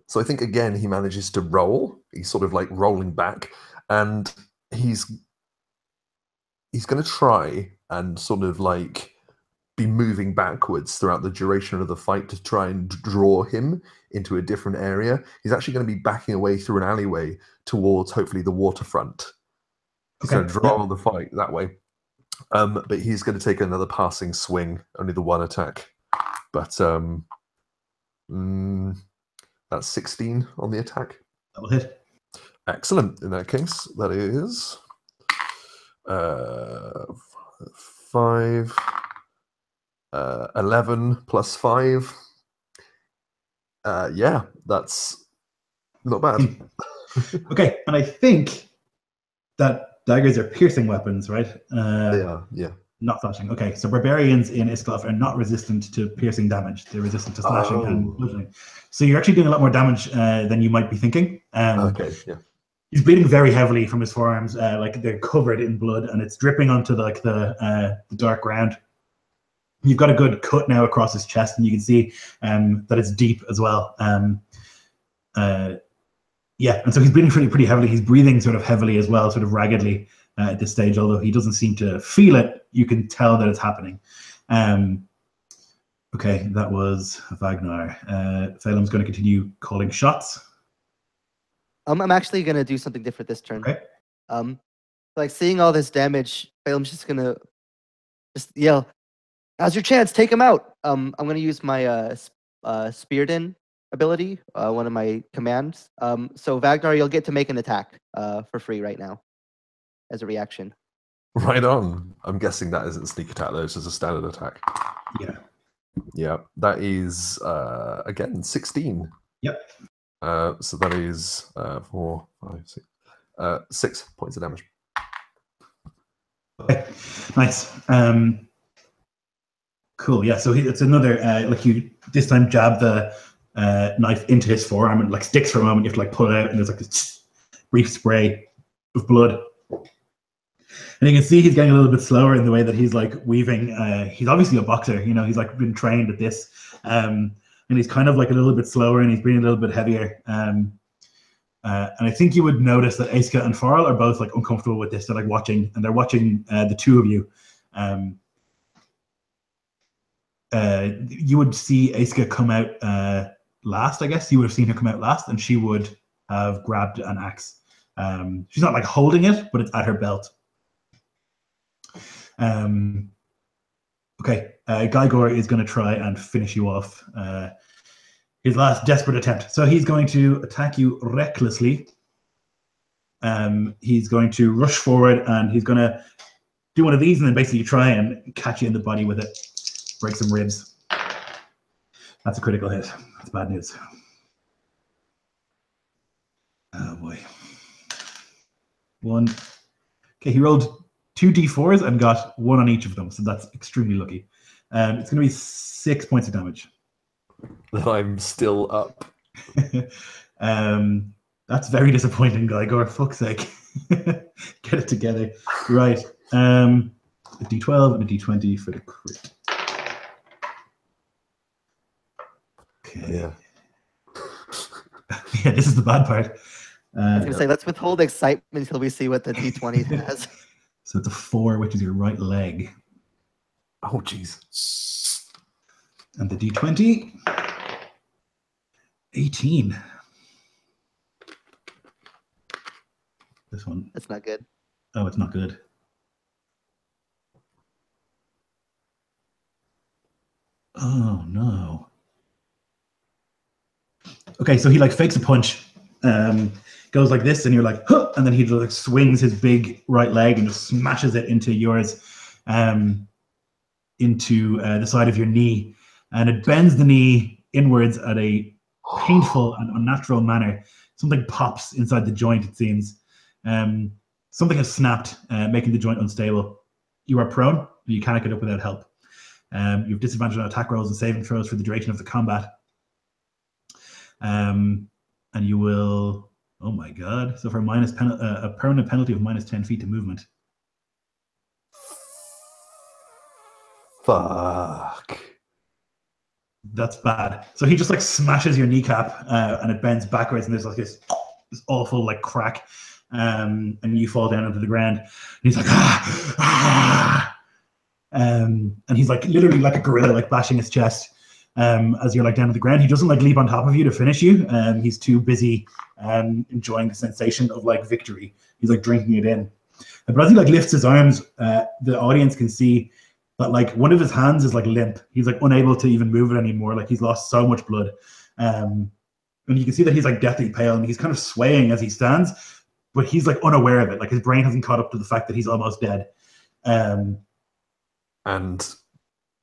So I think again he manages to roll. He's sort of like rolling back, and he's going to try and sort of like be moving backwards throughout the duration of the fight to try and draw him into a different area. He's actually going to be backing away through an alleyway towards hopefully the waterfront. He's going to draw the fight that way. But he's going to take another passing swing, only the one attack. But that's 16 on the attack. That will hit. Excellent. In that case, that is 5, 11 plus 5. Yeah, that's not bad. Okay, and I think that daggers are piercing weapons, right? They are, yeah. Not slashing. Okay, so barbarians in Iskalov are not resistant to piercing damage. They're resistant to slashing and bludgeoning. So you're actually doing a lot more damage than you might be thinking. Okay, yeah. He's bleeding very heavily from his forearms, like they're covered in blood, and it's dripping onto the dark ground. You've got a good cut now across his chest, and you can see that it's deep as well. Yeah, and so he's bleeding pretty heavily. He's breathing sort of heavily as well, sort of raggedly at this stage, although he doesn't seem to feel it. You can tell that it's happening. Okay, that was Vagnar. Feidhelm's going to continue calling shots. I'm actually going to do something different this turn. Okay. Like seeing all this damage, Feidhelm's just going to just yell, "Now's your chance, take him out." I'm going to use my Spearden ability, one of my commands. So Vagnar, you'll get to make an attack for free right now as a reaction. Right on. I'm guessing that isn't sneak attack though, it's just a standard attack. Yeah. Yeah, that is again 16. Yep. So that is 4, 5, 6, 6 points of damage. Okay. Nice. Cool. Yeah. So it's another like you this time jab the knife into his forearm and like sticks for a moment. You have to like pull it out, and there's like this brief spray of blood. And you can see he's getting a little bit slower in the way that he's like weaving. He's obviously a boxer, you know. He's like been trained at this, and he's kind of like a little bit slower, and he's breathing a little bit heavier. And I think you would notice that Aska and Farrell are both like uncomfortable with this. They're like watching, and they're watching the two of you. You would see Aska come out last, I guess. You would have seen her come out last, and she would have grabbed an axe. She's not like holding it, but it's at her belt. Okay, Gygor is going to try and finish you off. His last desperate attempt. So he's going to attack you recklessly. He's going to rush forward, and he's going to do one of these, and then basically try and catch you in the body with it. Break some ribs. That's a critical hit. That's bad news. Oh boy. 1. Okay, he rolled 2 d4s and got 1 on each of them, so that's extremely lucky. It's going to be 6 points of damage. I'm still up. That's very disappointing, Gygor. Fuck's sake. Get it together. Right. A d12 and a d20 for the crit. Okay. Yeah. Yeah, this is the bad part. I was going to say, let's withhold excitement until we see what the d20 has. So it's a 4, which is your right leg. Oh, jeez. And the d20, 18. This one. That's not good. Oh, it's not good. Oh, no. Okay, so he like fakes a punch, goes like this, and you're like, huh! And then he just like swings his big right leg and just smashes it into yours, into the side of your knee, and it bends the knee inwards at a painful and unnatural manner. Something pops inside the joint, it seems. Something has snapped, making the joint unstable. You are prone, and you cannot get up without help. You have disadvantage on attack rolls and saving throws for the duration of the combat. And you will, oh my god, so for a permanent penalty of minus 10 feet to movement. Fuck. That's bad. So he just like smashes your kneecap, and it bends backwards, and there's like this awful like crack, and you fall down onto the ground. And he's like, and he's like literally like a gorilla, like bashing his chest. As you're like down to the ground, he doesn't like leap on top of you to finish you. He's too busy enjoying the sensation of like victory. He's like drinking it in. But as he like lifts his arms, the audience can see that like one of his hands is like limp. He's like unable to even move it anymore. Like he's lost so much blood. And you can see that he's like deathly pale, and he's kind of swaying as he stands, but he's like unaware of it. Like his brain hasn't caught up to the fact that he's almost dead. And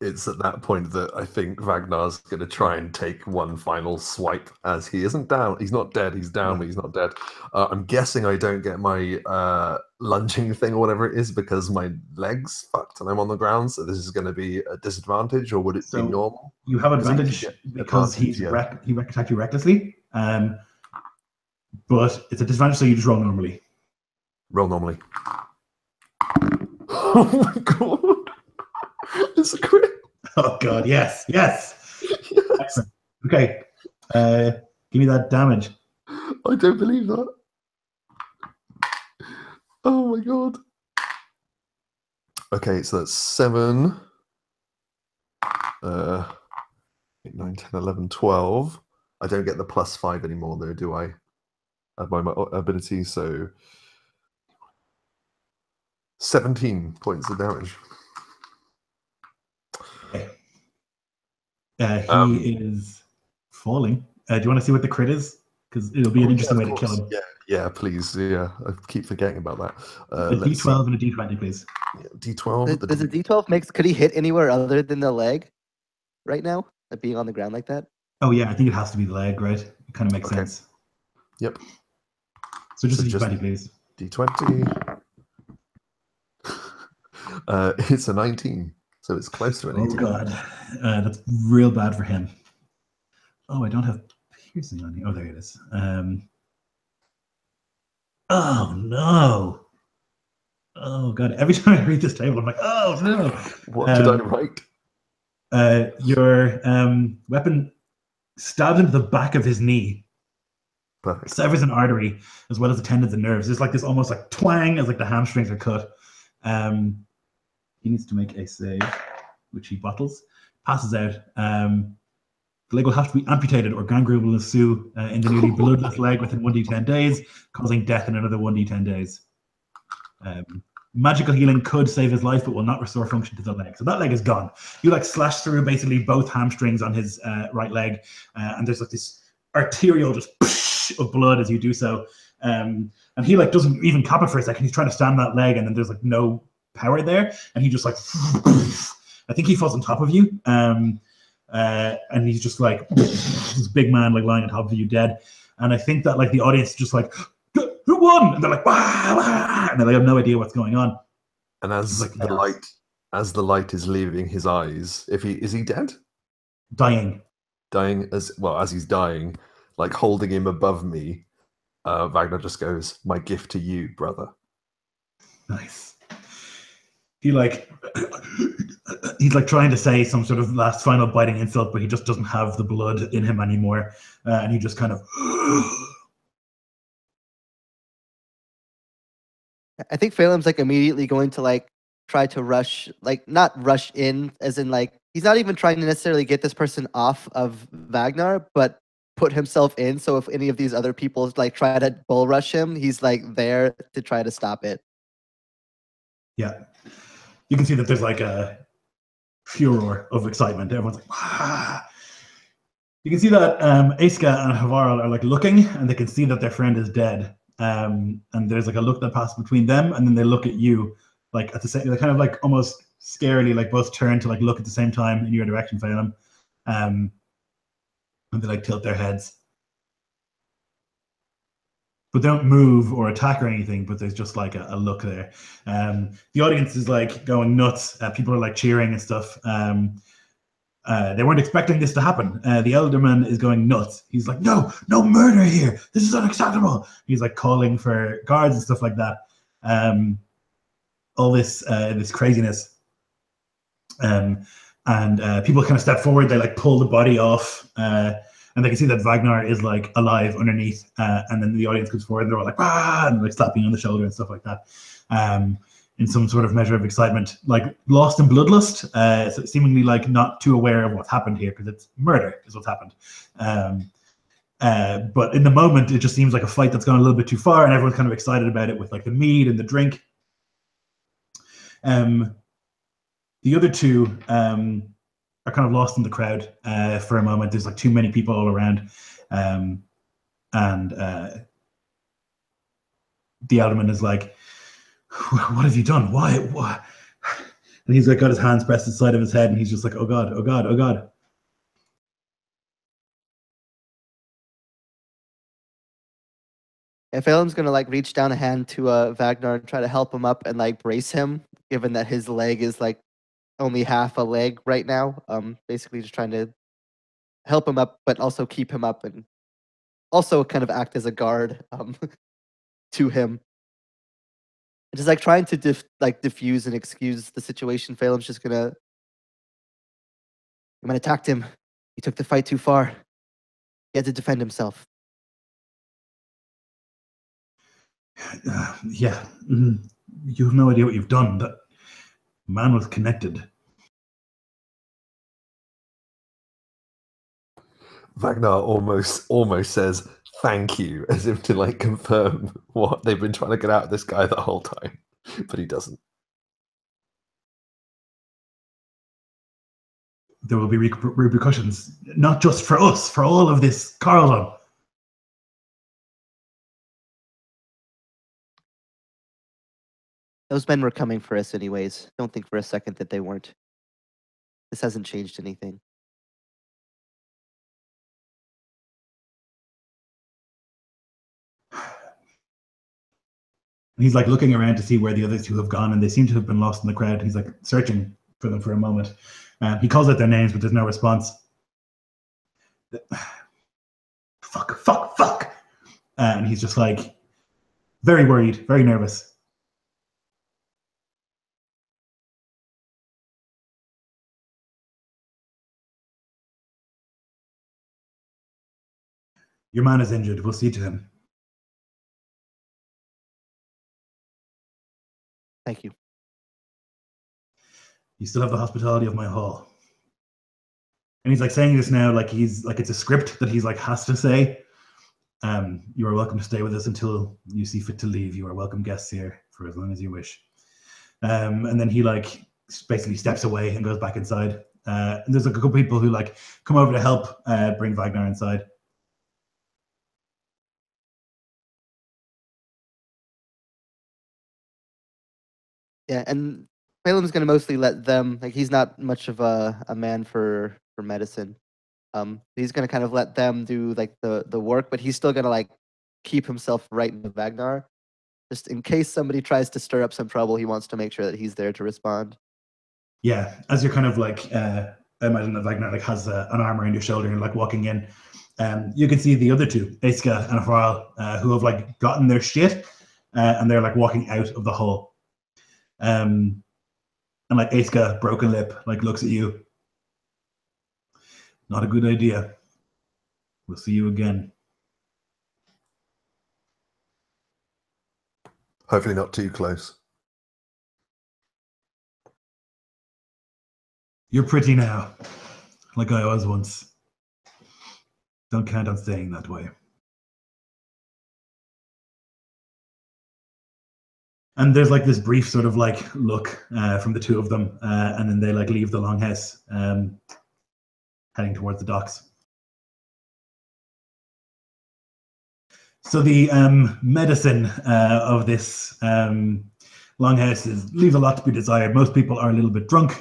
it's at that point that I think Vagnar's going to try and take one final swipe as he isn't down. He's not dead. He's down, but he's not dead. I'm guessing I don't get my lunging thing or whatever it is because my leg's fucked and I'm on the ground. So this is going to be a disadvantage, or would it be normal? You have advantage because he attacked you recklessly. But it's a disadvantage, so you just roll normally. Roll normally. Oh my god. It's a crit. Oh god, yes. Yes. Okay. Give me that damage. I don't believe that. Oh my god. Okay, so that's 7, 8, 9, 10, 11, 12. I don't get the +5 anymore though, do I? By my ability, so 17 points of damage. Okay. He is falling. Do you want to see what the crit is? Because it'll be an interesting way to kill him. Yeah, please. Yeah, I keep forgetting about that. A D12 and a D20, please. Yeah, D12. Does a D12 could he hit anywhere other than the leg right now? Like being on the ground like that? Oh yeah, I think it has to be the leg, right? It kind of makes sense. Yep. So just a D20, please. D20. It's a 19, so it's close to an 18. Oh god, that's real bad for him. Oh, I don't have piercing on you. Oh, there it is. Oh no. Oh god, every time I read this table, I'm like, oh no. What did I write? Your weapon stabs into the back of his knee. Perfect. Severs an artery as well as the tendons and nerves. There's like this almost like twang as like the hamstrings are cut. He needs to make a save, which he bottles, passes out. The leg will have to be amputated or gangrene will ensue in the nearly bloodless leg within 1d10 days, causing death in another 1d10 days. Magical healing could save his life, but will not restore function to the leg. So that leg is gone. You like slash through basically both hamstrings on his right leg, and there's like this arterial just of blood as you do so. And he like doesn't even cap it for a second. He's trying to stand that leg, and then there's like no power there, and he just like I think he falls on top of you, and he's just like this big man like lying on top of you dead. And I think that like the audience is just like, who won? And they're like, wah, wah, and they have no idea what's going on. And as like, the light is leaving his eyes, is he dead? Dying as well as he's dying, like holding him above me. Vagnar just goes, "My gift to you, brother." Nice. He's like trying to say some sort of last final biting insult, but he just doesn't have the blood in him anymore, and he just kind of. I think Feidhelm's like immediately going to like try to rush, like not rush in, as in like he's not even trying to necessarily get this person off of Vagnar, but put himself in. So if any of these other people like try to bull rush him, he's like there to try to stop it. Yeah. You can see that there's like a furor of excitement. Everyone's like, ah. You can see that Aska and Havarl are like looking, and they can see that their friend is dead. And there's like a look that passes between them, and then they look at you, like at the same. They kind of like almost scarily, like both turn to like look at the same time in your direction, Feidhelm. And they like tilt their heads. But they don't move or attack or anything, but there's just like a look there. The audience is like going nuts. People are like cheering and stuff. They weren't expecting this to happen. The Elderman is going nuts. He's like, no murder here. This is unacceptable. He's like calling for guards and stuff like that. All this craziness. And people kind of step forward. They like pull the body off. And they can see that Vagnar is like alive underneath, and then the audience comes forward and they're all like, "Ah!" and like slapping on the shoulder and stuff like that, in some sort of measure of excitement, like lost in bloodlust, so seemingly like not too aware of what's happened here because it's murder is what's happened. But in the moment, it just seems like a fight that's gone a little bit too far, and everyone's kind of excited about it with like the mead and the drink. The other two are kind of lost in the crowd for a moment. There's like too many people all around, and the Alderman is like, "What have you done? Why?" And And he's like got his hands pressed to the side of his head, and he's just like, oh God, oh God, oh God. And Feidhelm's gonna like reach down a hand to Vagnar and try to help him up and like brace him, given that his leg is like only half a leg right now. Basically just trying to help him up, but also keep him up and also kind of act as a guard to him. Just like trying to diffuse and excuse the situation. Feidhelm's just gonna, the man attacked him. He took the fight too far. He had to defend himself. Yeah, you have no idea what you've done. That man was connected. Vagnar almost says thank you, as if to like confirm what they've been trying to get out of this guy the whole time, but he doesn't. There will be repercussions, not just for us, for all of this, Karl. Those men were coming for us anyways. Don't think for a second that they weren't. This hasn't changed anything. He's like looking around to see where the other two have gone, and they seem to have been lost in the crowd. He's like searching for them for a moment. He calls out their names, but there's no response. Fuck. And he's just like very worried, very nervous. Your man is injured. We'll see to him. Thank you. You still have the hospitality of my hall. And he's like saying this now like he's like it's a script that he's like has to say. You are welcome to stay with us until you see fit to leave. You are welcome guests here for as long as you wish. And then he like basically steps away and goes back inside. And there's like a couple people who like come over to help bring Vagnar inside. Yeah, and Feidhelm's gonna mostly let them, like he's not much of a man for medicine. He's gonna kind of let them do like the work, but he's still gonna like keep himself right in the Vagnar. Just in case somebody tries to stir up some trouble, he wants to make sure that he's there to respond. Yeah, as you're kind of like, I imagine that Vagnar like has an arm around your shoulder and like walking in. You can see the other two, Aska and Afral, who have like gotten their shit, and they're like walking out of the hall. And like Aska, broken lip, like looks at you. Not a good idea. We'll see you again. Hopefully not too close. You're pretty now, like I was once. Don't count on staying that way. And there's like this brief sort of like look from the two of them, and then they like leave the longhouse, heading towards the docks. So the medicine of this longhouse leaves a lot to be desired. Most people are a little bit drunk.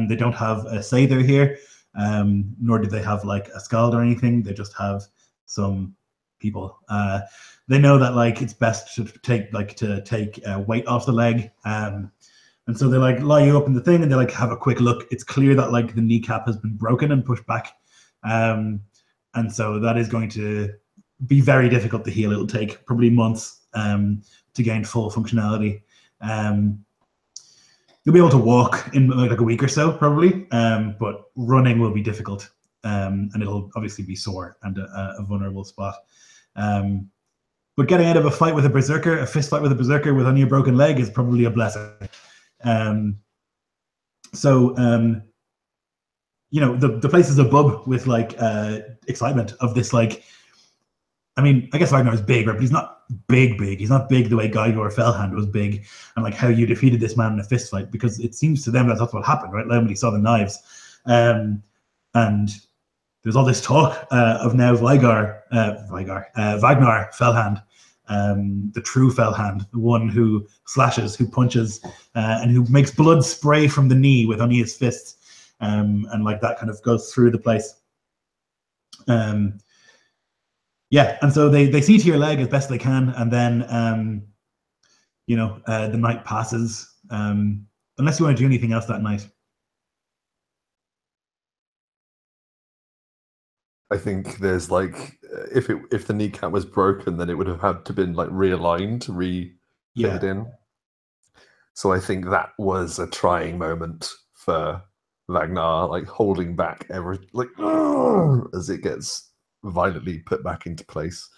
They don't have a Sather here, nor do they have like a Skald or anything. They just have some people. They know that like it's best to take weight off the leg, and so they like lie you up in the thing and they like have a quick look. It's clear that like the kneecap has been broken and pushed back, and so that is going to be very difficult to heal. It'll take probably months to gain full functionality. You'll be able to walk in like a week or so probably, but running will be difficult, and it'll obviously be sore and a vulnerable spot. But getting out of a fight with a berserker, a fist fight with a berserker with only a broken leg is probably a blessing. You know, the place is abub with like excitement of this like, I mean, I guess Vagnar is big, right? But he's not big. He's not big the way Geiger or Fellhand was big, and like how you defeated this man in a fist fight, because it seems to them that that's what happened, right? Like when he saw the knives, and there's all this talk of now Vagnar, Fellhand, the true fell hand, the one who slashes, who punches, and who makes blood spray from the knee with only his fists, and like that kind of goes through the place. Yeah, and so they see to your leg as best they can, and then the night passes. Unless you want to do anything else that night. I think there's like if the kneecap was broken, then it would have had to been like realigned, refitted in. So I think that was a trying moment for Vagnar, like holding back as it gets violently put back into place,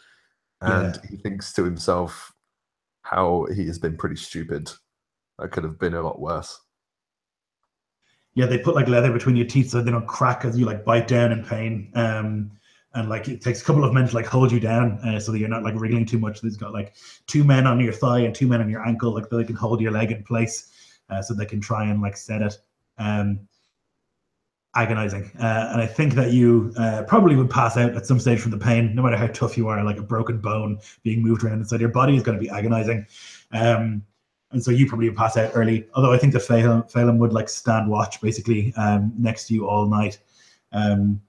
and he thinks to himself how he has been pretty stupid. That could have been a lot worse. Yeah, they put like leather between your teeth so they don't crack as you like bite down in pain. And like it takes a couple of men to like hold you down so that you're not like wriggling too much. There's got like 2 men on your thigh and 2 men on your ankle, like they can hold your leg in place so they can try and like set it. Agonizing. And I think that you probably would pass out at some stage from the pain, no matter how tough you are. Like a broken bone being moved around inside your body is going to be agonizing. And so you probably would pass out early. Although I think the Feidhelm would like stand watch basically next to you all night. When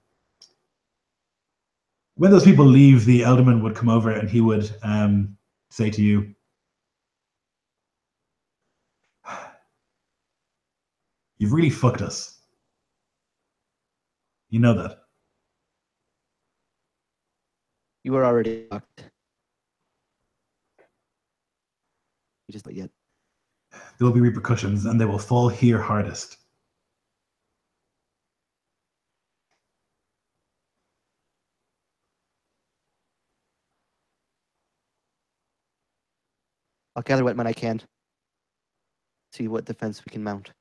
those people leave, the Elderman would come over and he would say to you, "You've really fucked us. You know that." You were already fucked. You just not yet. There will be repercussions and they will fall here hardest. I'll gather what men I can. See what defense we can mount.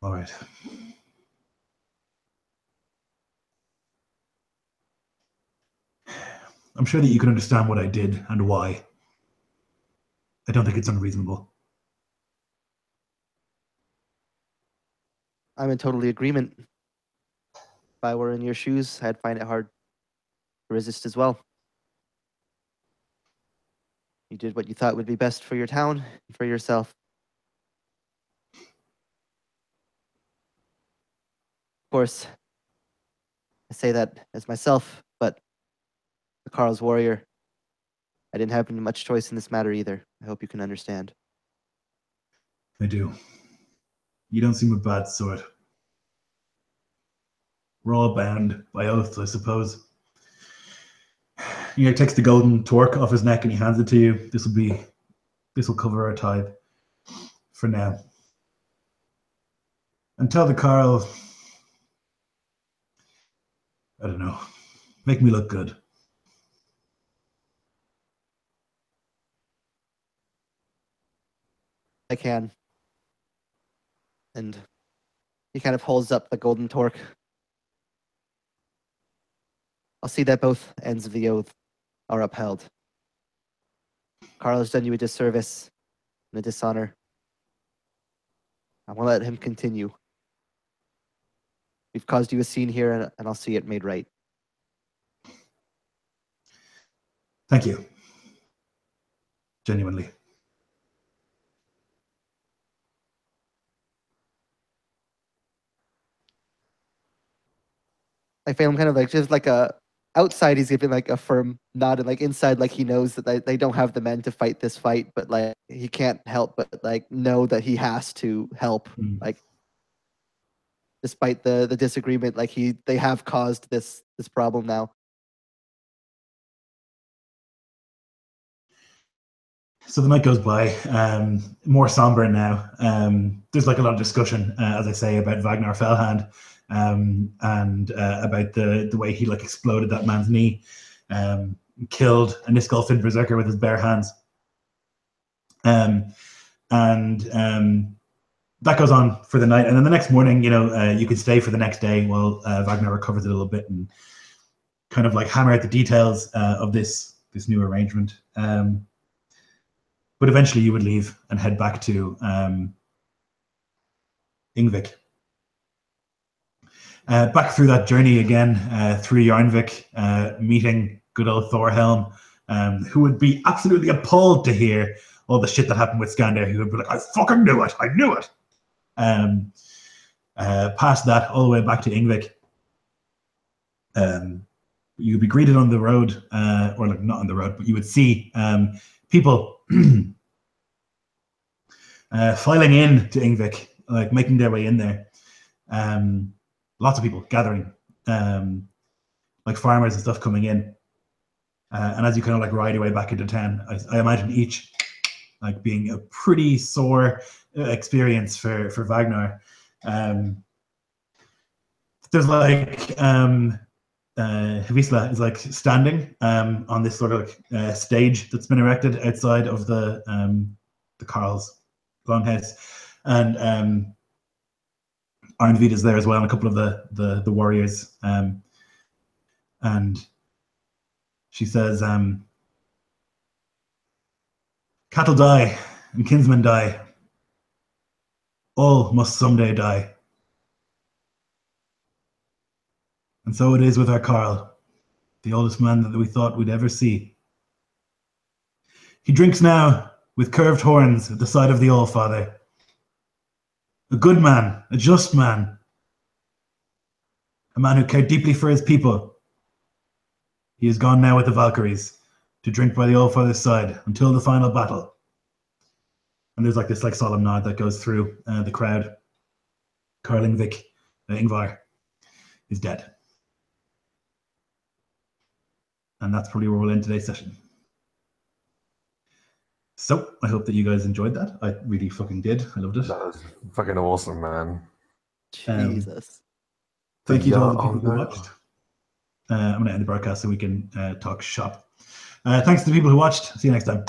All right. I'm sure that you can understand what I did and why. I don't think it's unreasonable. I'm in totally agreement. If I were in your shoes, I'd find it hard to resist as well. You did what you thought would be best for your town and for yourself. Of course, I say that as myself, but the Karl's warrior, I didn't have much choice in this matter either. I hope you can understand. I do. You don't seem a bad sort. We're all bound by oaths, I suppose. He takes the golden torque off his neck and he hands it to you. This will cover our tithe for now. And tell the Karl, I don't know, make me look good. I can. And he kind of holds up the golden torque. I'll see that both ends of the oath are upheld. Karl has done you a disservice and a dishonor. I won't let him continue. We've caused you a scene here, and I'll see it made right. Thank you. Genuinely. I feel him kind of like just like a outside. He's giving like a firm nod, and like inside, like he knows that they don't have the men to fight this fight, but like he can't help but like know that he has to help. Like despite the disagreement, like they have caused this problem now. So the night goes by, more somber now. There's like a lot of discussion, as I say, about Vagnar Fellhand and about the way he like exploded that man's knee, killed a Nisgolfin berserker with his bare hands. That goes on for the night. And then the next morning, you can stay for the next day while Vagnar recovers a little bit and kind of like hammer out the details of this new arrangement. But eventually you would leave and head back to Ingvik. Back through that journey again, through Jarnvik, meeting good old Thorhelm, who would be absolutely appalled to hear all the shit that happened with Skander. He would be like, I fucking knew it, I knew it. Past that, all the way back to Ingvik. You'd be greeted on the road, or like not on the road, but you would see people filing in to Ingvik, like making their way in there. Lots of people gathering, like farmers and stuff coming in. And as you kind of like ride your way back into town, I imagine each like being a pretty sore experience for Vagnar. There's like Hvisla is like standing on this sort of like, stage that's been erected outside of the Karl's longhouse, and Arnvid is there as well, and a couple of the warriors, and she says, cattle die and kinsmen die. All must someday die. And so it is with our Karl, the oldest man that we thought we'd ever see. He drinks now with curved horns at the side of the All-Father. A good man, a just man. A man who cared deeply for his people. He is gone now with the Valkyries to drink by the All-Father's side until the final battle. And there's like this like solemn nod that goes through the crowd. Karl Ingvar is dead. And that's probably where we'll end today's session. So I hope that you guys enjoyed that. I really fucking did. I loved it. That was fucking awesome, man. Jesus. Thank you to all the people who watched. I'm going to end the broadcast so we can talk shop. Thanks to the people who watched. See you next time.